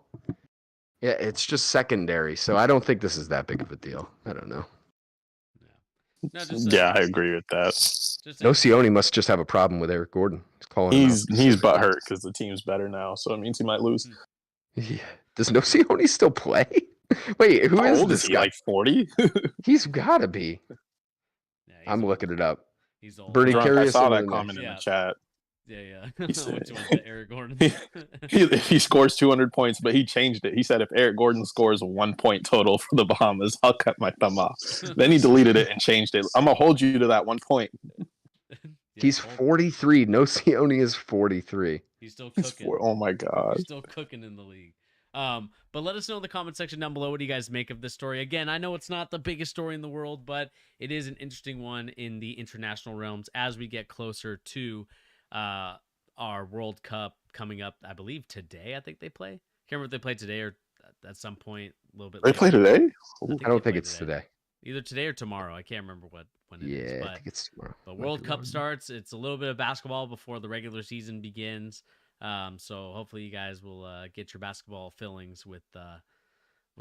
it's just secondary. So I don't think this is that big of a deal. I don't know. I agree with that. Nocioni must just have a problem with Eric Gordon. He's butthurt because the team's better now, so it means he might lose. Yeah. Does Nocioni still play? Wait, who is this guy? Like 40? He's got to be. Yeah, I'm old. looking it up. He's old. Bernie, I saw that comment in the chat. Yeah. Which one's Eric Gordon? He scores 200 points, but he changed it. He said if Eric Gordon scores 1 point total for the Bahamas, I'll cut my thumb off. Then he deleted it and changed it. I'm going to hold you to that 1 point. He's 43. Nocioni is 43. He's still cooking. Oh my God. He's still cooking in the league. But let us know in the comment section down below what do you guys make of this story. Again, I know it's not the biggest story in the world, but it is an interesting one in the international realms as we get closer to our World Cup coming up. I believe today. I think they play. Can't remember if they play today or at some point a little bit. They play today? I don't think it's today. either today or tomorrow. I can't remember when it is. Yeah, But I think it's tomorrow. the Might World be Cup wrong. starts. It's a little bit of basketball before the regular season begins. So hopefully you guys will get your basketball fillings with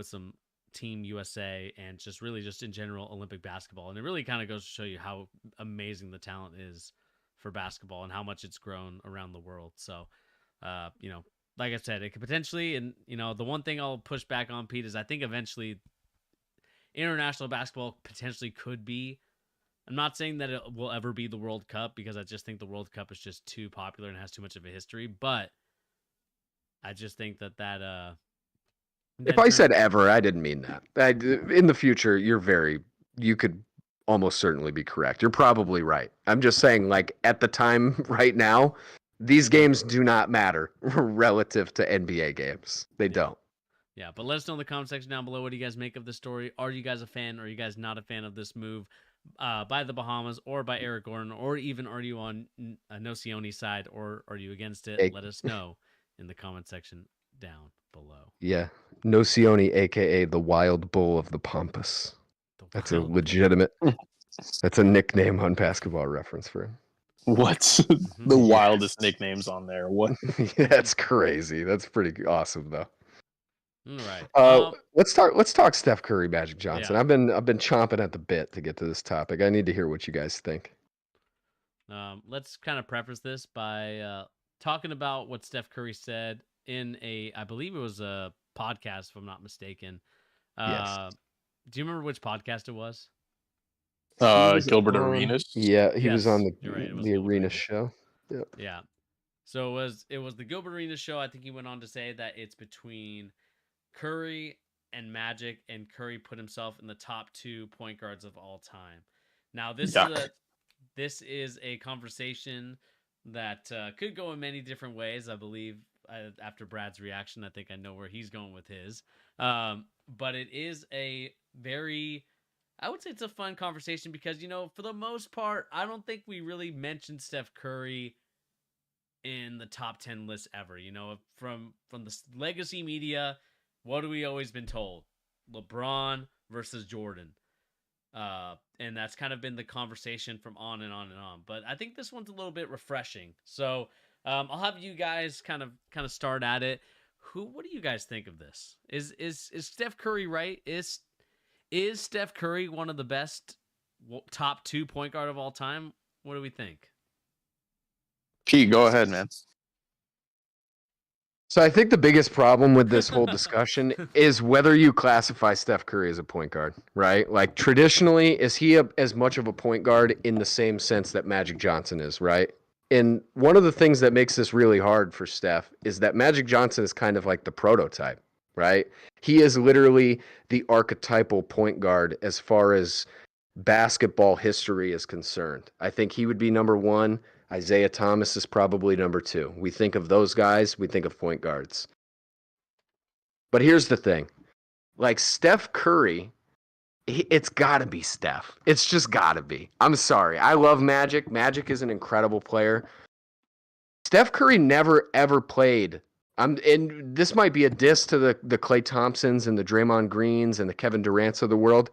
some Team USA and just in general Olympic basketball. And it really kind of goes to show you how amazing the talent is for basketball and how much it's grown around the world. So, like I said, it could potentially, and the one thing I'll push back on, Pete, is I think eventually international basketball potentially could be. I'm not saying that it will ever be the World Cup because I just think the World Cup is just too popular and has too much of a history. But I just think that If I said ever, I didn't mean that. In the future, you could almost certainly be correct. You're probably right. I'm just saying, like, at the time right now, these games do not matter relative to NBA games. They don't. Yeah, but let us know in the comment section down below. What do you guys make of this story? Are you guys a fan? Or are you guys not a fan of this move by the Bahamas or by Eric Gordon? Or even are you on Nocioni's side or are you against it? Hey. Let us know in the comment section down below. Yeah. Nocioni, a.k.a. the Wild Bull of the Pampas. That's a legitimate... That's a nickname on Basketball Reference for him. What's the wildest nicknames on there? What? That's crazy. That's pretty awesome, though. All right. Let's talk Steph Curry, Magic Johnson. Yeah. I've been chomping at the bit to get to this topic. I need to hear what you guys think. Let's kind of preface this by talking about what Steph Curry said in I believe it was a podcast, if I'm not mistaken. Yes. Do you remember which podcast it was? Gilbert Arenas. Yeah, he was on you're right, it was the Gilbert Arenas Arenas. show. Yep. Yeah. So it was the Gilbert Arenas show. I think he went on to say that it's between Curry and Magic, and Curry put himself in the top 2 point guards of all time. Now this is a conversation that could go in many different ways. I believe after Brad's reaction, I think I know where he's going with his. But it is a very, I would say it's a fun conversation because, for the most part, I don't think we really mentioned Steph Curry in the top 10 list ever. From the legacy media, what have we always been told? LeBron versus Jordan. And that's kind of been the conversation from on and on and on. But I think this one's a little bit refreshing. So I'll have you guys kind of start at it. What do you guys think of this? Is Steph Curry right? Is Steph Curry one of the best top 2 point guard of all time? What do we think? Pete, go ahead, man. So I think the biggest problem with this whole discussion is whether you classify Steph Curry as a point guard, right? Like traditionally, is he as much of a point guard in the same sense that Magic Johnson is, right? And one of the things that makes this really hard for Steph is that Magic Johnson is kind of like the prototype, right? He is literally the archetypal point guard as far as basketball history is concerned. I think he would be number 1. Isaiah Thomas is probably number 2. We think of those guys, we think of point guards. But here's the thing. Like Steph Curry, it's got to be Steph. It's just got to be. I'm sorry. I love Magic. Magic is an incredible player. Steph Curry never, ever played. And this might be a diss to the Klay Thompsons and the Draymond Greens and the Kevin Durant's of the world.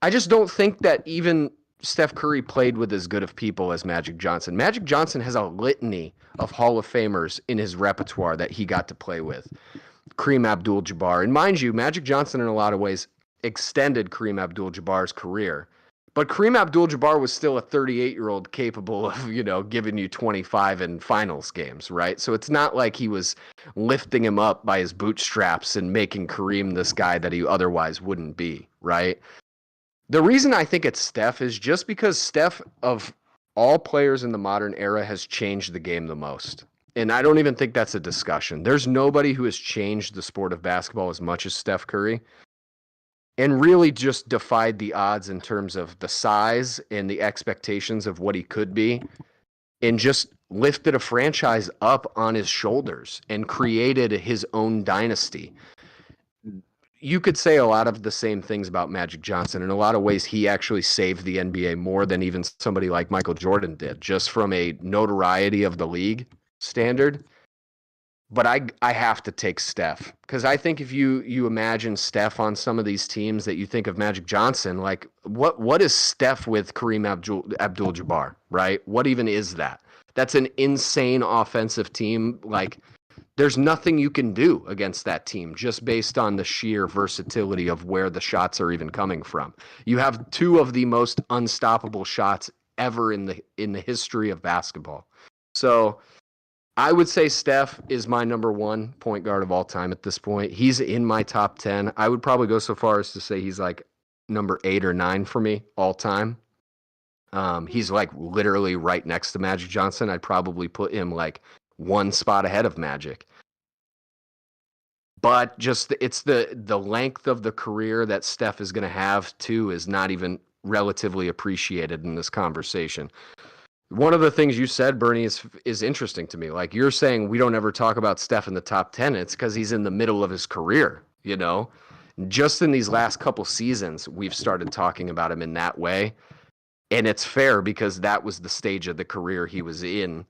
I just don't think that even Steph Curry played with as good of people as Magic Johnson. Magic Johnson has a litany of Hall of Famers in his repertoire that he got to play with. Kareem Abdul-Jabbar. And mind you, Magic Johnson in a lot of ways extended Kareem Abdul-Jabbar's career. But Kareem Abdul-Jabbar was still a 38-year-old capable of, giving you 25 in finals games, right? So it's not like he was lifting him up by his bootstraps and making Kareem this guy that he otherwise wouldn't be, right? The reason I think it's Steph is just because Steph, of all players in the modern era, has changed the game the most. And I don't even think that's a discussion. There's nobody who has changed the sport of basketball as much as Steph Curry and really just defied the odds in terms of the size and the expectations of what he could be and just lifted a franchise up on his shoulders and created his own dynasty. You could say a lot of the same things about Magic Johnson. In a lot of ways, he actually saved the NBA more than even somebody like Michael Jordan did, just from a notoriety of the league standard. But I have to take Steph, because I think if you imagine Steph on some of these teams that you think of Magic Johnson, like what is Steph with Kareem Abdul-Jabbar, right? What even is that? That's an insane offensive team. Like, there's nothing you can do against that team just based on the sheer versatility of where the shots are even coming from. You have two of the most unstoppable shots ever in the history of basketball. So I would say Steph is my number one point guard of all time at this point. He's in my top 10. I would probably go so far as to say he's like number 8 or 9 for me all time. He's like literally right next to Magic Johnson. I'd probably put him like one spot ahead of Magic. But just it's the length of the career that Steph is going to have too is not even relatively appreciated in this conversation. One of the things you said, Bernie, is interesting to me. Like, you're saying we don't ever talk about Steph in the top 10. It's because he's in the middle of his career, you know? Just in these last couple seasons, we've started talking about him in that way. And it's fair because that was the stage of the career he was in,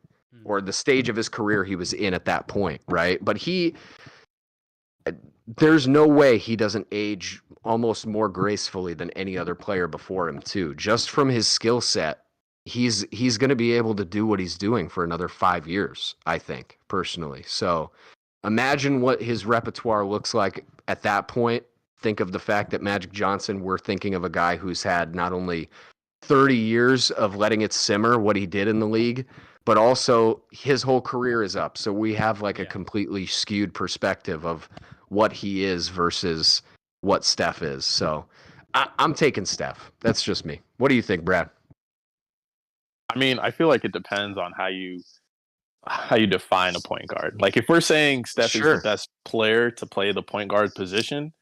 or the stage of his career he was in at that point, right? But there's no way he doesn't age almost more gracefully than any other player before him, too. Just from his skill set, he's going to be able to do what he's doing for another 5 years, I think, personally. So imagine what his repertoire looks like at that point. Think of the fact that Magic Johnson, we're thinking of a guy who's had not only 30 years of letting it simmer what he did in the league, but also his whole career is up. So we have like a completely skewed perspective of what he is versus what Steph is. So I'm taking Steph. That's just me. What do you think, Brad? I mean, I feel like it depends on how you define a point guard. Like, if we're saying Steph is the best player to play the point guard position,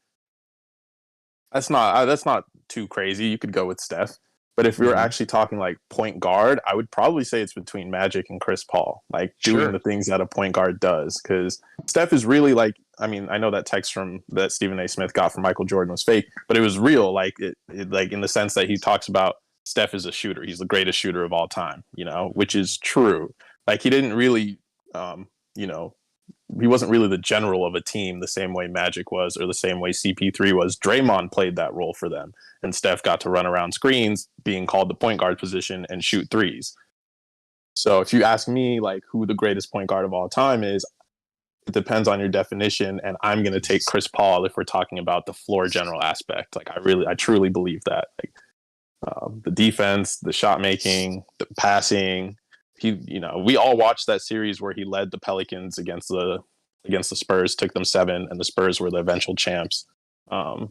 that's not too crazy. You could go with Steph. But if we were actually talking like point guard, I would probably say it's between Magic and Chris Paul, like doing the things that a point guard does. Because Steph is really like, I mean, I know that text that Stephen A. Smith got from Michael Jordan was fake, but it was real. Like it like in the sense that he talks about Steph is a shooter. He's the greatest shooter of all time, you know, which is true. Like, he didn't really, he wasn't really the general of a team the same way Magic was, or the same way CP3 was. Draymond played that role for them, and Steph got to run around screens, being called the point guard position, and shoot threes. So if you ask me, like, who the greatest point guard of all time is, it depends on your definition, and I'm going to take Chris Paul if we're talking about the floor general aspect. Like, I truly believe that. Like, the defense, the shot making, the passing. We all watched that series where he led the Pelicans against the Spurs, took them 7, and the Spurs were the eventual champs. I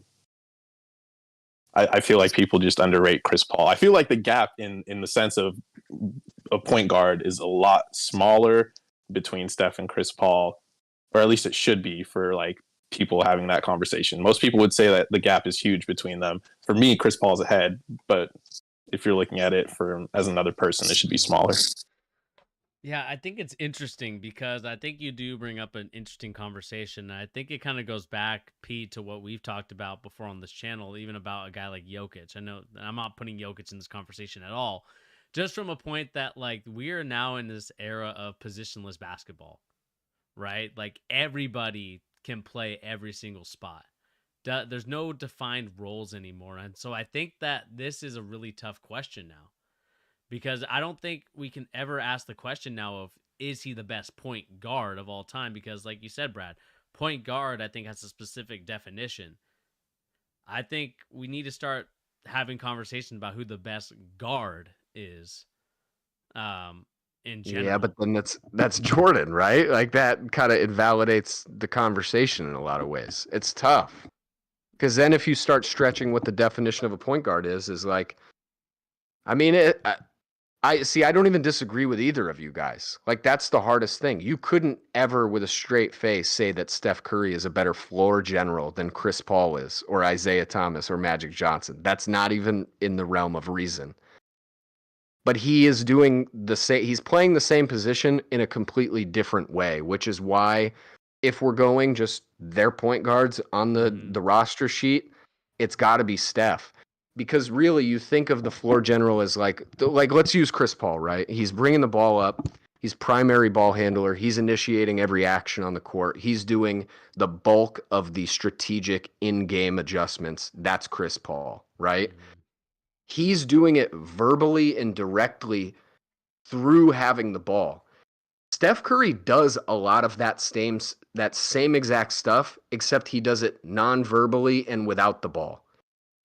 feel like people just underrate Chris Paul. I feel like the gap in the sense of a point guard is a lot smaller between Steph and Chris Paul, or at least it should be for like people having that conversation. Most people would say that the gap is huge between them. For me, Chris Paul's ahead, but if you're looking at it as another person, it should be smaller. Yeah, I think it's interesting because I think you do bring up an interesting conversation. I think it kind of goes back, Pete, to what we've talked about before on this channel, even about a guy like Jokic. I know I'm not putting Jokic in this conversation at all, just from a point that, like, we are now in this era of positionless basketball, right? Like, everybody can play every single spot. There's no defined roles anymore. And so I think that this is a really tough question now. Because I don't think we can ever ask the question now of, is he the best point guard of all time? Because like you said, Brad, point guard, I think, has a specific definition. I think we need to start having conversations about who the best guard is in general. Yeah, but then that's Jordan, right? Like, that kind of invalidates the conversation in a lot of ways. It's tough. Because then if you start stretching what the definition of a point guard is like, I mean, I don't even disagree with either of you guys. Like, that's the hardest thing. You couldn't ever with a straight face say that Steph Curry is a better floor general than Chris Paul is, or Isaiah Thomas, or Magic Johnson. That's not even in the realm of reason. But he is doing he's playing the same position in a completely different way, which is why if we're going just their point guards on the roster sheet, it's got to be Steph. Because really, you think of the floor general as like let's use Chris Paul, right? He's bringing the ball up. He's primary ball handler. He's initiating every action on the court. He's doing the bulk of the strategic in-game adjustments. That's Chris Paul, right? He's doing it verbally and directly through having the ball. Steph Curry does a lot of that same exact stuff, except he does it non-verbally and without the ball.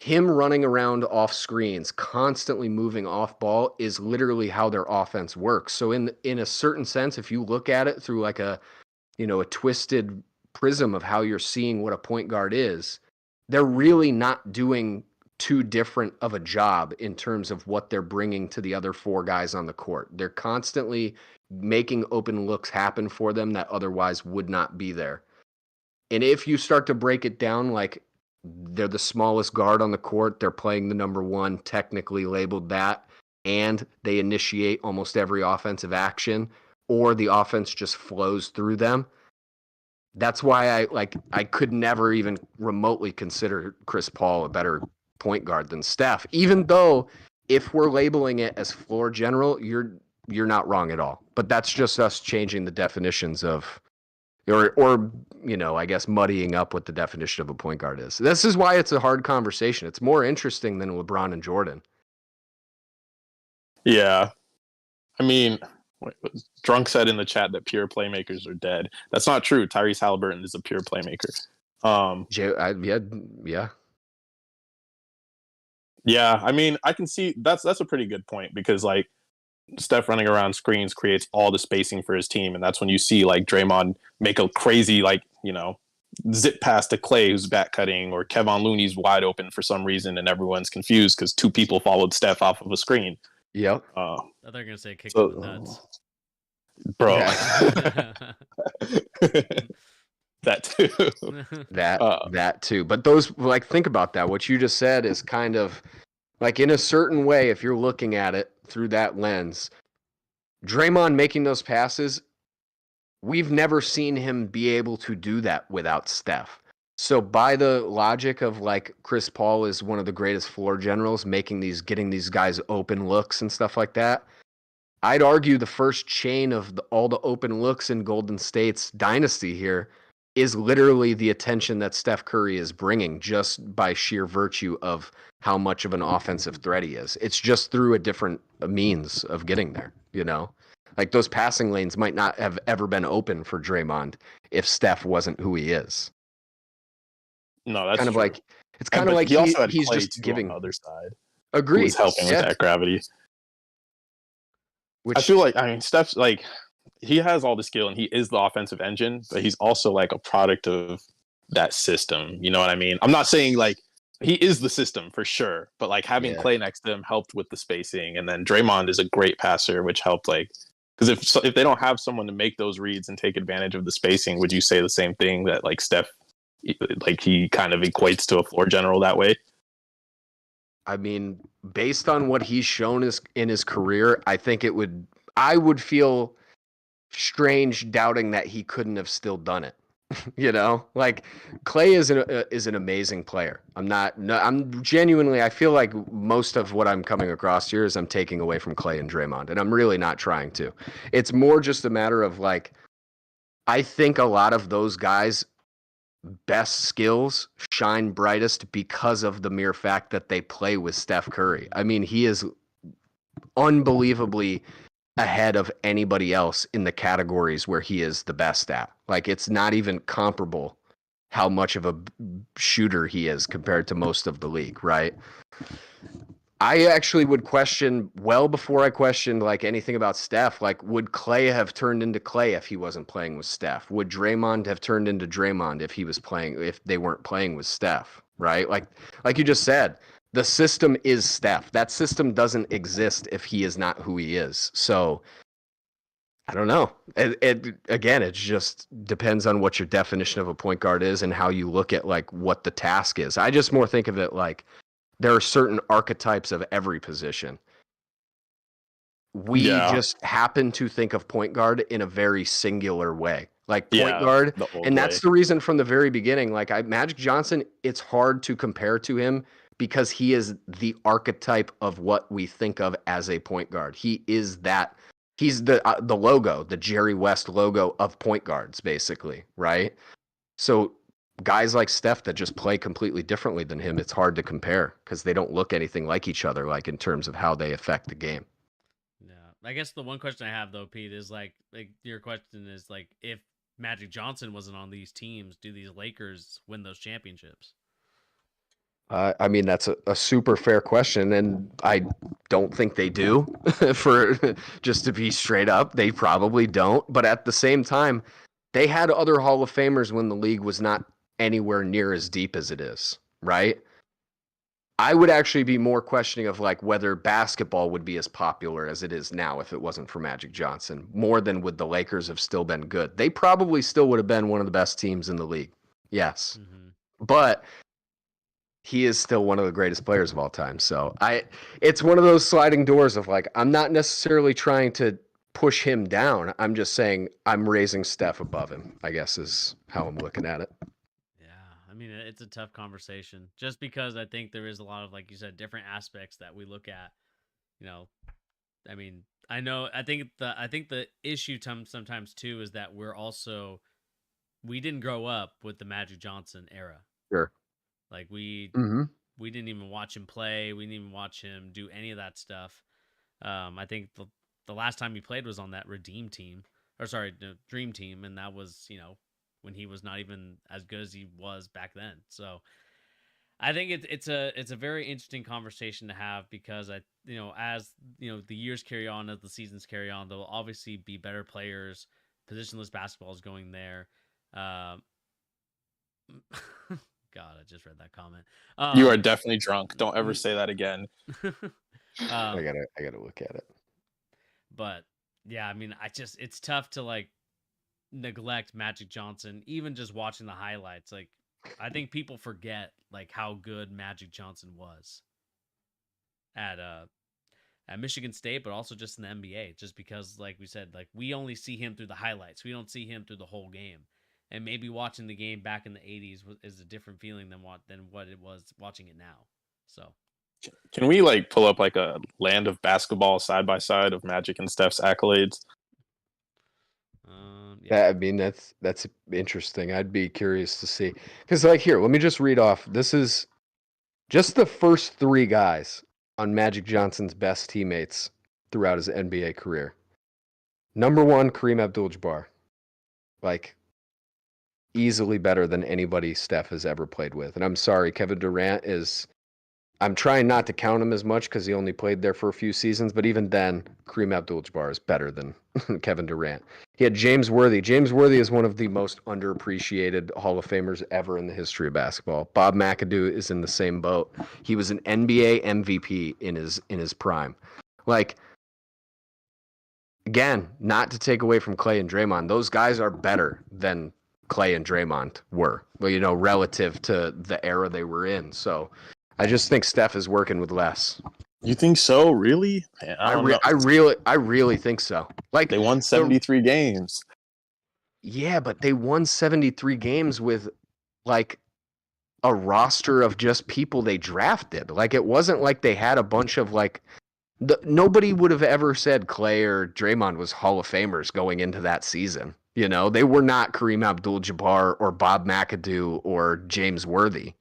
Him running around off screens, constantly moving off ball, is literally how their offense works. So in a certain sense, if you look at it through like a twisted prism of how you're seeing what a point guard is, they're really not doing too different of a job in terms of what they're bringing to the other four guys on the court. They're constantly making open looks happen for them that otherwise would not be there. And if you start to break it down, like, they're the smallest guard on the court, they're playing the number one, technically labeled that, and they initiate almost every offensive action, or the offense just flows through them. That's why I could never even remotely consider Chris Paul a better point guard than Steph, even though if we're labeling it as floor general, you're not wrong at all. But that's just us changing the definitions of, or I guess muddying up what the definition of a point guard is. This is why it's a hard conversation. It's more interesting than LeBron and Jordan. Yeah. I mean, Drunk said in the chat that pure playmakers are dead. That's not true. Tyrese Halliburton is a pure playmaker. Yeah. Yeah, I mean, I can see that's a pretty good point, because like Steph running around screens creates all the spacing for his team, and that's when you see like Draymond make a crazy zip pass to Clay who's back cutting, or Kevon Looney's wide open for some reason and everyone's confused because two people followed Steph off of a screen. Yep. I thought they were gonna say kick in the nuts. Bro. Yeah. That too. That too. But those, like, think about that. What you just said is kind of like, in a certain way, if you're looking at it through that lens, Draymond making those passes, we've never seen him be able to do that without Steph. So by the logic of like Chris Paul is one of the greatest floor generals, getting these guys open looks and stuff like that, I'd argue the first chain of all the open looks in Golden State's dynasty here is literally the attention that Steph Curry is bringing, just by sheer virtue of how much of an offensive threat he is. It's just through a different means of getting there, Like, those passing lanes might not have ever been open for Draymond if Steph wasn't who he is. No, that's kind of true. like, it's kind of like he's just giving on the other side. Agreed. Who's helping with that gravity. Which, I feel like, Steph's like, he has all the skill and he is the offensive engine, but he's also like a product of that system. You know what I mean? I'm not saying like he is the system for sure, but like having Clay next to him helped with the spacing, and then Draymond is a great passer, which helped because if they don't have someone to make those reads and take advantage of the spacing, would you say the same thing that like Steph, like he kind of equates to a floor general that way? I mean, based on what he's shown in his career, I think I would feel strange doubting that he couldn't have still done it. Like, Clay is an amazing player. I'm genuinely, I feel like most of what I'm coming across here is I'm taking away from Clay and Draymond, and I'm really not trying to. It's more just a matter of like, I think a lot of those guys' best skills shine brightest because of the mere fact that they play with Steph Curry. I mean, he is unbelievably ahead of anybody else in the categories where he is the best at. Like, it's not even comparable how much of a shooter he is compared to most of the league, right? I actually would question, well before I questioned like anything about Steph, like, would Clay have turned into Clay if he wasn't playing with Steph? Would Draymond have turned into Draymond if they weren't playing with Steph, right? Like you just said, the system is Steph. That system doesn't exist if he is not who he is. So I don't know. It just depends on what your definition of a point guard is and how you look at like what the task is. I just more think of it like there are certain archetypes of every position. We just happen to think of point guard in a very singular way. Like point guard, and that's the reason from the very beginning, like Magic Johnson, it's hard to compare to him because he is the archetype of what we think of as a point guard. He is He's the logo, the Jerry West logo of point guards, basically, right? So guys like Steph that just play completely differently than him, it's hard to compare because they don't look anything like each other, like in terms of how they affect the game. Yeah, I guess the one question I have though, Pete, is like your question is like, if Magic Johnson wasn't on these teams, do these Lakers win those championships? I mean, that's a super fair question, and I don't think they do. For just to be straight up, they probably don't. But at the same time, they had other Hall of Famers when the league was not anywhere near as deep as it is, right? I would actually be more questioning of like whether basketball would be as popular as it is now if it wasn't for Magic Johnson, more than would the Lakers have still been good. They probably still would have been one of the best teams in the league. Yes. But he is still one of the greatest players of all time. So it's one of those sliding doors of like, I'm not necessarily trying to push him down. I'm just saying I'm raising Steph above him, I guess is how I'm looking at it. Yeah. I mean, it's a tough conversation just because I think there is a lot of, like you said, different aspects that we look at, you know. I mean, I think the issue sometimes too is that we didn't grow up with the Magic Johnson era. Sure. Like we didn't even watch him play. We didn't even watch him do any of that stuff. I think the last time he played was on that Dream Team, and that was, you know, when he was not even as good as he was back then. So I think it's a very interesting conversation to have because as the years carry on, as the seasons carry on, there'll obviously be better players. Positionless basketball is going there. God, I just read that comment. You are definitely drunk. Don't ever say that again. I gotta look at it. But yeah, I mean, it's tough to like neglect Magic Johnson, even just watching the highlights. Like, I think people forget like how good Magic Johnson was at Michigan State, but also just in the NBA. Just because, like we said, like we only see him through the highlights. We don't see him through the whole game. And maybe watching the game back in the 80s is a different feeling than what it was watching it now. So, can we like pull up like a land of basketball side by side of Magic and Steph's accolades? Yeah, I mean that's interesting. I'd be curious to see because like here, let me just read off. This is just the first 3 guys on Magic Johnson's best teammates throughout his NBA career. Number 1, Kareem Abdul-Jabbar, like easily better than anybody Steph has ever played with. And I'm sorry, Kevin Durant I'm trying not to count him as much because he only played there for a few seasons, but even then, Kareem Abdul-Jabbar is better than Kevin Durant. He had James Worthy. James Worthy is one of the most underappreciated Hall of Famers ever in the history of basketball. Bob McAdoo is in the same boat. He was an NBA MVP in his prime. Like, again, not to take away from Clay and Draymond, those guys are better than Clay and Draymond were, well, you know, relative to the era they were in. So I just think Steph is working with less. You think so? Really? Man, I really think so. Like they won 73 games. Yeah, but they won 73 games with like a roster of just people they drafted. Like it wasn't like they had a bunch of like nobody would have ever said Clay or Draymond was Hall of Famers going into that season. You know, they were not Kareem Abdul-Jabbar or Bob McAdoo or James Worthy.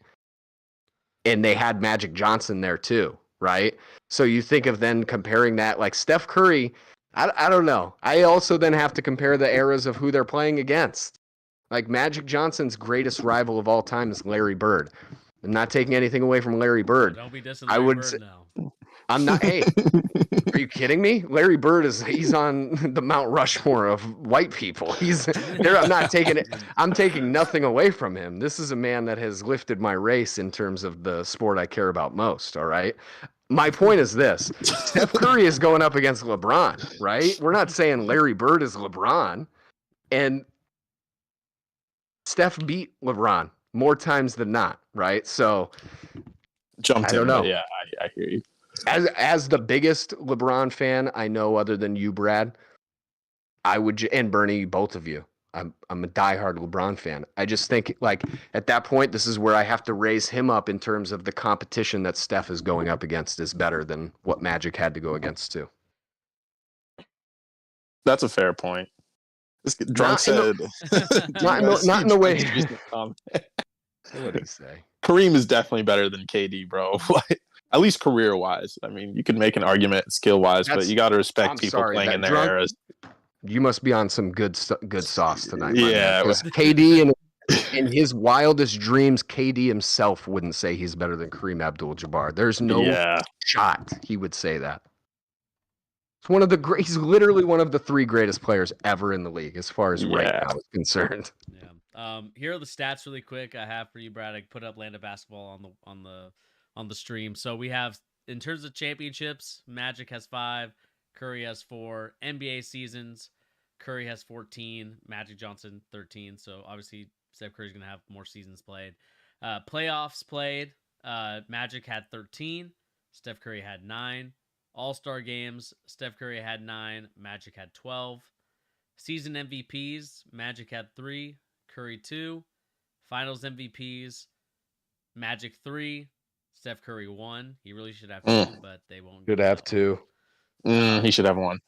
And they had Magic Johnson there too, right? So you think of then comparing that, like Steph Curry, I don't know. I also then have to compare the eras of who they're playing against. Like Magic Johnson's greatest rival of all time is Larry Bird. I'm not taking anything away from Larry Bird. Don't be dissing Larry Bird now. I'm not. Hey, are you kidding me? Larry Bird he's on the Mount Rushmore of white people. He's there. I'm not taking it. I'm taking nothing away from him. This is a man that has lifted my race in terms of the sport I care about most. All right. My point is this: Steph Curry is going up against LeBron, right? We're not saying Larry Bird is LeBron, and Steph beat LeBron more times than not, right? So I don't know. Yeah, I hear you. As the biggest LeBron fan I know, other than you, Brad, I would, and Bernie, both of you, I'm a diehard LeBron fan. I just think, like, at that point, this is where I have to raise him up in terms of the competition that Steph is going up against is better than what Magic had to go against too. That's a fair point. This drunk said. Not in the way. What did he say? Kareem is definitely better than KD, bro. At least career wise. I mean, you could make an argument skill wise, but you got to respect people playing in their eras. You must be on some good sauce tonight. Yeah, because KD in his wildest dreams, KD himself wouldn't say he's better than Kareem Abdul-Jabbar. There's no shot he would say that. He's literally one of the 3 greatest players ever in the league, as far as right now is concerned. Yeah. Here are the stats really quick I have for you, Brad. I put up Land of Basketball on the stream. So we have, in terms of championships, Magic has 5, Curry has 4. NBA seasons, Curry has 14, Magic Johnson 13. So obviously Steph Curry's gonna have more seasons played. Playoffs played, Magic had 13, Steph Curry had 9. All-Star games, Steph Curry had 9, Magic had 12. Season MVPs, Magic had 3, Curry 2. Finals MVPs, Magic 3, Steph Curry 1. He really should have 2, but they won't. Should have 2. He should have 1.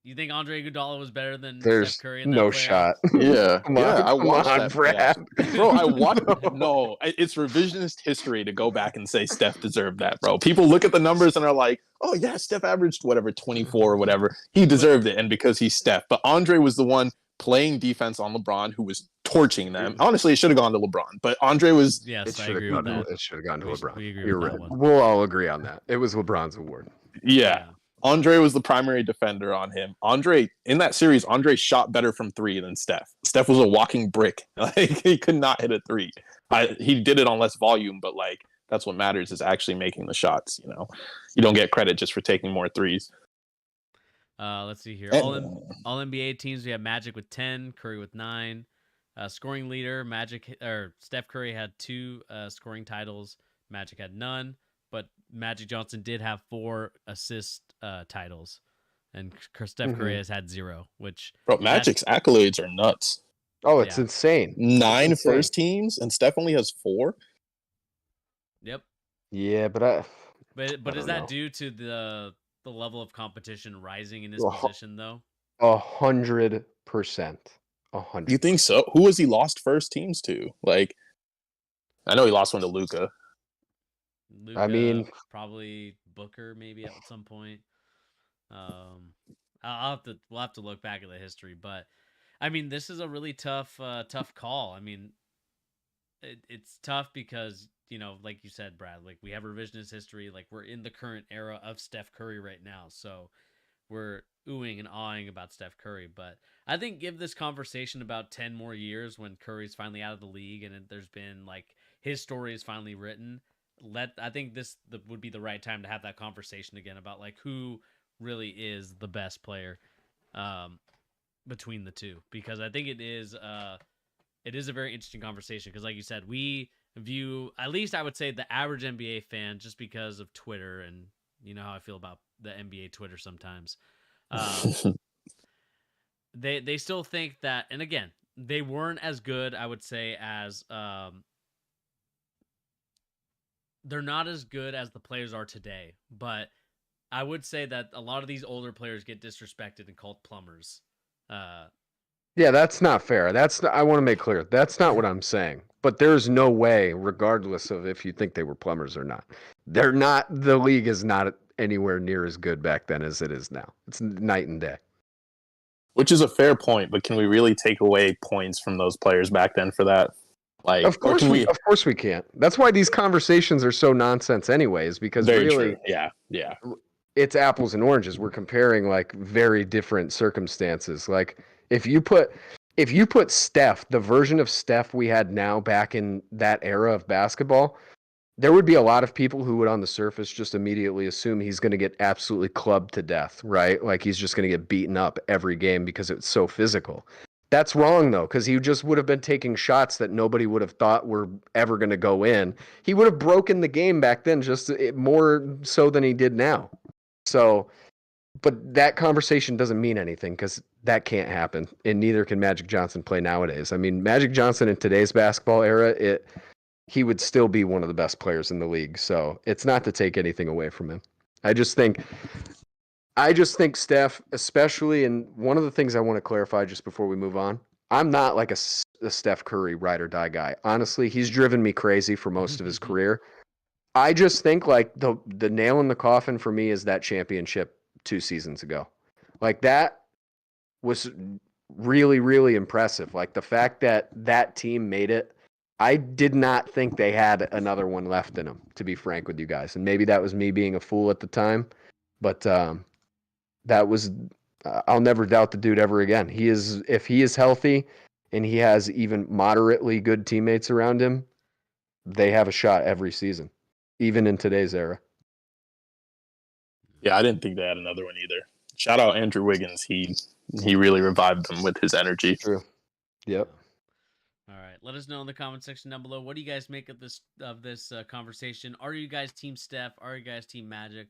You think Andre Iguodala was better than There's Steph Curry? In no that shot. Yeah, I watched that, Brad. Bro, I watched. No, it's revisionist history to go back and say Steph deserved that, bro. People look at the numbers and are like, "Oh yeah, Steph averaged 24 or whatever. He deserved it, and because he's Steph." But Andre was the one playing defense on LeBron, who was torching them. Honestly, it should have gone to LeBron, but Andre was. Yes, I agree with that. It should have gone to LeBron. You're right. We'll all agree on that. It was LeBron's award. Yeah. Andre was the primary defender on him. In that series, Andre shot better from 3 than Steph. Steph was a walking brick. Like, he could not hit a 3. He did it on less volume, but like, that's what matters, is actually making the shots. You know, you don't get credit just for taking more 3s. Let's see here. All NBA teams, we have Magic with 10, Curry with 9. Scoring leader, Steph Curry had 2 scoring titles. Magic had none. But Magic Johnson did have 4 assist titles, and Steph Curry has had 0. Which Magic's accolades are nuts. Oh, it's insane. 9 first teams, and Steph only has 4. Yep. Yeah, but is that due to the level of competition rising in his position though? 100%. 100. You think so? Who has he lost first teams to? Like, I know he lost one to Luka. I mean, probably Booker maybe at some point. We'll have to look back at the history, but I mean, this is a really tough call. I mean, it's tough because, you know, like you said, Brad, like we have revisionist history. Like we're in the current era of Steph Curry right now, so we're oohing and awing about Steph Curry. But I think give this conversation about 10 more years when Curry's finally out of the league and there's been like his story is finally written. I think this would be the right time to have that conversation again about like who really is the best player between the two, because I think it is a very interesting conversation, because like you said, we view, at least I would say, the average NBA fan, just because of Twitter, and you know how I feel about the NBA Twitter sometimes, they still think that, and again, they weren't as good, I would say, as they're not as good as the players are today, but I would say that a lot of these older players get disrespected and called plumbers. Yeah, that's not fair. I want to make clear, that's not what I'm saying. But there's no way, regardless of if you think they were plumbers or not, they're not. The league is not anywhere near as good back then as it is now. It's night and day. Which is a fair point, but can we really take away points from those players back then for that? Like, of course we can't. That's why these conversations are so nonsense anyways, because really, yeah, it's apples and oranges. We're comparing like very different circumstances. Like if you put Steph, the version of Steph we had now back in that era of basketball, there would be a lot of people who would on the surface just immediately assume he's going to get absolutely clubbed to death, right? Like he's just going to get beaten up every game because it's so physical. That's wrong, though, because he just would have been taking shots that nobody would have thought were ever going to go in. He would have broken the game back then, just more so than he did now. So, but that conversation doesn't mean anything, because that can't happen, and neither can Magic Johnson play nowadays. I mean, Magic Johnson in today's basketball era, he would still be one of the best players in the league. So it's not to take anything away from him. I just think I just think Steph, especially, and one of the things I want to clarify just before we move on, I'm not like a Steph Curry ride or die guy. Honestly, he's driven me crazy for most of his career. I just think like the nail in the coffin for me is that championship 2 seasons ago. Like that was really, really impressive. Like the fact that that team made it, I did not think they had another one left in them, to be frank with you guys. And maybe that was me being a fool at the time, but that was I'll never doubt the dude ever again. If he is healthy and he has even moderately good teammates around him, they have a shot every season, even in today's era. Yeah, I didn't think they had another one either. Shout out Andrew Wiggins. He really revived them with his energy. True. Yep. All right. Let us know in the comment section down below. What do you guys make of this conversation? Are you guys Team Steph? Are you guys Team Magic?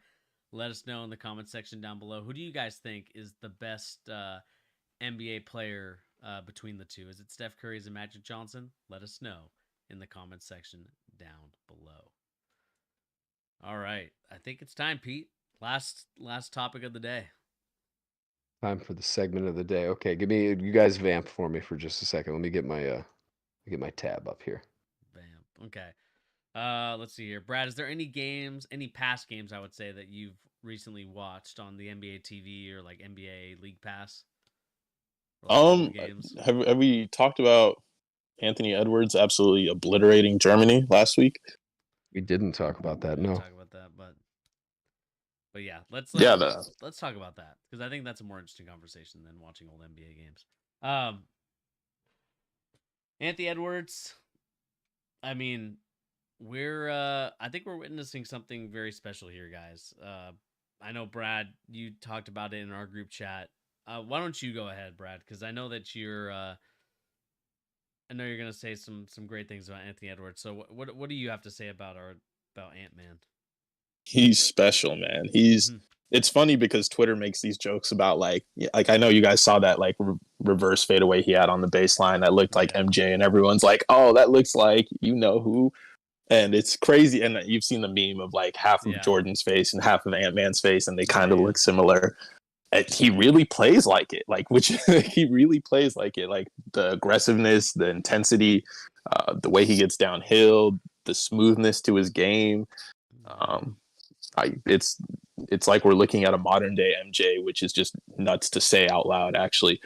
Let us know in the comment section down below. Who do you guys think is the best NBA player between the two? Is it Steph Curry? Is it Magic Johnson? Let us know in the comment section down below. All right. I think it's time, Pete. Last topic of the day. Time for the segment of the day. Okay, you guys vamp for me for just a second. Let me get my tab up here. Vamp. Okay. Let's see here. Brad, is there any past games I would say that you've recently watched on the NBA TV or like NBA League Pass? Games? Have we talked about Anthony Edwards absolutely obliterating Germany last week? We didn't talk about that. No. Talk about that, but yeah, let's talk about that because I think that's a more interesting conversation than watching old NBA games. Anthony Edwards. I mean, I think we're witnessing something very special here, guys. I know, Brad, you talked about it in our group chat. Why don't you go ahead, Brad? Because I know that you're going to say some great things about Anthony Edwards. So what do you have to say about Ant-Man? He's special, man. It's funny because Twitter makes these jokes about like I know you guys saw that like reverse fadeaway he had on the baseline that looked like MJ, and everyone's like, oh, that looks like you know who. And it's crazy. And you've seen the meme of like half of Jordan's face and half of Ant-Man's face, and they kind of look similar. And he really plays like it, he really plays like it, like the aggressiveness, the intensity, the way he gets downhill, the smoothness to his game. It's like we're looking at a modern day MJ, which is just nuts to say out loud, actually.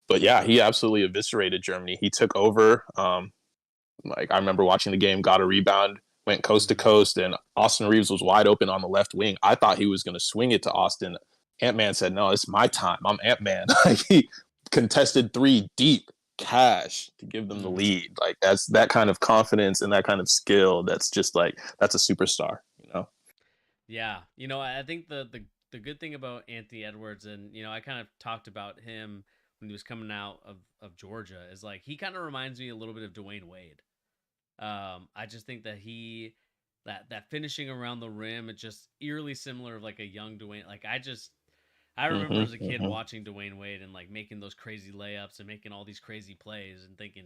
But yeah, he absolutely eviscerated Germany. He took over. Like I remember watching the game, got a rebound, went coast to coast, and Austin Reeves was wide open on the left wing. I thought he was going to swing it to Austin. Ant-Man said, no, it's my time. I'm Ant-Man. He contested 3 deep cash to give them the lead. Like that's that kind of confidence and that kind of skill. That's just like, that's a superstar, you know? Yeah. You know, I think the good thing about Anthony Edwards, and, you know, I kind of talked about him when he was coming out of Georgia, is like, he kind of reminds me a little bit of Dwayne Wade. I just think that that finishing around the rim, it's just eerily similar of like a young Dwayne. Like I remember as a kid watching Dwayne Wade and like making those crazy layups and making all these crazy plays and thinking,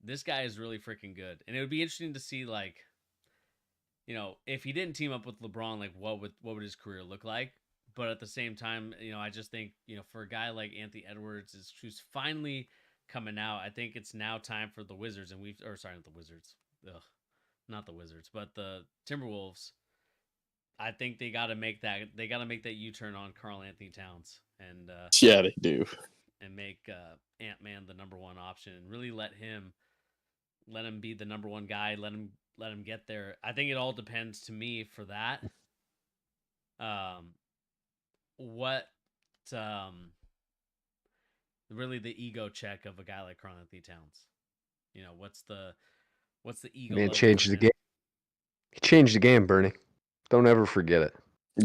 this guy is really freaking good. And it would be interesting to see, like, you know, if he didn't team up with LeBron, like what would his career look like? But at the same time, you know, I just think, you know, for a guy like Anthony Edwards who's finally coming out, I think it's now time for the Wizards not the Wizards. Not the Wizards, but the Timberwolves. I think they got to make that U-turn on Karl Anthony Towns, and yeah, they do, and make Ant-Man the number 1 option, and really let him be the number 1 guy. Let him get there. I think it all depends to me for that. Really the ego check of a guy like Karl Anthony Towns. You know, what's the ego? Man, changed the game. He changed the game, Bernie. Don't ever forget it.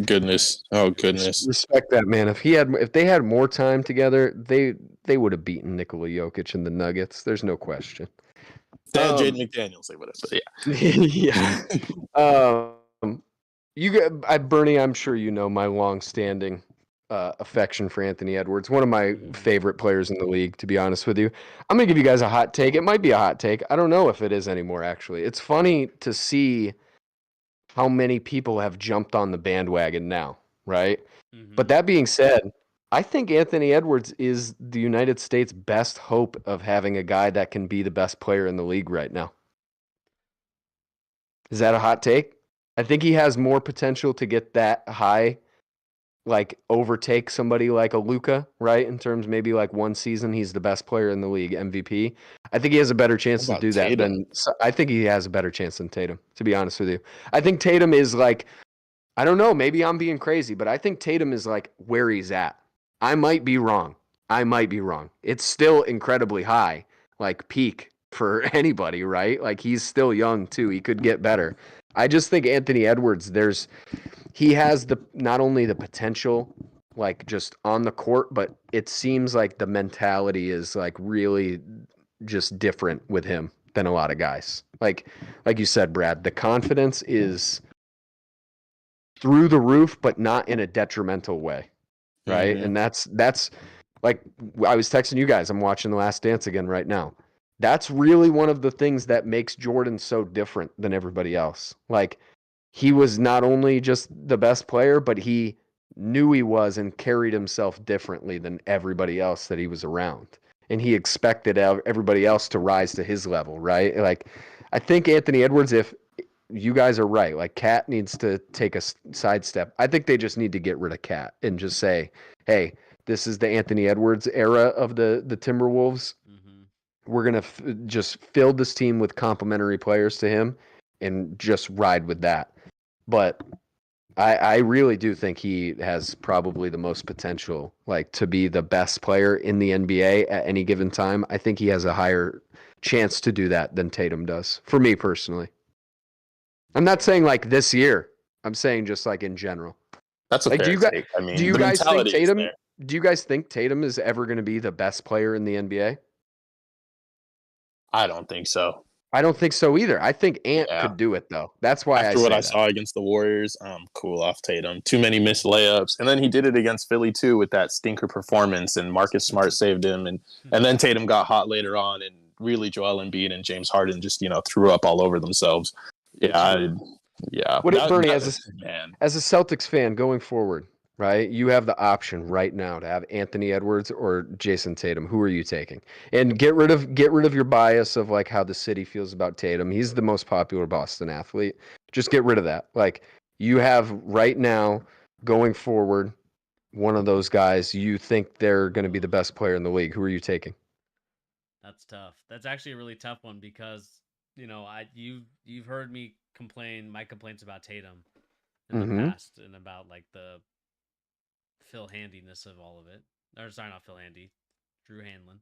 Goodness. Oh, goodness. Respect that, man. If they had more time together, they would have beaten Nikola Jokic and the Nuggets. There's no question. They had Jaden McDaniels, they would have, but yeah. Bernie, I'm sure you know my long-standing affection for Anthony Edwards. One of my favorite players in the league, to be honest with you. I'm going to give you guys a hot take. It might be a hot take. I don't know if it is anymore, actually. It's funny to see how many people have jumped on the bandwagon now. right? Mhm. But that being said, I think Anthony Edwards is the United States' best hope of having a guy that can be the best player in the league right now. Is that a hot take? I think he has more potential to get that high, like overtake somebody like a Luka, right? In terms maybe like one season he's the best player in the league, MVP. I think he has a better chance to How about do that Tatum? I think he has a better chance than Tatum, to be honest with you. I think Tatum is like, I don't know, maybe I'm being crazy, but I think Tatum is like where he's at. I might be wrong. It's still incredibly high, like peak for anybody, right? Like he's still young too. He could get better. I just think Anthony Edwards, he has not only the potential like just on the court, but it seems like the mentality is like really just different with him than a lot of guys. Like you said, Brad, the confidence is through the roof, but not in a detrimental way, right? Mhm. And that's like I was texting you guys. I'm watching The Last Dance again right now. That's really one of the things that makes Jordan so different than everybody else. Like he was not only just the best player, but he knew he was and carried himself differently than everybody else that he was around. And he expected everybody else to rise to his level, right? Like I think Anthony Edwards, if you guys are right. Like Cat needs to take a sidestep. I think they just need to get rid of Cat and just say, "Hey, this is the Anthony Edwards era of the Timberwolves. Mhm. We're gonna just fill this team with complementary players to him, and just ride with that." But I really do think he has probably the most potential, like to be the best player in the NBA at any given time. I think he has a higher chance to do that than Tatum does, for me personally. I'm not saying like this year. I'm saying just like in general. That's a Like, fair take. I mean, do you the guys think mentality is Tatum? there. Do you guys think Tatum is ever going to be the best player in the NBA? I don't think so. I don't think so either. I think Ant Yeah. could do it though. That's why After I what say I that. saw against the Warriors, I'm cool off Tatum. Too many missed layups, and then he did it against Philly too with that stinker performance. And Marcus Smart saved him, and then Tatum got hot later on, and really Joel Embiid and James Harden just threw up all over themselves. Yeah, yeah. What if Bernie, as man? a Celtics fan going forward, right? You have the option right now to have Anthony Edwards or Jason Tatum. Who are you taking? And get rid of your bias of like how the city feels about Tatum. He's the most popular Boston athlete. Just get rid of that. Like you have right now going forward one of those guys you think they're going to be the best player in the league. Who are you taking? That's tough. That's actually a really tough one because you've heard me my complaints about Tatum in the past and about like the Phil Handiness of all of it. Or sorry, not Phil Handy, Drew Hanlon.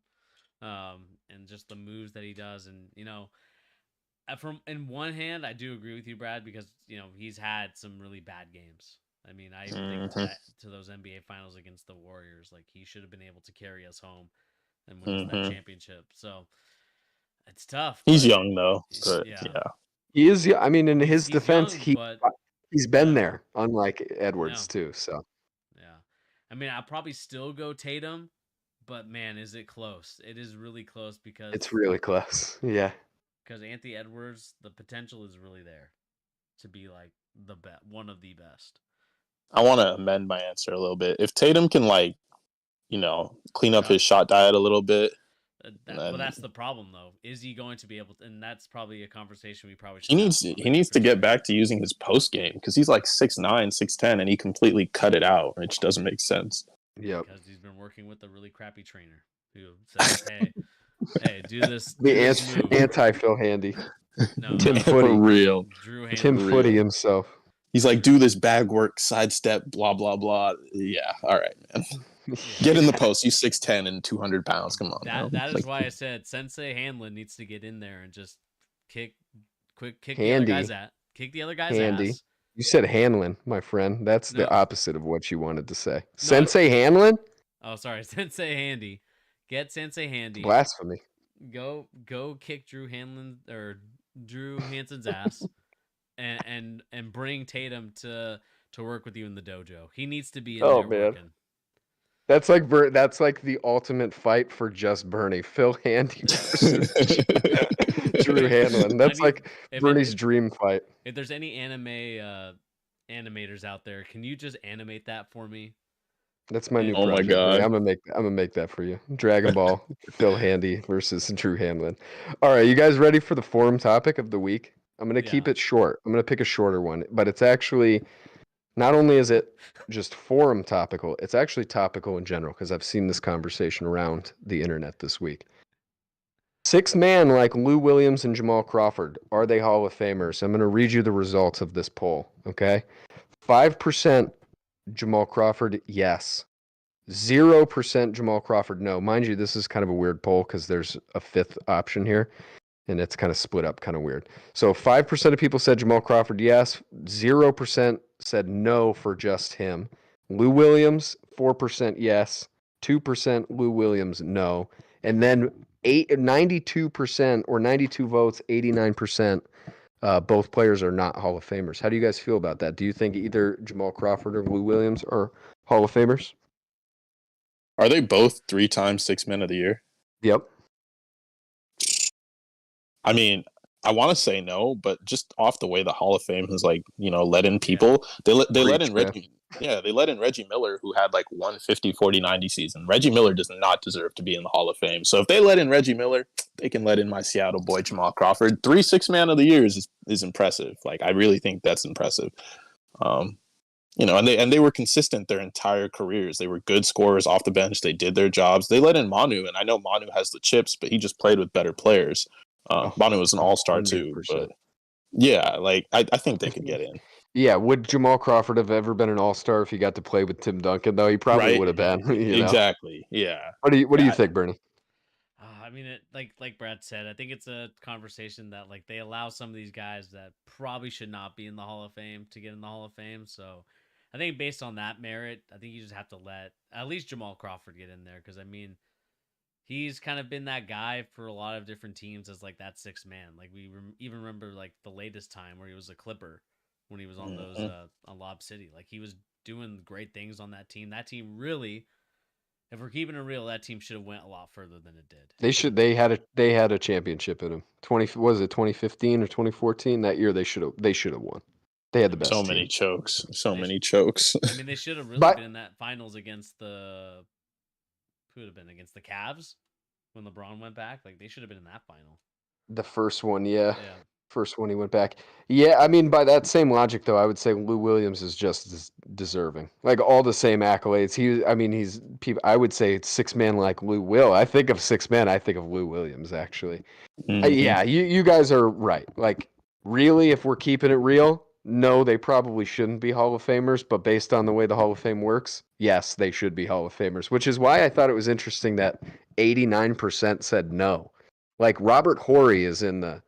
And just the moves that he does, and from in one hand, I do agree with you, Brad, because he's had some really bad games. I mean, I think to those NBA Finals against the Warriors, like he should have been able to carry us home and win us that championship. So it's tough. He's young though, but yeah. He is. I mean, in his defense, young, he's been there, unlike Edwards too. So yeah, I mean, I'll probably still go Tatum, but man, is it close? It is really close because it's really close. Yeah. Because Anthony Edwards, the potential is really there to be like one of the best. I want to amend my answer a little bit. If Tatum can clean up his shot diet a little bit. Well, that's the problem though. Is he going to be able to? And that's probably a conversation we probably should. He needs to get back to using his post game because he's like 6'9", 6'10", and he completely cut it out, which doesn't make sense. Yeah, because he's been working with a really crappy trainer who says, "Hey, do this." Anti Phil Handy. No, Tim Footy, real. Tim Footy himself. He's like, do this bag work, sidestep, blah blah blah. Yeah, all right, man. Get in the post. You 6'10" and 200 pounds. Come on. That is why I said Sensei Hanlon needs to get in there and just kick Handy. the other guy's ass. Kick the other guy's ass. You said Hanlon, my friend. That's the opposite of what you wanted to say. Sensei Hanlon? Oh, sorry, Sensei Handy. Get Sensei Handy. Blasphemy. Go kick Drew Hanson's ass, and bring Tatum to work with you in the dojo. He needs to be in there working. That's like the ultimate fight for just Bernie. Phil Handy versus Drew Hanlon. That's like Bernie's dream fight. If there's any anime animators out there, can you just animate that for me? That's my new Oh my project. God. I'm gonna make that for you. Dragon Ball, Phil Handy versus Drew Hamlin. All right, you guys ready for the forum topic of the week? I'm gonna keep Yeah. it short. I'm gonna pick a shorter one, but it's actually not only is it just forum topical, it's actually topical in general because I've seen this conversation around the internet this week. 6-man like Lou Williams and Jamal Crawford, are they Hall of Famers? I'm gonna read you the results of this poll. Okay, 5% Jamal Crawford, yes. 0% Jamal Crawford, no. Mind you, this is kind of a weird poll because there's a fifth option here, and it's kind of split up, kind of weird. So 5% of people said Jamal Crawford, yes. 0% said no for just him. Lou Williams, 4% yes. 2% Lou Williams, no. And then 92% or 92 votes, 89%. Both players are not Hall of Famers. How do you guys feel about that? Do you think either Jamal Crawford or Lou Williams are Hall of Famers? Are they both 3-time 6 Men of the Year? Yep. I mean, I want to say no, but just off the way the Hall of Fame has let in people. They let in Reggie. Yeah, they let in Reggie Miller, who had 150, 40, 90 season. Reggie Miller does not deserve to be in the Hall of Fame. So if they let in Reggie Miller, they can let in my Seattle boy Jamal Crawford. 3 6-Man of the Year is impressive. I really think that's impressive. And they were consistent their entire careers. They were good scorers off the bench. They did their jobs. They let in Manu, and I know Manu has the chips, but he just played with better players. Manu was an all-star 100%. too, but yeah, I think they could get in. Yeah, would Jamal Crawford have ever been an all-star if he got to play with Tim Duncan? Though he probably would have been. Exactly. Yeah. What do you think, Bernie? I mean, like Brad said, I think it's a conversation that they allow some of these guys that probably should not be in the Hall of Fame to get in the Hall of Fame. So I think based on that merit, I think you just have to let at least Jamal Crawford get in there because, I mean, he's kind of been that guy for a lot of different teams as that 6-man. We even remember the latest time where he was a Clipper when he was on those on Lob City. He was doing great things on that team. That team really, if we're keeping it real, that team should have went a lot further than it did. They had a championship in them. 2015 or 2014? That year they should have won. They had the best team. Many chokes. Many chokes. I mean, they should have really been in that finals against who would have been against the Cavs when LeBron went back. They should have been in that final. The first one, yeah. First one he went back. Yeah, I mean, by that same logic, though, I would say Lou Williams is just as deserving. All the same accolades. I would say 6-man like Lou Will. I think of 6-man, I think of Lou Williams, actually. Mm-hmm. Yeah, you guys are right. Really, if we're keeping it real, no, they probably shouldn't be Hall of Famers, but based on the way the Hall of Fame works, yes, they should be Hall of Famers, which is why I thought it was interesting that 89% said no. Robert Horry is in the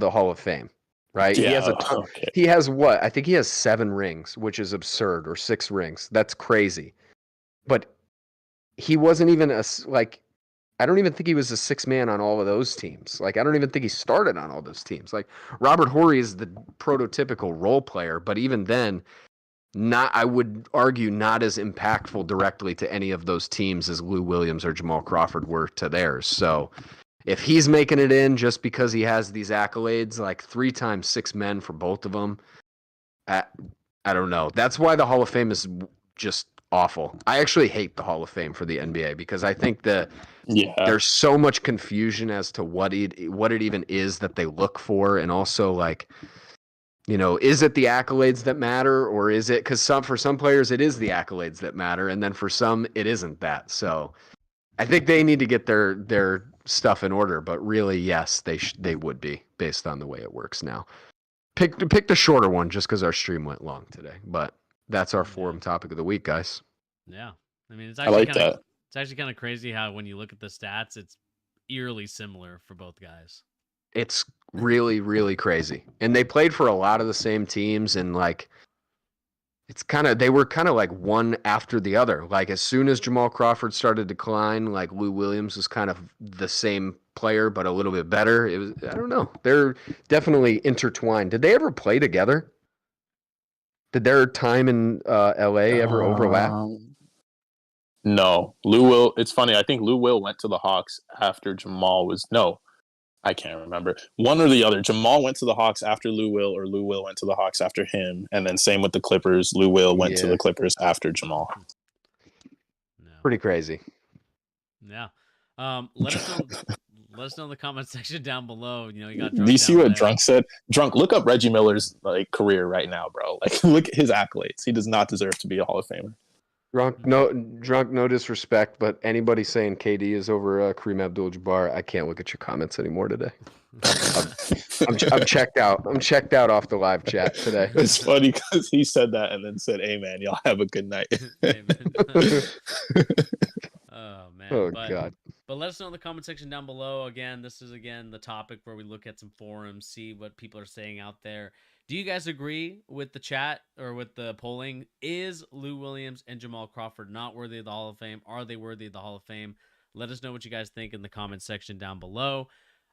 Hall of Fame, right? Yeah, he has a ton. Okay. He has what? I think he has 7 rings, which is absurd, or 6 rings. That's crazy. But he wasn't even I don't even think he was a 6-man on all of those teams. I don't even think he started on all those teams. Robert Horry is the prototypical role player, but even then, I would argue not as impactful directly to any of those teams as Lou Williams or Jamal Crawford were to theirs. So if he's making it in just because he has these accolades, 3-time 6-men for both of them, I don't know. That's why the Hall of Fame is just awful. I actually hate the Hall of Fame for the NBA because I think there's so much confusion as to what it even is that they look for, and also is it the accolades that matter, or is it because for some players it is the accolades that matter, and then for some it isn't that. So I think they need to get their stuff in order, but really, yes, they would be based on the way it works now. Pick the shorter one just because our stream went long today, but that's our forum topic of the week, guys. Yeah, I mean, I like that. It's actually kind of crazy how when you look at the stats, it's eerily similar for both guys. It's really, really crazy, and they played for a lot of the same teams, and they were kind of one after the other. As soon as Jamal Crawford started to decline, Lou Williams was kind of the same player, but a little bit better. It was, I don't know. They're definitely intertwined. Did they ever play together? Did their time in LA ever overlap? No. Lou Will, it's funny. I think Lou Will went to the Hawks after Jamal was, no. I can't remember. One or the other. Jamal went to the Hawks after Lou Will, or Lou Will went to the Hawks after him. And then same with the Clippers. Lou Will went to the Clippers after Jamal. No. Pretty crazy. Yeah. Let us know in the comment section down below. You know, you got. Do you see what Drunk said? Drunk, look up Reggie Miller's like career right now, bro. Like, look at his accolades. He does not deserve to be a Hall of Famer. Drunk, no disrespect, but anybody saying KD is over Kareem Abdul-Jabbar, I can't look at your comments anymore today. I'm checked out. I'm checked out off the live chat today. It's funny because he said that and then said, "Hey man, y'all have a good night." Oh man. Oh God. But let us know in the comment section down below. Again, this is the topic where we look at some forums, see what people are saying out there. Do you guys agree with the chat or with the polling? Is Lou Williams and Jamal Crawford not worthy of the Hall of Fame? Are they worthy of the Hall of Fame? Let us know what you guys think in the comment section down below.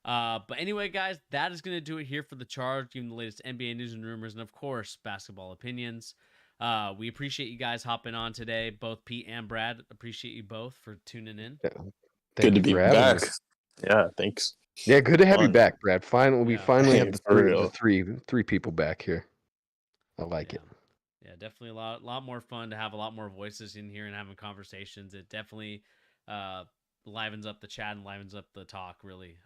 But anyway, guys, that is going to do it here for The Charge, giving the latest NBA news and rumors, and of course, basketball opinions. We appreciate you guys hopping on today, both Pete and Brad. Appreciate you both for tuning in. Yeah. Good to be back. Yeah, thanks. Yeah, good to have you back, Brad. We finally have the three people back here. I like it. Yeah, definitely a lot more fun to have a lot more voices in here and having conversations. It definitely livens up the chat and livens up the talk, really.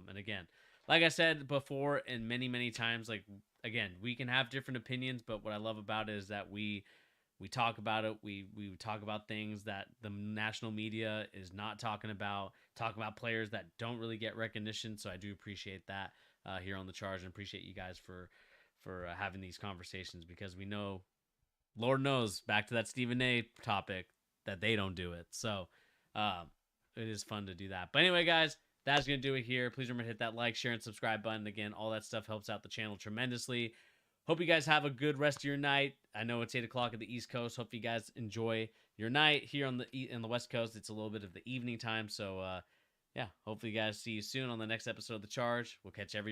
And again, like I said before, and many times, like again, we can have different opinions, but what I love about it is that we talk about it. We talk about things that the national media is not talking about. Talk about players that don't really get recognition. So I do appreciate that here on The Charge, and appreciate you guys for having these conversations, because we know, Lord knows, back to that Stephen A. topic, that they don't do it. So it is fun to do that. But anyway, guys, that's going to do it here. Please remember to hit that like, share, and subscribe button. Again, all that stuff helps out the channel tremendously. Hope you guys have a good rest of your night. I know it's 8 o'clock at the East Coast. Hope you guys enjoy your night. Here on the West Coast, it's a little bit of the evening time. So, yeah, hopefully you guys see you soon on the next episode of The Charge. We'll catch everybody.